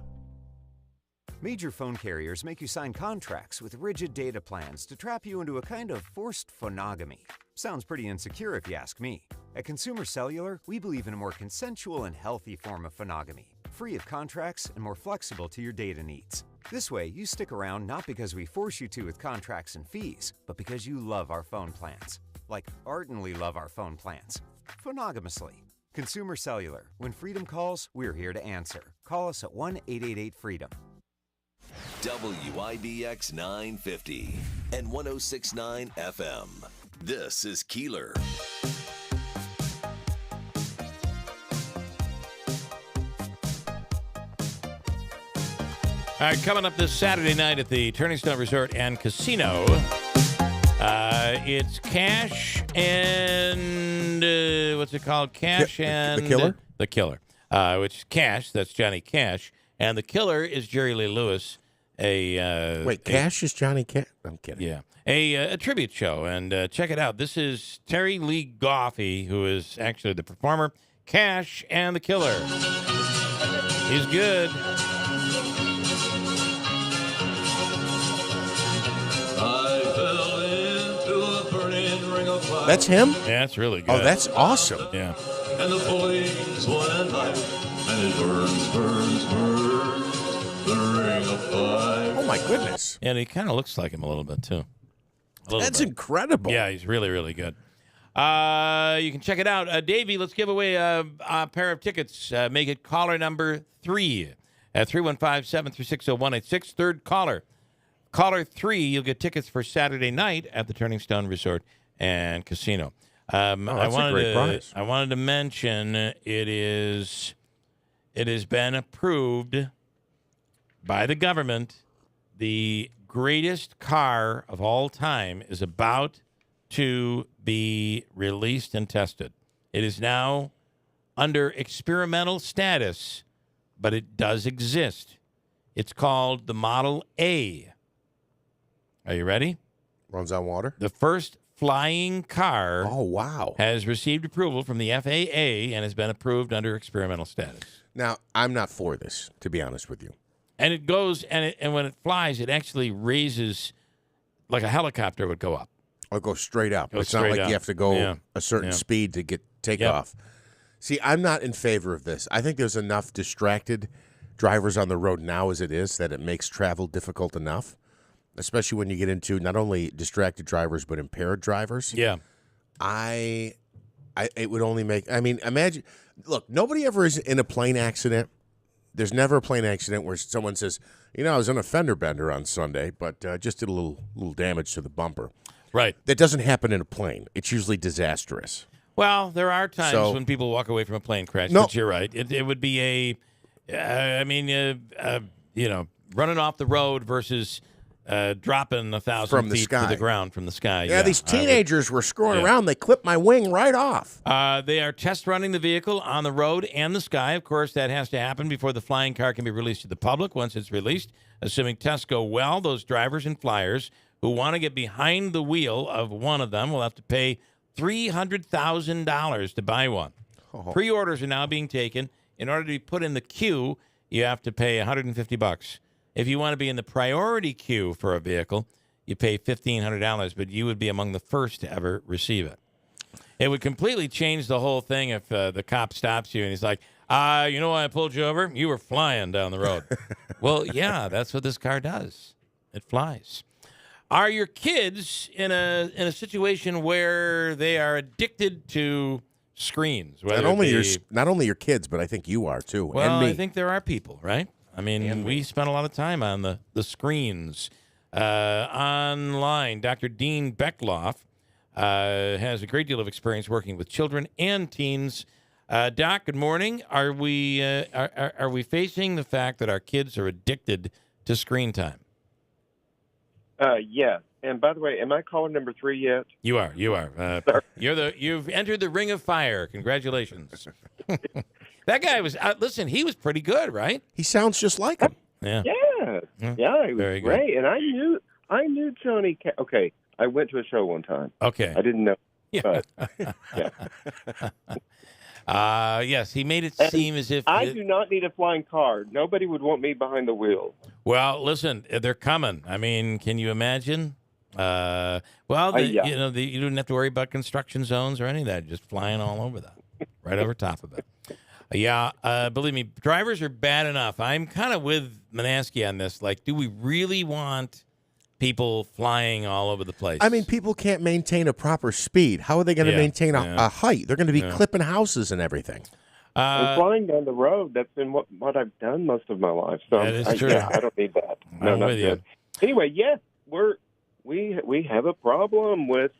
Major phone carriers make you sign contracts with rigid data plans to trap you into a kind of forced phonogamy. Sounds pretty insecure if you ask me. At Consumer Cellular, we believe in a more consensual and healthy form of phonogamy, free of contracts and more flexible to your data needs. This way, you stick around not because we force you to with contracts and fees, but because you love our phone plans. Like ardently love our phone plans. Phonogamously. Consumer Cellular. When freedom calls, we're here to answer. Call us at 1-888-FREEDOM. WIBX 950 and 106.9 FM. This is Keeler. All right, coming up this Saturday night at the Turning Stone Resort and Casino, it's Cash and what's it called? Cash and The Killer? The Killer, which is Cash. That's Johnny Cash, and the Killer is Jerry Lee Lewis. Wait, Cash is Johnny Cash? I'm kidding. Yeah, a tribute show, and check it out. This is Terry Lee Goffey, who is actually the performer. Cash and the Killer. He's good. That's him? Yeah, that's really good. Oh, that's awesome. Yeah. And the flames went high, and it burns, burns, burns, the ring of fire. Oh, my goodness. And he kind of looks like him a little bit, too. That's incredible. Yeah, he's really, really good. You can check it out. Davey, let's give away a pair of tickets. Make it caller number 3 at 315-736-0186. Third caller. Caller 3, you'll get tickets for Saturday night at the Turning Stone Resort and Casino. That's a great prize. I wanted to mention it has been approved by the government. The greatest car of all time is about to be released and tested. It is now under experimental status, but it does exist. It's called the Model A. Are you ready? Runs on water? The first flying car has received approval from the FAA and has been approved under experimental status. Now, I'm not for this, to be honest with you. And it goes, and when it flies, it actually raises like a helicopter would go up. Or go straight up. Goes It's not straight like up. you have to go Yeah. a certain Yeah. speed to take off. See, I'm not in favor of this. I think there's enough distracted drivers on the road now as it is that it makes travel difficult enough, especially when you get into not only distracted drivers but impaired drivers. Yeah. It would only make, I mean, imagine, look, nobody ever is in a plane accident. There's never a plane accident where someone says, you know, I was on a fender bender on Sunday, but just did a little damage to the bumper. Right. That doesn't happen in a plane. It's usually disastrous. Well, there are times when people walk away from a plane crash. No. But you're right. It would be running off the road versus dropping 1,000 From the feet sky. to the ground from the sky. Yeah, these teenagers were screwing around. They clipped my wing right off. They are test running the vehicle on the road and the sky. Of course, that has to happen before the flying car can be released to the public. Once it's released, assuming tests go well, those drivers and flyers who want to get behind the wheel of one of them will have to pay $300,000 to buy one. Oh. Pre-orders are now being taken. In order to be put in the queue, you have to pay $150. If you want to be in the priority queue for a vehicle, you pay $1,500, but you would be among the first to ever receive it. It would completely change the whole thing if the cop stops you and he's like, you know why I pulled you over? You were flying down the road. Well, yeah, that's what this car does. It flies. Are your kids in a situation where they are addicted to screens? Not only your kids, but I think you are too. Well, and me. I think there are people, right? I mean, we spend a lot of time on the screens. Online, Dr. Dean Beckloff has a great deal of experience working with children and teens. Doc, good morning. Are we facing the fact that our kids are addicted to screen time? Yes. And by the way, am I caller number 3 yet? You are. You've entered the ring of fire. Congratulations. That guy was. Listen, he was pretty good, right? He sounds just like him. Yeah. Yeah, he was Very good. great. And I knew Johnny. Okay, I went to a show one time. Okay. I didn't know. Yeah. But, yeah. Yes, he made it seem as if... I do not need a flying car. Nobody would want me behind the wheel. Well, listen, they're coming. I mean, can you imagine? You don't have to worry about construction zones or any of that. Just flying all over that, right over top of it. Believe me, drivers are bad enough. I'm kind of with Manaski on this. Like, do we really want people flying all over the place? I mean, people can't maintain a proper speed. How are they going to maintain a height? They're going to be clipping houses and everything. And flying down the road, that's been what I've done most of my life. So that is true. I don't need that. No, I'm not with you. good. Anyway, yes, we have a problem with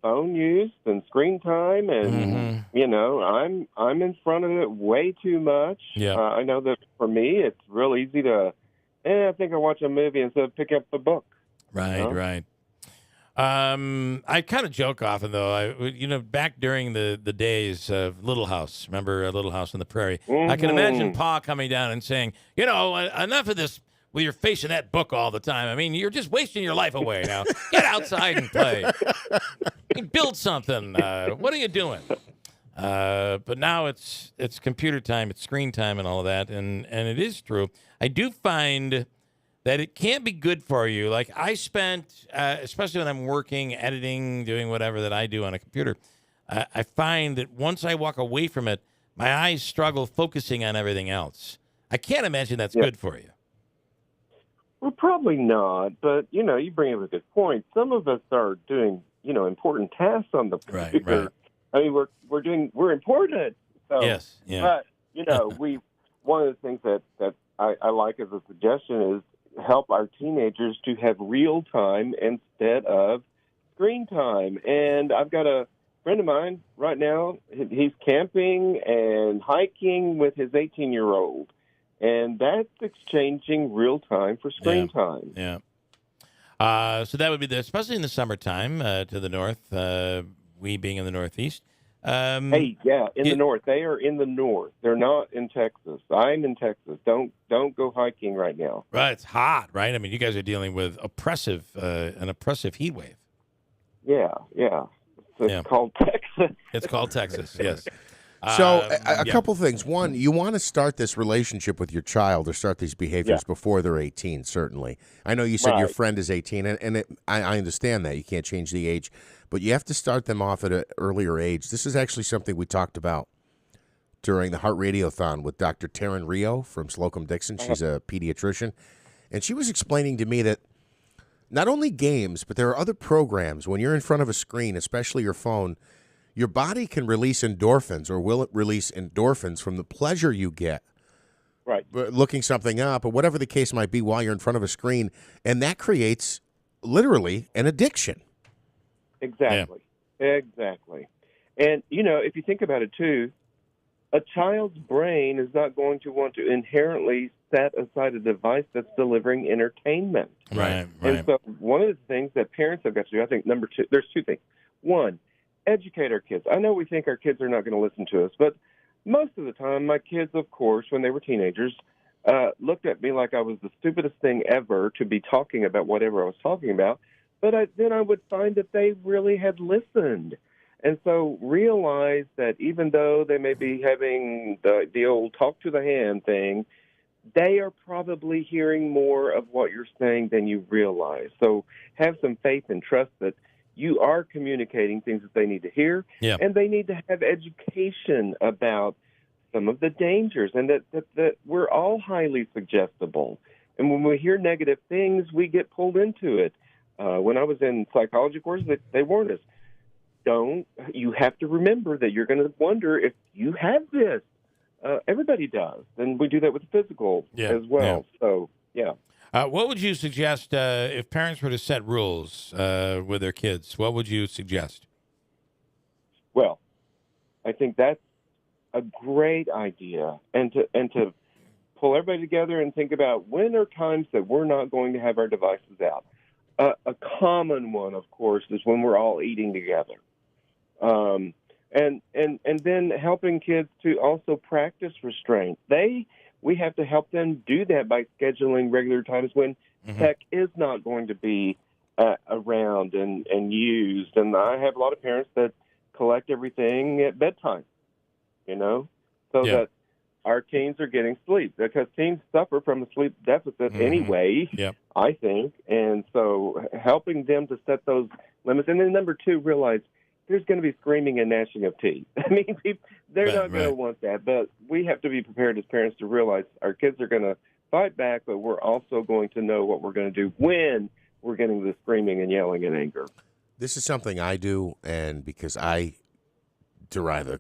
phone use and screen time, and I'm in front of it way too much. Yeah. I know that for me, it's real easy to. I think I'll watch a movie instead of pick up the book. Right. I kind of joke often, though. Back during the days of Little House, remember Little House on the Prairie? I can imagine Pa coming down and saying, enough of this with your face in that book all the time. I mean, you're just wasting your life away now. Get outside and play. Build something. What are you doing? But now it's computer time, it's screen time and all of that, and it is true. I do find that it can't be good for you. Like I spent, especially when I'm working, editing, doing whatever that I do on a computer, I find that once I walk away from it, my eyes struggle focusing on everything else. I can't imagine that's good for you. Well, probably not, but, you bring up a good point. Some of us are doing, important tasks on the computer. Right. I mean, we're important. So, yes, yeah. But, one of the things that I like as a suggestion is help our teenagers to have real time instead of screen time. And I've got a friend of mine right now. He's camping and hiking with his 18-year-old, and that's exchanging real time for screen time. Yeah. So that would be especially in the summertime to the north. We being in the Northeast. In the north. They are in the north. They're not in Texas. I'm in Texas. Don't go hiking right now. Right, it's hot, right? I mean, you guys are dealing with an oppressive heat wave. Yeah. It's called Texas. It's called Texas, yes. So a couple things. One, you want to start this relationship with your child or start these behaviors before they're 18, certainly. I know you said your friend is 18, and I understand that. You can't change the age. But you have to start them off at an earlier age. This is actually something we talked about during the Heart Radiothon with Dr. Taryn Rio from Slocum Dixon. She's a pediatrician. And she was explaining to me that not only games, but there are other programs. When you're in front of a screen, especially your phone, your body can release endorphins, or will it release endorphins from the pleasure you get looking something up or whatever the case might be while you're in front of a screen. And that creates literally an addiction. Exactly. And, if you think about it, too, a child's brain is not going to want to inherently set aside a device that's delivering entertainment. Right. And so one of the things that parents have got to do, I think, number two, there's two things. One, educate our kids. I know we think our kids are not going to listen to us, but most of the time, my kids, of course, when they were teenagers, looked at me like I was the stupidest thing ever to be talking about whatever I was talking about. But then I would find that they really had listened. And so realize that even though they may be having the old talk to the hand thing, they are probably hearing more of what you're saying than you realize. So have some faith and trust that you are communicating things that they need to hear. Yeah. And they need to have education about some of the dangers, and that we're all highly suggestible. And when we hear negative things, we get pulled into it. When I was in psychology courses, they warned us, you have to remember that you're going to wonder if you have this. Everybody does. And we do that with the physical as well. Yeah. So, yeah. What would you suggest if parents were to set rules with their kids? What would you suggest? Well, I think that's a great idea. And to pull everybody together and think about when are times that we're not going to have our devices out. A common one, of course, is when we're all eating together. And then helping kids to also practice restraint. We have to help them do that by scheduling regular times when tech is not going to be around and used. And I have a lot of parents that collect everything at bedtime, so that our teens are getting sleep, because teens suffer from a sleep deficit anyway, I think. And so helping them to set those limits. And then number two, realize there's going to be screaming and gnashing of teeth. I mean, they're not going to want that, but we have to be prepared as parents to realize our kids are going to fight back, but we're also going to know what we're going to do when we're getting the screaming and yelling and anger. This is something I do, and because I derive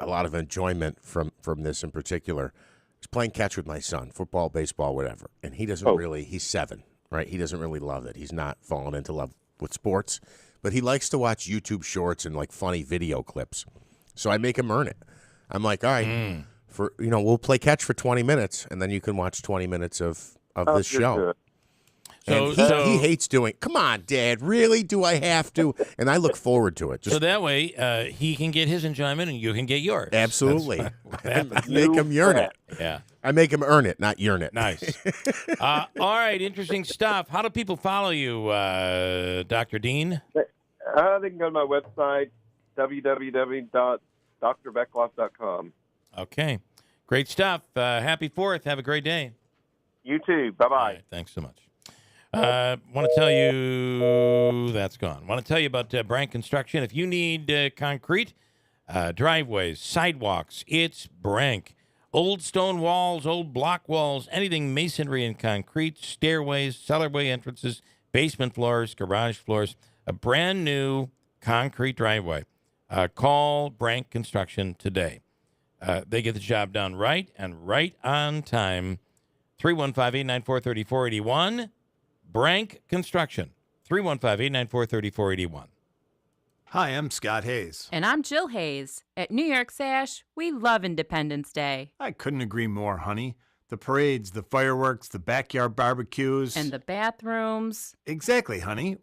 a lot of enjoyment from this in particular, is playing catch with my son, football, baseball, whatever. And he doesn't really, he's 7, right? He doesn't really love it. He's not fallen into love with sports, but he likes to watch YouTube shorts and like funny video clips. So I make him earn it. I'm like, all right, we'll play catch for 20 minutes, and then you can watch 20 minutes of this show. And he hates doing, come on, Dad, really? Do I have to? And I look forward to it. So that way he can get his enjoyment and you can get yours. Absolutely. Make him yearn it. Yeah. I make him earn it, not yearn it. Nice. All right, interesting stuff. How do people follow you, Dr. Dean? They can go to my website, www.drbeckloff.com. Okay. Great stuff. Happy 4th. Have a great day. You too. Bye-bye. All right, thanks so much. Want to tell you that's gone. Want to tell you about Brank Construction. If you need concrete, driveways, sidewalks, it's Brank. Old stone walls, old block walls, anything masonry and concrete, stairways, cellarway entrances, basement floors, garage floors, a brand new concrete driveway. Call Brank Construction today. They get the job done right and right on time. 315-894-3481. Brank Construction, 315-894-3481. Hi, I'm Scott Hayes. And I'm Jill Hayes. At New York Sash, we love Independence Day. I couldn't agree more, honey. The parades, the fireworks, the backyard barbecues. And the bathrooms. Exactly, honey.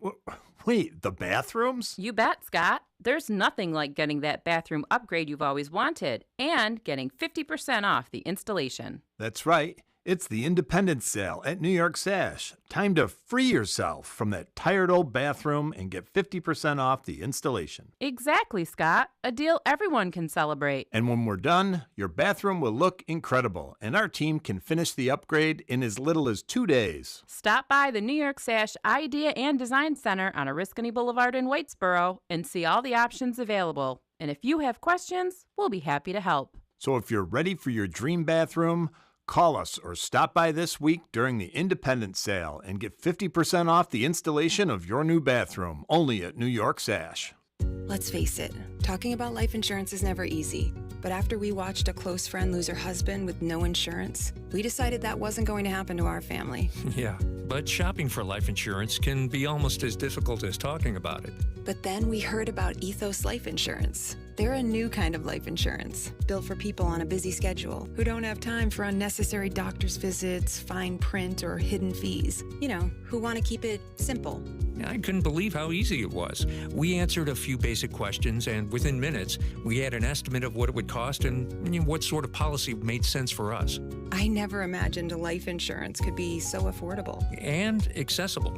Wait, the bathrooms? You bet, Scott. There's nothing like getting that bathroom upgrade you've always wanted and getting 50% off the installation. That's right. It's the Independence Sale at New York Sash. Time to free yourself from that tired old bathroom and get 50% off the installation. Exactly, Scott. A deal everyone can celebrate. And when we're done, your bathroom will look incredible, and our team can finish the upgrade in as little as 2 days. Stop by the New York Sash Idea and Design Center on Oriskany Boulevard in Whitesboro and see all the options available. And if you have questions, we'll be happy to help. So if you're ready for your dream bathroom, call us or stop by this week during the Independence Sale and get 50% off the installation of your new bathroom, only at New York Sash. Let's face it, talking about life insurance is never easy. But after we watched a close friend lose her husband with no insurance, we decided that wasn't going to happen to our family. Yeah, but shopping for life insurance can be almost as difficult as talking about it. But then we heard about Ethos Life Insurance. They're a new kind of life insurance, built for people on a busy schedule who don't have time for unnecessary doctor's visits, fine print, or hidden fees. You know, who want to keep it simple. I couldn't believe how easy it was. We answered a few basic questions, and within minutes, we had an estimate of what it would cost and what sort of policy made sense for us. I never imagined a life insurance could be so affordable. And accessible.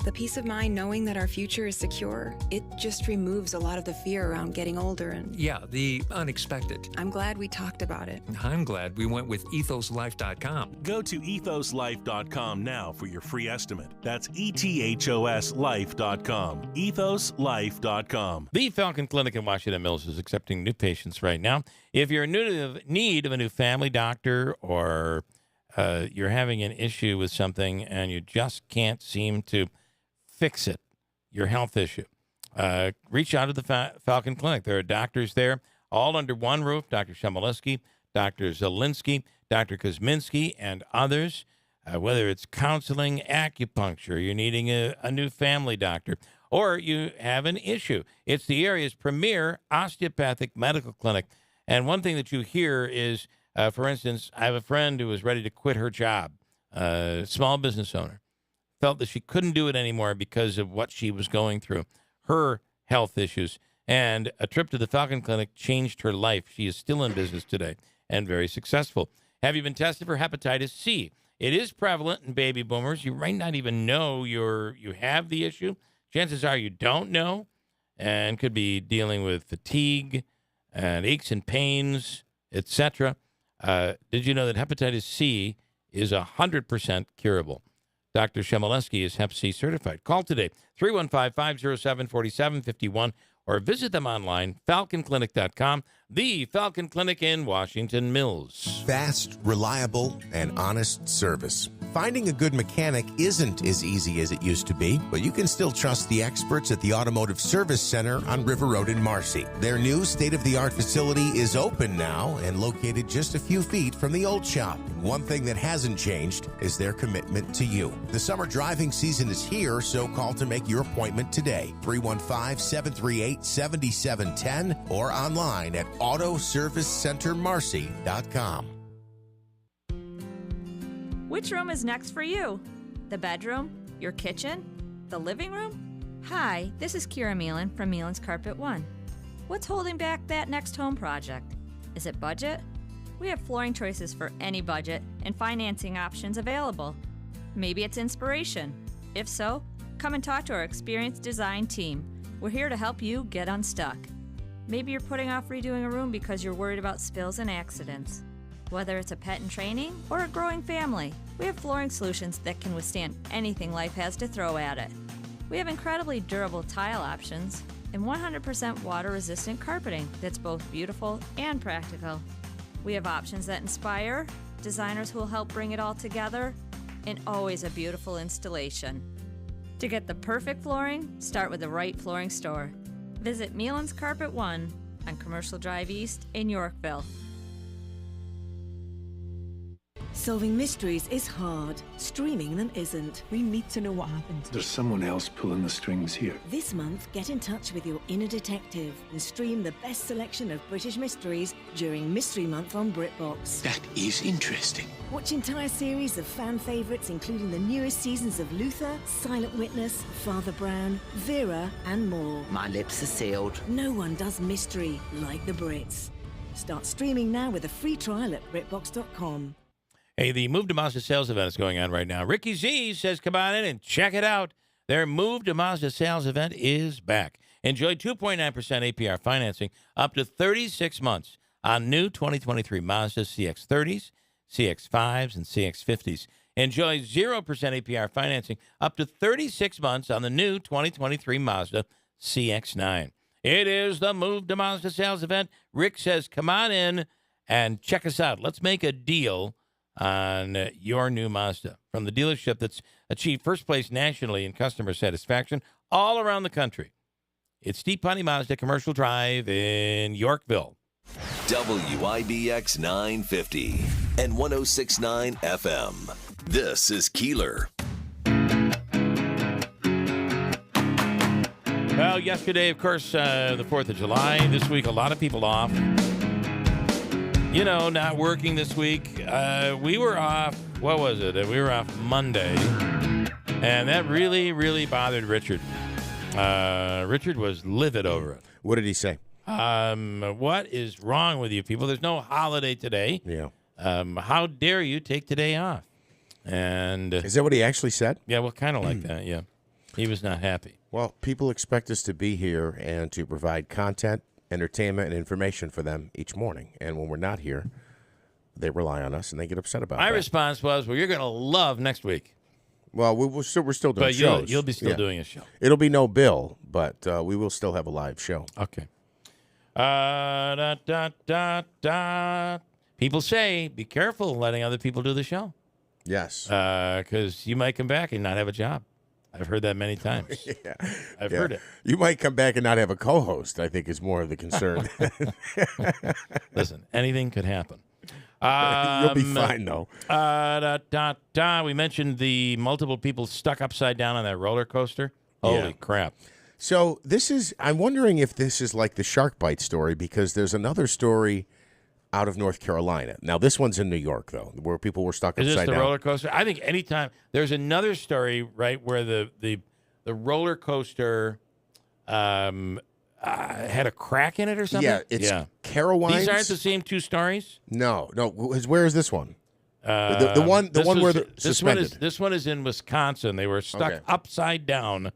The peace of mind knowing that our future is secure, it just removes a lot of the fear around getting older and... Yeah, the unexpected. I'm glad we talked about it. I'm glad we went with ethoslife.com. Go to ethoslife.com now for your free estimate. That's ethoslife.com. ethoslife.com. The Falcon Clinic in Washington Mills is accepting new patients right now. If you're in need of a new family doctor or you're having an issue with something and you just can't seem to fix it, your health issue, reach out to the Falcon Clinic. There are doctors there, all under one roof, Dr. Shemaleski, Dr. Zielinski, Dr. Kosminski, and others. Whether it's counseling, acupuncture, you're needing a new family doctor, or you have an issue. It's the area's premier osteopathic medical clinic. And one thing that you hear is, for instance, I have a friend who was ready to quit her job, small business owner, felt that she couldn't do it anymore because of what she was going through, her health issues, and a trip to the Falcon Clinic changed her life. She is still in business today and very successful. Have you been tested for hepatitis C? It is prevalent in baby boomers. You might not even know you have the issue. Chances are you don't know. and could be dealing with fatigue and aches and pains, etc. Did you know that hepatitis C is 100% curable? Dr. Shemileski is Hep C certified. Call today, 315-507-4751, or visit them online, falconclinic.com, the Falcon Clinic in Washington Mills. Fast, reliable, and honest service. Finding a good mechanic isn't as easy as it used to be, but you can still trust the experts at the Automotive Service Center on River Road in Marcy. Their new state-of-the-art facility is open now and located just a few feet from the old shop. One thing that hasn't changed is their commitment to you. The summer driving season is here, so call to make your appointment today. 315-738-7710 or online at autoservicecentermarcy.com. Which room is next for you? The bedroom? Your kitchen? The living room? Hi, this is Kira Meelan from Meelan's Carpet One. What's holding back that next home project? Is it budget? We have flooring choices for any budget and financing options available. Maybe it's inspiration. If so, come and talk to our experienced design team. We're here to help you get unstuck. Maybe you're putting off redoing a room because you're worried about spills and accidents. Whether it's a pet in training or a growing family, we have flooring solutions that can withstand anything life has to throw at it. We have incredibly durable tile options and 100% water-resistant carpeting that's both beautiful and practical. We have options that inspire, designers who will help bring it all together, and always a beautiful installation. To get the perfect flooring, start with the right flooring store. Visit Meelan's Carpet One on Commercial Drive East in Yorkville. Solving mysteries is hard. Streaming them isn't. We need to know what happened. There's someone else pulling the strings here. This month, get in touch with your inner detective and stream the best selection of British mysteries during Mystery Month on BritBox. That is interesting. Watch entire series of fan favourites, including the newest seasons of Luther, Silent Witness, Father Brown, Vera, and more. My lips are sealed. No one does mystery like the Brits. Start streaming now with a free trial at BritBox.com. Hey, the Move to Mazda sales event is going on right now. Ricky Z says come on in and check it out. Their Move to Mazda sales event is back. Enjoy 2.9% APR financing up to 36 months on new 2023 Mazda CX-30s, CX-5s, and CX-50s. Enjoy 0% APR financing up to 36 months on the new 2023 Mazda CX-9. It is the Move to Mazda sales event. Rick says come on in and check us out. Let's make a deal on your new Mazda from the dealership that's achieved first place nationally in customer satisfaction all around the country. It's Steve Ponte Mazda Commercial Drive in Yorkville. WIBX 950 and 106.9 FM. This is Keeler. Well, yesterday, of course, the 4th of July. This week, a lot of people off. You know, not working this week. We were off, what was it? We were off Monday, and that really, really bothered Richard. Richard was livid over it. What did he say? What is wrong with you people? There's no holiday today. Yeah. How dare you take today off? And is that what he actually said? Yeah, well, kind of like that, yeah. He was not happy. Well, people expect us to be here and to provide content, entertainment, and information for them each morning. And when we're not here, they rely on us and they get upset about it. My response was, well, you're going to love next week. Well, we're still doing shows. But you'll be still doing a show. It'll be no bill, but we will still have a live show. Okay. People say, be careful letting other people do the show. Yes. Because you might come back and not have a job. I've heard that many times. I've heard it. You might come back and not have a co-host, I think is more of the concern. Listen, anything could happen. You'll be fine, though. We mentioned the multiple people stuck upside down on that roller coaster. Holy crap. So I'm wondering if this is like the shark bite story, because there's another story out of North Carolina. Now, this one's in New York, though, where people were stuck upside down. Is this the roller coaster? I think anytime there's another story, right, where the roller coaster had a crack in it or something? Yeah, it's Carowinds. These aren't the same two stories? No. Where is this one? The one where they're suspended. This one is in Wisconsin. They were stuck upside down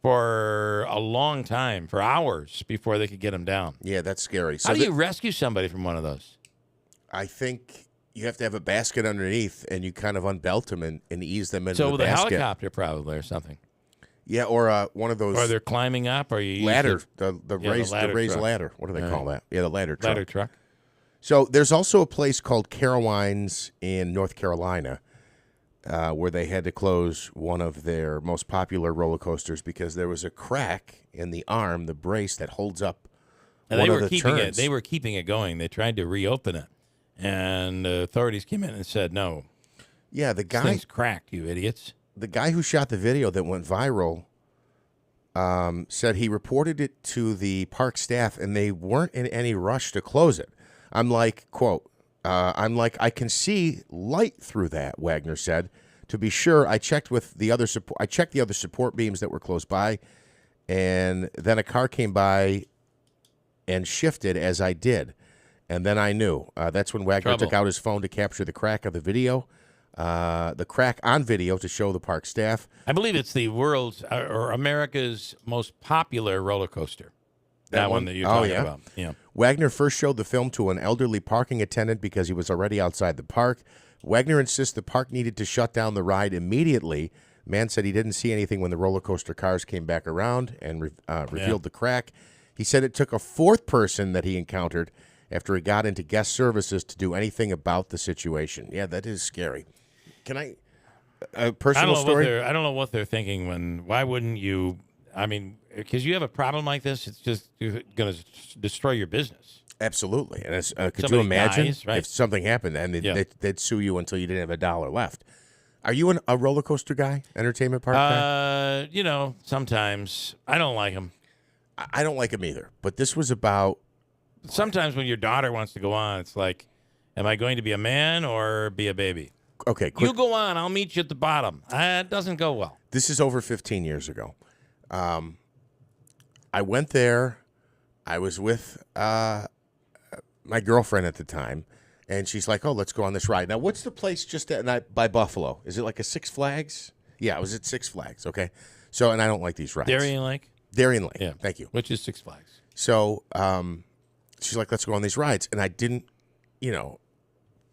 for a long time, for hours, before they could get him down. Yeah, that's scary. How do you rescue somebody from one of those? I think you have to have a basket underneath, and you kind of unbelt them and ease them into So the with a basket. helicopter, probably, or something. Yeah, or one of those. Or they're climbing up, or you ladder, use the raised truck. ladder. What do they call that? Yeah, the ladder truck. Ladder truck. So there's also a place called Carowinds in North Carolina where they had to close one of their most popular roller coasters because there was a crack in the arm, the brace that holds up And one they of were the keeping turns. it. They were keeping it going. They tried to reopen it, and authorities came in and said, "No, Yeah, the this guy thing's cracked, you idiots." The guy who shot the video that went viral said he reported it to the park staff, and they weren't in any rush to close it. I'm like, quote, I can see light through that, Wagner said. To be sure, I checked the other support beams that were close by, and then a car came by and shifted as I did. And then I knew. That's when Wagner took out his phone to capture the crack of the video. The crack on video to show the park staff. I believe it's the world's or America's most popular roller coaster. That one that you're talking about. Yeah. Wagner first showed the film to an elderly parking attendant because he was already outside the park. Wagner insists the park needed to shut down the ride immediately. Man said he didn't see anything when the roller coaster cars came back around and revealed the crack. He said it took a fourth person that he encountered after he got into guest services to do anything about the situation. Yeah, that is scary. Can I a personal story? I don't know what they're thinking when. Why wouldn't you? I mean, because you have a problem like this, it's just going to destroy your business. Absolutely. And could Somebody you imagine dies, right. if something happened and they'd sue you until you didn't have $1 left? Are you a roller coaster guy, entertainment park guy? Sometimes I don't like them. I don't like them either. But this was about. Sometimes when your daughter wants to go on, it's like, am I going to be a man or be a baby? Okay, you go on. I'll meet you at the bottom. It doesn't go well. This is over 15 years ago. I went there. I was with my girlfriend at the time, and she's like, "Oh, let's go on this ride." Now, what's the place just by Buffalo? Is it like a Six Flags? Yeah, I was at Six Flags. Okay, so and I don't like these rides. Darien Lake. Darien Lake. Yeah, thank you. Which is Six Flags. So she's like, "Let's go on these rides," and I didn't,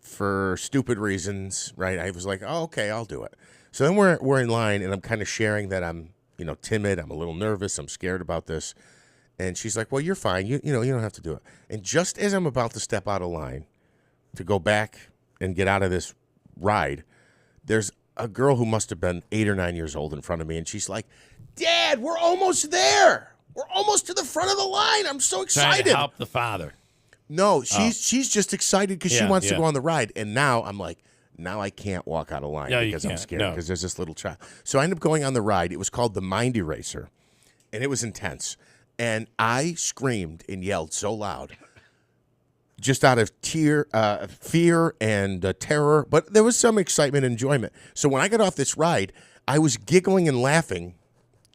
for stupid reasons, right? I was like, "Oh, okay, I'll do it." So then we're in line, and I'm kind of sharing that I'm, timid. I'm a little nervous. I'm scared about this. And she's like, "Well, you're fine. You don't have to do it." And just as I'm about to step out of line to go back and get out of this ride, there's a girl who must have been 8 or 9 years old in front of me, and she's like, "Dad, we're almost there. We're almost to the front of the line. I'm so excited." Trying to help the father. No, she's just excited because she wants to yeah. go on the ride. And now I'm like, now I can't walk out of line because I'm scared because there's this little child. So I ended up going on the ride. It was called the Mind Eraser, and it was intense. And I screamed and yelled so loud, just out of fear and terror. But there was some excitement and enjoyment. So when I got off this ride, I was giggling and laughing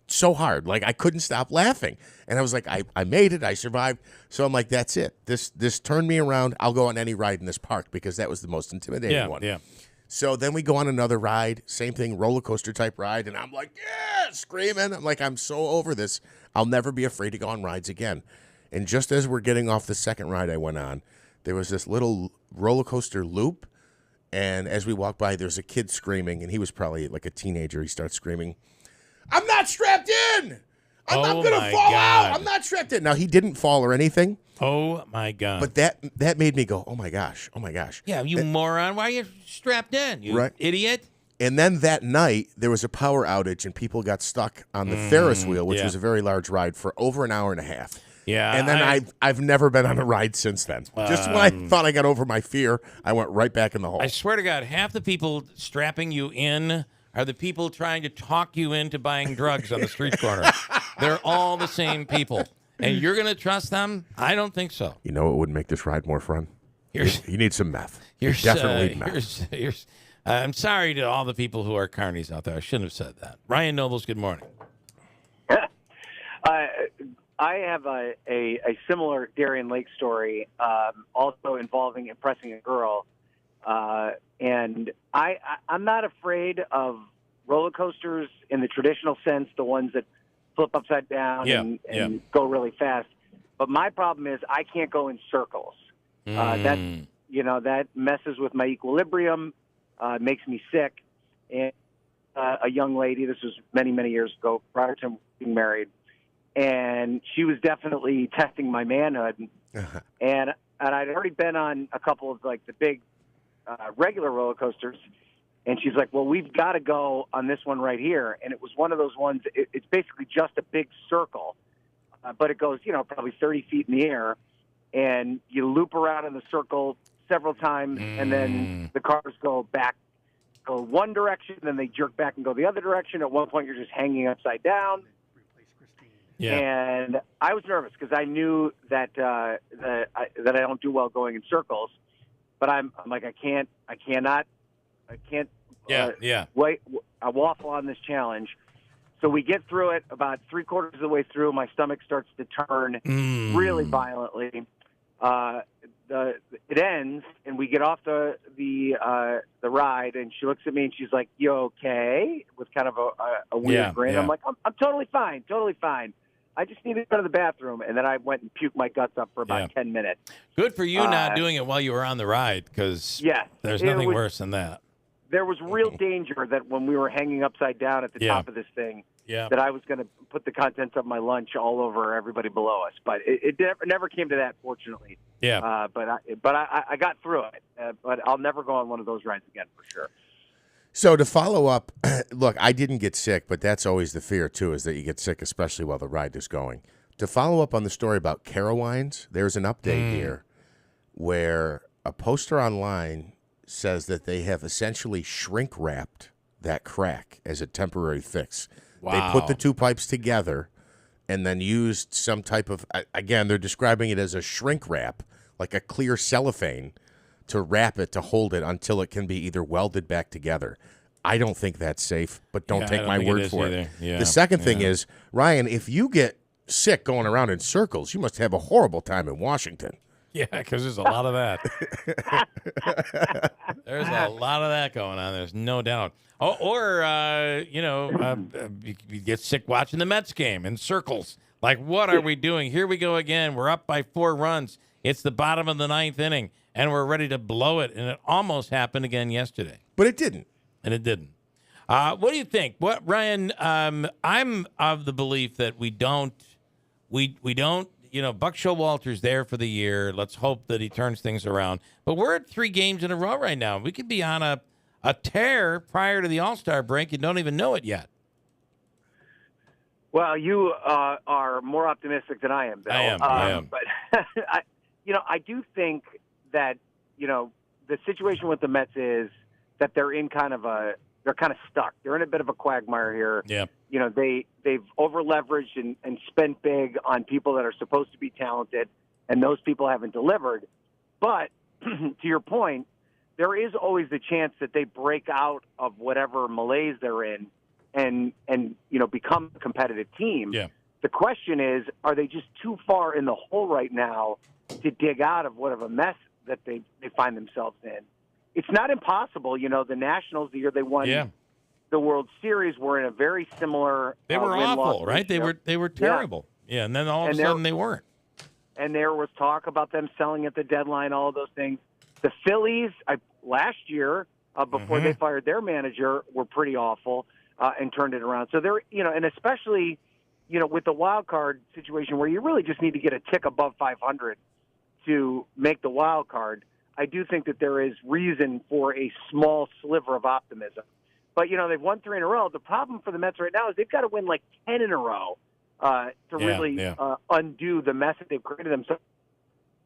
so hard. Like, I couldn't stop laughing. And I was like, I made it. I survived. So I'm like, that's it. This turned me around. I'll go on any ride in this park because that was the most intimidating one. Yeah. So then we go on another ride, same thing, roller coaster type ride. And I'm like, yeah, screaming. I'm like, I'm so over this. I'll never be afraid to go on rides again. And just as we're getting off the second ride I went on, there was this little roller coaster loop. And as we walked by, there's a kid screaming. And he was probably like a teenager. He starts screaming, "I'm not strapped in. I'm going to fall out. I'm not strapped in." Now, he didn't fall or anything. Oh, my God. But that made me go, oh, my gosh. Oh, my gosh. Yeah, you moron. Why are you strapped in, you idiot? And then that night, there was a power outage, and people got stuck on the Ferris wheel, which was a very large ride, for over an hour and a half. Yeah. And then I've never been on a ride since then. Just when I thought I got over my fear, I went right back in the hole. I swear to God, half the people strapping you in are the people trying to talk you into buying drugs on the street corner. They're all the same people. And you're going to trust them? I don't think so. You know what would make this ride more fun? You need some meth. You definitely need meth. I'm sorry to all the people who are carnies out there. I shouldn't have said that. Ryan Nobles, good morning. I have a similar Darien Lake story, also involving impressing a girl. And I'm not afraid of roller coasters in the traditional sense, the ones that flip upside down and go really fast. But my problem is I can't go in circles. That messes with my equilibrium, makes me sick. And a young lady, this was many, many years ago, prior to being married, and she was definitely testing my manhood. And I'd already been on a couple of like the big regular roller coasters, and she's like, well, we've got to go on this one right here. And it was one of those ones, it's basically just a big circle, but it goes, probably 30 feet in the air, and you loop around in the circle several times, and then the cars go one direction, then they jerk back and go the other direction. At one point, you're just hanging upside down. Yeah. And I was nervous because I knew that I don't do well going in circles, but I'm like, I can't wait. I waffle on this challenge. So we get through it. About 3/4 of the way through, my stomach starts to turn really violently. It ends, and we get off the ride, and she looks at me and she's like, "You okay?" With kind of a weird grin. I'm like, I'm totally fine, totally fine. I just need to go to the bathroom, and then I went and puked my guts up for about 10 minutes. Good for you not doing it while you were on the ride, because there's nothing worse than that. There was real danger that when we were hanging upside down at the top of this thing, that I was going to put the contents of my lunch all over everybody below us. But it never came to that, fortunately. Yeah. But I got through it. But I'll never go on one of those rides again for sure. So to follow up, look, I didn't get sick, but that's always the fear, too, is that you get sick, especially while the ride is going. To follow up on the story about Carowinds, there's an update here where a poster online says that they have essentially shrink-wrapped that crack as a temporary fix. Wow. They put the two pipes together and then used some type of, again, they're describing it as a shrink wrap, like a clear cellophane, to wrap it, to hold it until it can be either welded back together. I don't think that's safe, but don't take my word for it. Yeah. The second thing is, Ryan, if you get sick going around in circles, you must have a horrible time in Washington. Yeah, because there's a lot of that. There's a lot of that going on. There's no doubt. You get sick watching the Mets game in circles. Like, what are we doing? Here we go again. We're up by 4 runs. It's the bottom of the 9th inning, and we're ready to blow it. And it almost happened again yesterday. But it didn't. And it didn't. What do you think? Ryan, I'm of the belief that we don't. Buck Showalter's there for the year. Let's hope that he turns things around. But we're at 3 games in a row right now. We could be on a tear prior to the All-Star break and don't even know it yet. Well, you are more optimistic than I am, Bill. I am. But I do think that the situation with the Mets is that they're kind of stuck. They're in a bit of a quagmire here. Yeah. They've over-leveraged and spent big on people that are supposed to be talented, and those people haven't delivered. But to your point, there is always the chance that they break out of whatever malaise they're in and become a competitive team. Yeah. The question is, are they just too far in the hole right now to dig out of whatever mess that they find themselves in? It's not impossible. The Nationals, the year they won the World Series, were in a very similar They were awful, right? They were terrible. Yeah, and then all of a sudden they weren't. And there was talk about them selling at the deadline, all of those things. The Phillies, last year, before they fired their manager, were pretty awful and turned it around. So they're, and especially, with the wild card situation where you really just need to get a tick above 500 to make the wild card, I do think that there is reason for a small sliver of optimism. But, they've won 3 in a row. The problem for the Mets right now is they've got to win like 10 in a row to undo the mess that they've created themselves.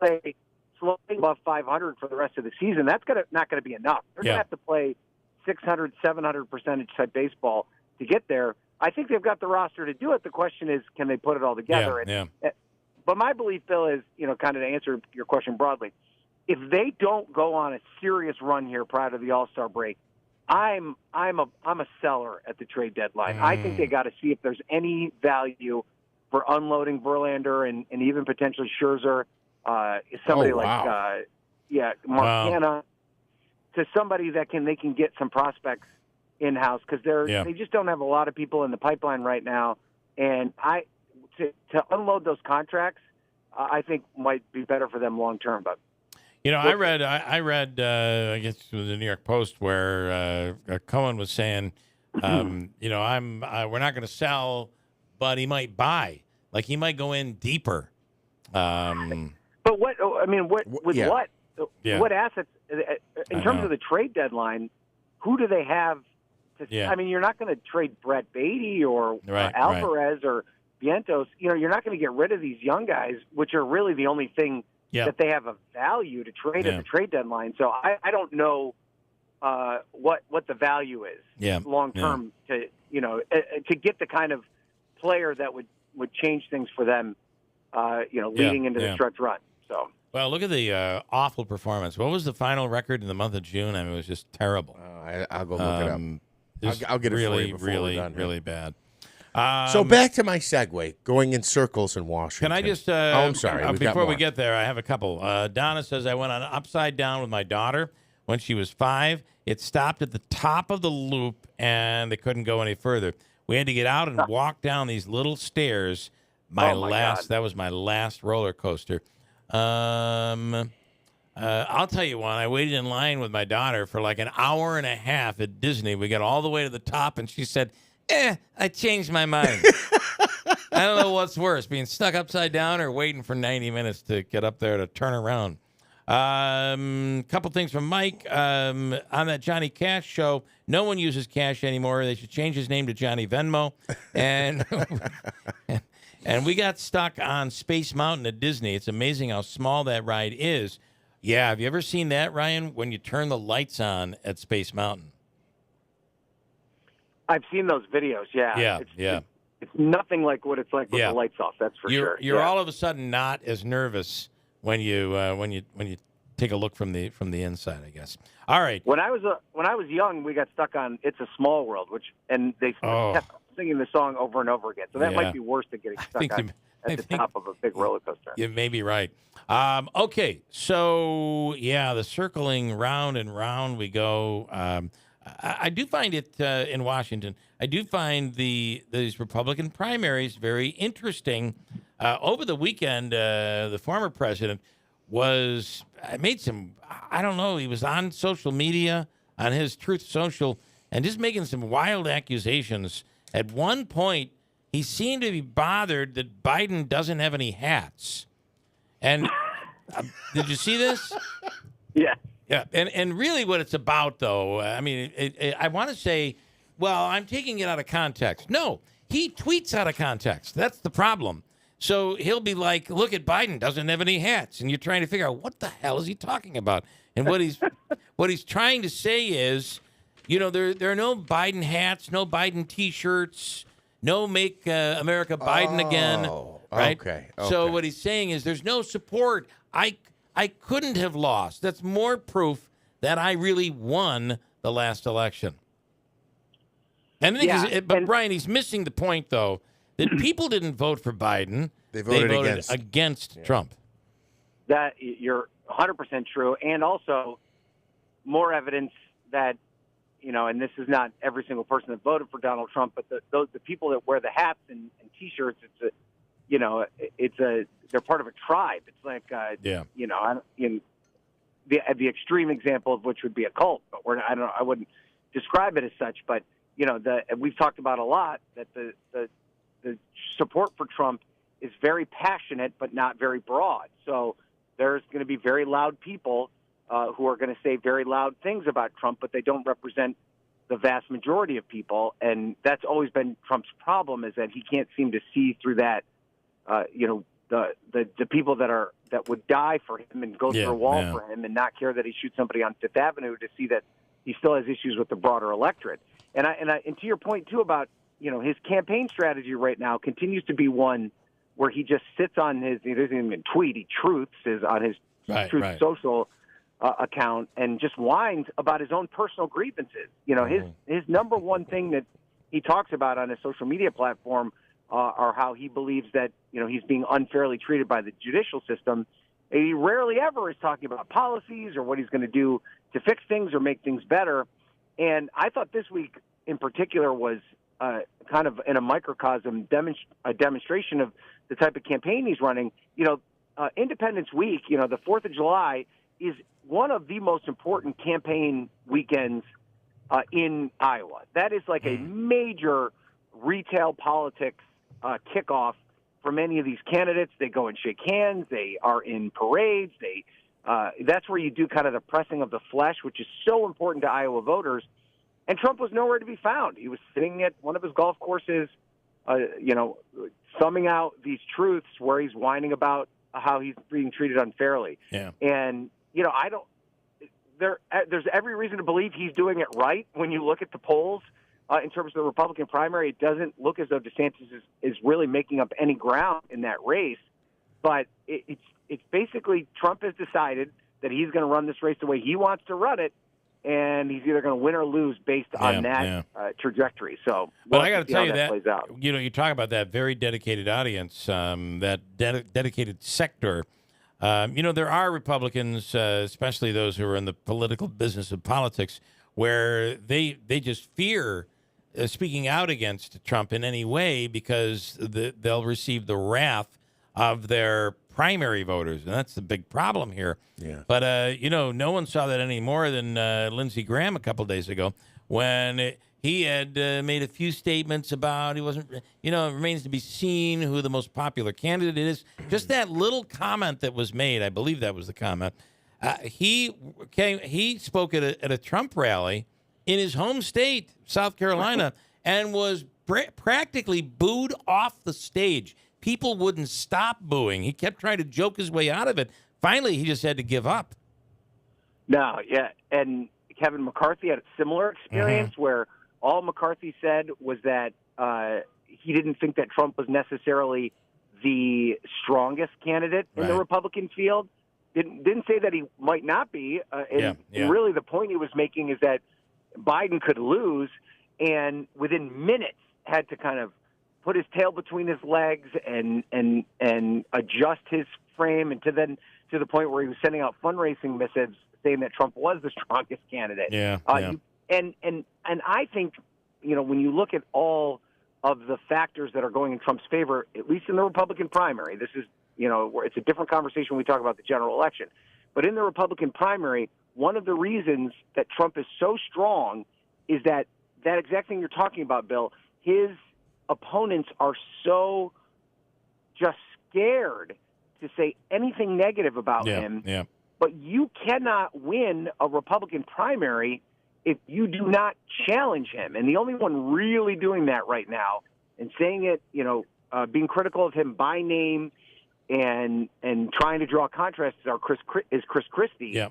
Play slightly above 500 for the rest of the season. That's not going to be enough. They're going to have to play 600, 700% type baseball to get there. I think they've got the roster to do it. The question is, can they put it all together? But my belief, Bill, is, kind of to answer your question broadly, if they don't go on a serious run here prior to the All-Star break, I'm a seller at the trade deadline. I think they got to see if there's any value for unloading Verlander and even potentially Scherzer. Somebody Montana, to somebody that they can get some prospects in-house, because they just don't have a lot of people in the pipeline right now And to unload those contracts, I think might be better for them long term. But I read, I guess it was the New York Post where Cohen was saying, we're not going to sell, but he might buy. Like he might go in deeper. But what? I mean, what? With Yeah. what? Yeah. What assets in terms of the trade deadline? Who do they have? Yeah. I mean, you're not going to trade Brett Beatty or Right, Alvarez or Vientos. You're not going to get rid of these young guys, which are really the only thing that they have of value to trade at the trade deadline. So I don't know what the value is long term to get the kind of player that would change things for them. Leading into the stretch run. So. Well, look at the awful performance. What was the final record in the month of June? I mean, it was just terrible. I'll go look it up. I'll get it for you before we're done. Really bad. So back to my segue, going in circles in Washington. Can I just? I'm sorry. Before we get there, I have a couple. Donna says I went on upside down with my daughter when she was 5. It stopped at the top of the loop, and they couldn't go any further. We had to get out and walk down these little stairs. That was my last roller coaster. I'll tell you one. I waited in line with my daughter for like an hour and a half at Disney. We got all the way to the top, and she said, I changed my mind. I don't know what's worse, being stuck upside down or waiting for 90 minutes to get up there to turn around. Couple things from Mike. On that Johnny Cash show, no one uses Cash anymore. They should change his name to Johnny Venmo. And and we got stuck on Space Mountain at Disney. It's amazing how small that ride is. Yeah, have you ever seen that, Ryan, when you turn the lights on at Space Mountain? I've seen those videos, Yeah. It's nothing like what it's like with the lights off, that's for sure. You're all of a sudden not as nervous when you take a look from the inside, I guess. All right. When I was young, we got stuck on "It's a Small World," and they kept singing the song over and over again. So that might be worse than getting stuck at the top of a big roller coaster. You may be right. Okay, so the circling round and round we go. I do find it in Washington. I do find these Republican primaries very interesting. Over the weekend, the former president made some, I don't know, he was on social media, on his Truth Social, and just making some wild accusations. At one point, he seemed to be bothered that Biden doesn't have any hats. And did you see this? Yeah. Yeah, and really what it's about, though, I mean, I want to say, well, I'm taking it out of context. No, he tweets out of context. That's the problem. So he'll be like, look at Biden, doesn't have any hats. And you're trying to figure out what the hell is he talking about? And what he's trying to say is, there are no Biden hats, no Biden T-shirts, no Make America Biden again. Right? Okay. So what he's saying is there's no support. I couldn't have lost. That's more proof that I really won the last election. And but Brian, he's missing the point, though, that people didn't vote for Biden. They voted against Trump. That you're 100% true, and also more evidence that and this is not every single person that voted for Donald Trump, but the people that wear the hats and T-shirts, they're part of a tribe. It's like the extreme example of which would be a cult, but I wouldn't describe it as such. But we've talked about a lot that the support for Trump is very passionate, but not very broad. So there's going to be very loud people who are going to say very loud things about Trump, but they don't represent the vast majority of people. And that's always been Trump's problem, is that he can't seem to see through that. The people that would die for him and go through a wall for him and not care that he shoots somebody on Fifth Avenue, to see that he still has issues with the broader electorate. And to your point too about his campaign strategy right now continues to be one where he just sits on he doesn't even tweet, he truths on his Truth Social account and just whines about his own personal grievances. His number one thing that he talks about on his social media platform are how he believes that he's being unfairly treated by the judicial system. And he rarely ever is talking about policies or what he's going to do to fix things or make things better. And I thought this week in particular was kind of in a microcosm a demonstration of the type of campaign he's running. Independence Week, the 4th of July is one of the most important campaign weekends in Iowa. That is like a major retail politics kickoff for many of these candidates. They go and shake hands. They are in parades. That's where you do kind of the pressing of the flesh, which is so important to Iowa voters. And Trump was nowhere to be found. He was sitting at one of his golf courses, summing out these truths where he's whining about how he's being treated unfairly. Yeah. And, there's every reason to believe he's doing it right. When you look at the polls in terms of the Republican primary, it doesn't look as though DeSantis is really making up any ground in that race. But it's basically Trump has decided that he's going to run this race the way he wants to run it, and he's either going to win or lose based on that trajectory. So, but I got to tell you that plays out. You talk about that very dedicated audience, that dedicated sector. There are Republicans, especially those who are in the political business of politics, where they just fear speaking out against Trump in any way because they'll receive the wrath of their primary voters, and that's the big problem here. Yeah. But no one saw that any more than Lindsey Graham a couple of days ago when he had made a few statements about he wasn't. It remains to be seen who the most popular candidate is. Just that little comment that was made, I believe that was the comment. He spoke at a Trump rally in his home state, South Carolina, and was practically booed off the stage. People wouldn't stop booing. He kept trying to joke his way out of it. Finally, he just had to give up. No, yeah. And Kevin McCarthy had a similar experience where all McCarthy said was that he didn't think that Trump was necessarily the strongest candidate in the Republican field. Didn't say that he might not be. And really the point he was making is that Biden could lose, and within minutes had to kind of put his tail between his legs and adjust his frame, and to the point where he was sending out fundraising missives saying that Trump was the strongest candidate. And I think, when you look at all of the factors that are going in Trump's favor, at least in the Republican primary, this is, it's a different conversation when we talk about the general election. But in the Republican primary, one of the reasons that Trump is so strong is that exact thing you're talking about, Bill. His opponents are so just scared to say anything negative about him. Yeah. But you cannot win a Republican primary if you do not challenge him. And the only one really doing that right now and saying it, being critical of him by name and trying to draw contrasts is Chris Christie. Yeah.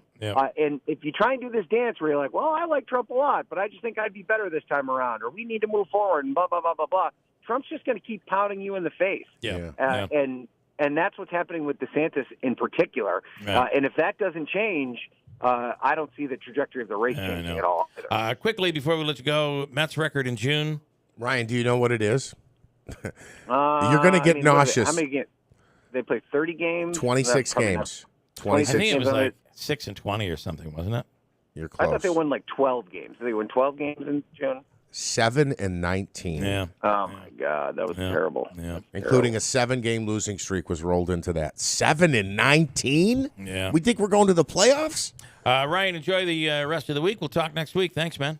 And if you try and do this dance where you're like, well, I like Trump a lot, but I just think I'd be better this time around, or we need to move forward and blah, blah, blah, blah, blah, Trump's just going to keep pounding you in the face. And that's what's happening with DeSantis in particular. And if that doesn't change, I don't see the trajectory of the race changing at all. Quickly, before we let you go, Mets record in June. Ryan, do you know what it is? You're going to get nauseous. How many games? They played 30 games? 26 games. 26 I think it was like 6-20 or something, wasn't it? You're close. I thought they won like 12 games. Did they win 12 games in June? 7-19. Yeah. Oh, my God. That was terrible. Yeah. Including a 7-game losing streak was rolled into that. 7-19? Yeah. We think we're going to the playoffs? Ryan, enjoy the rest of the week. We'll talk next week. Thanks, man.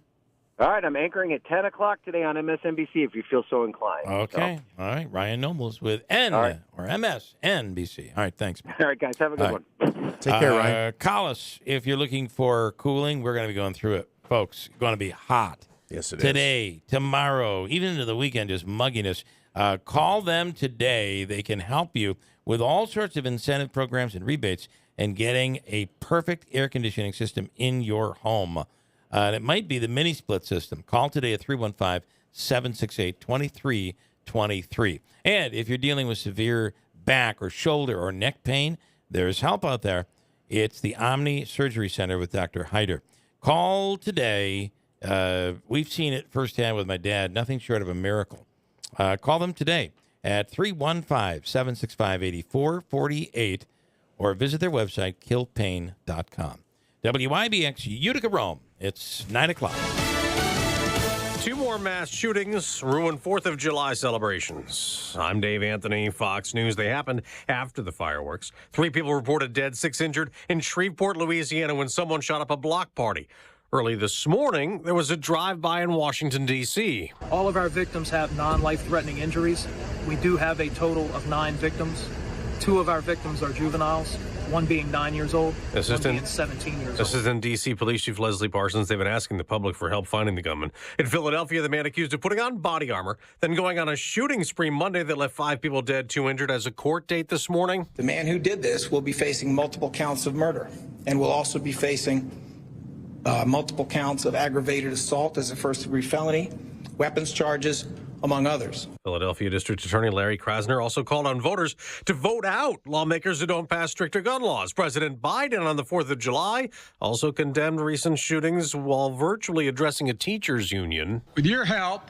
All right. I'm anchoring at 10 o'clock today on MSNBC if you feel so inclined. Okay. So. All right. Ryan Nobles with or MSNBC. All right. Thanks, man. All right, guys. Have a good one. Take care, Ryan. Call us if you're looking for cooling. We're going to be going through it, folks. It's going to be hot. Yes, it is. Today, tomorrow, even into the weekend, just mugginess. Call them today. They can help you with all sorts of incentive programs and rebates and getting a perfect air conditioning system in your home. And it might be the mini split system. Call today at 315-768-2323. And if you're dealing with severe back or shoulder or neck pain, there's help out there. It's the Omni Surgery Center with Dr. Hyder. Call today. We've seen it firsthand with my dad. Nothing short of a miracle. Call them today at 315-765-8448 or visit their website, killpain.com. WIBX Utica, Rome. It's 9 o'clock. Two more mass shootings ruin 4th of July celebrations. I'm Dave Anthony, Fox News. They happened after the fireworks. 3 people reported dead, 6 injured in Shreveport, Louisiana, when someone shot up a block party. Early this morning, there was a drive-by in Washington, D.C. All of our victims have non-life-threatening injuries. We do have a total of 9 victims. 2 of our victims are juveniles, one being 9 years old, one being 17 years old. Assistant D.C. Police Chief Leslie Parsons, they've been asking the public for help finding the gunman. In Philadelphia, the man accused of putting on body armor, then going on a shooting spree Monday that left 5 people dead, 2 injured, has a court date this morning. The man who did this will be facing multiple counts of murder and will also be facing multiple counts of aggravated assault as a first-degree felony, weapons charges, among others. Philadelphia District Attorney Larry Krasner also called on voters to vote out lawmakers who don't pass stricter gun laws. President Biden on the 4th of July also condemned recent shootings while virtually addressing a teachers union. With your help,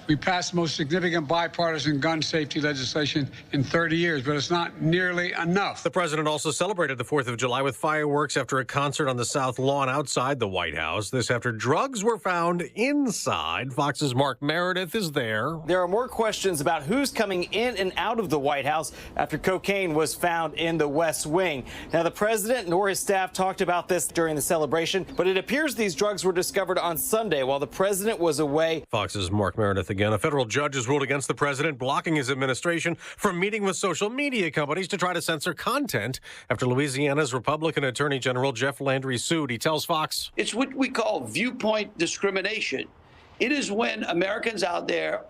we passed the most significant bipartisan gun safety legislation in 30 years, but it's not nearly enough. The president also celebrated the 4th of July with fireworks after a concert on the South Lawn outside the White House. This after drugs were found inside. Fox's Mark Meredith is there. There are more questions about who's coming in and out of the White House after cocaine was found in the West Wing. Now, the president nor his staff talked about this during the celebration, but it appears these drugs were discovered on Sunday while the president was away. Fox's Mark Meredith again. A federal judge has ruled against the president, blocking his administration from meeting with social media companies to try to censor content after Louisiana's Republican Attorney General Jeff Landry sued. He tells Fox, "It's what we call viewpoint discrimination. It is when Americans out there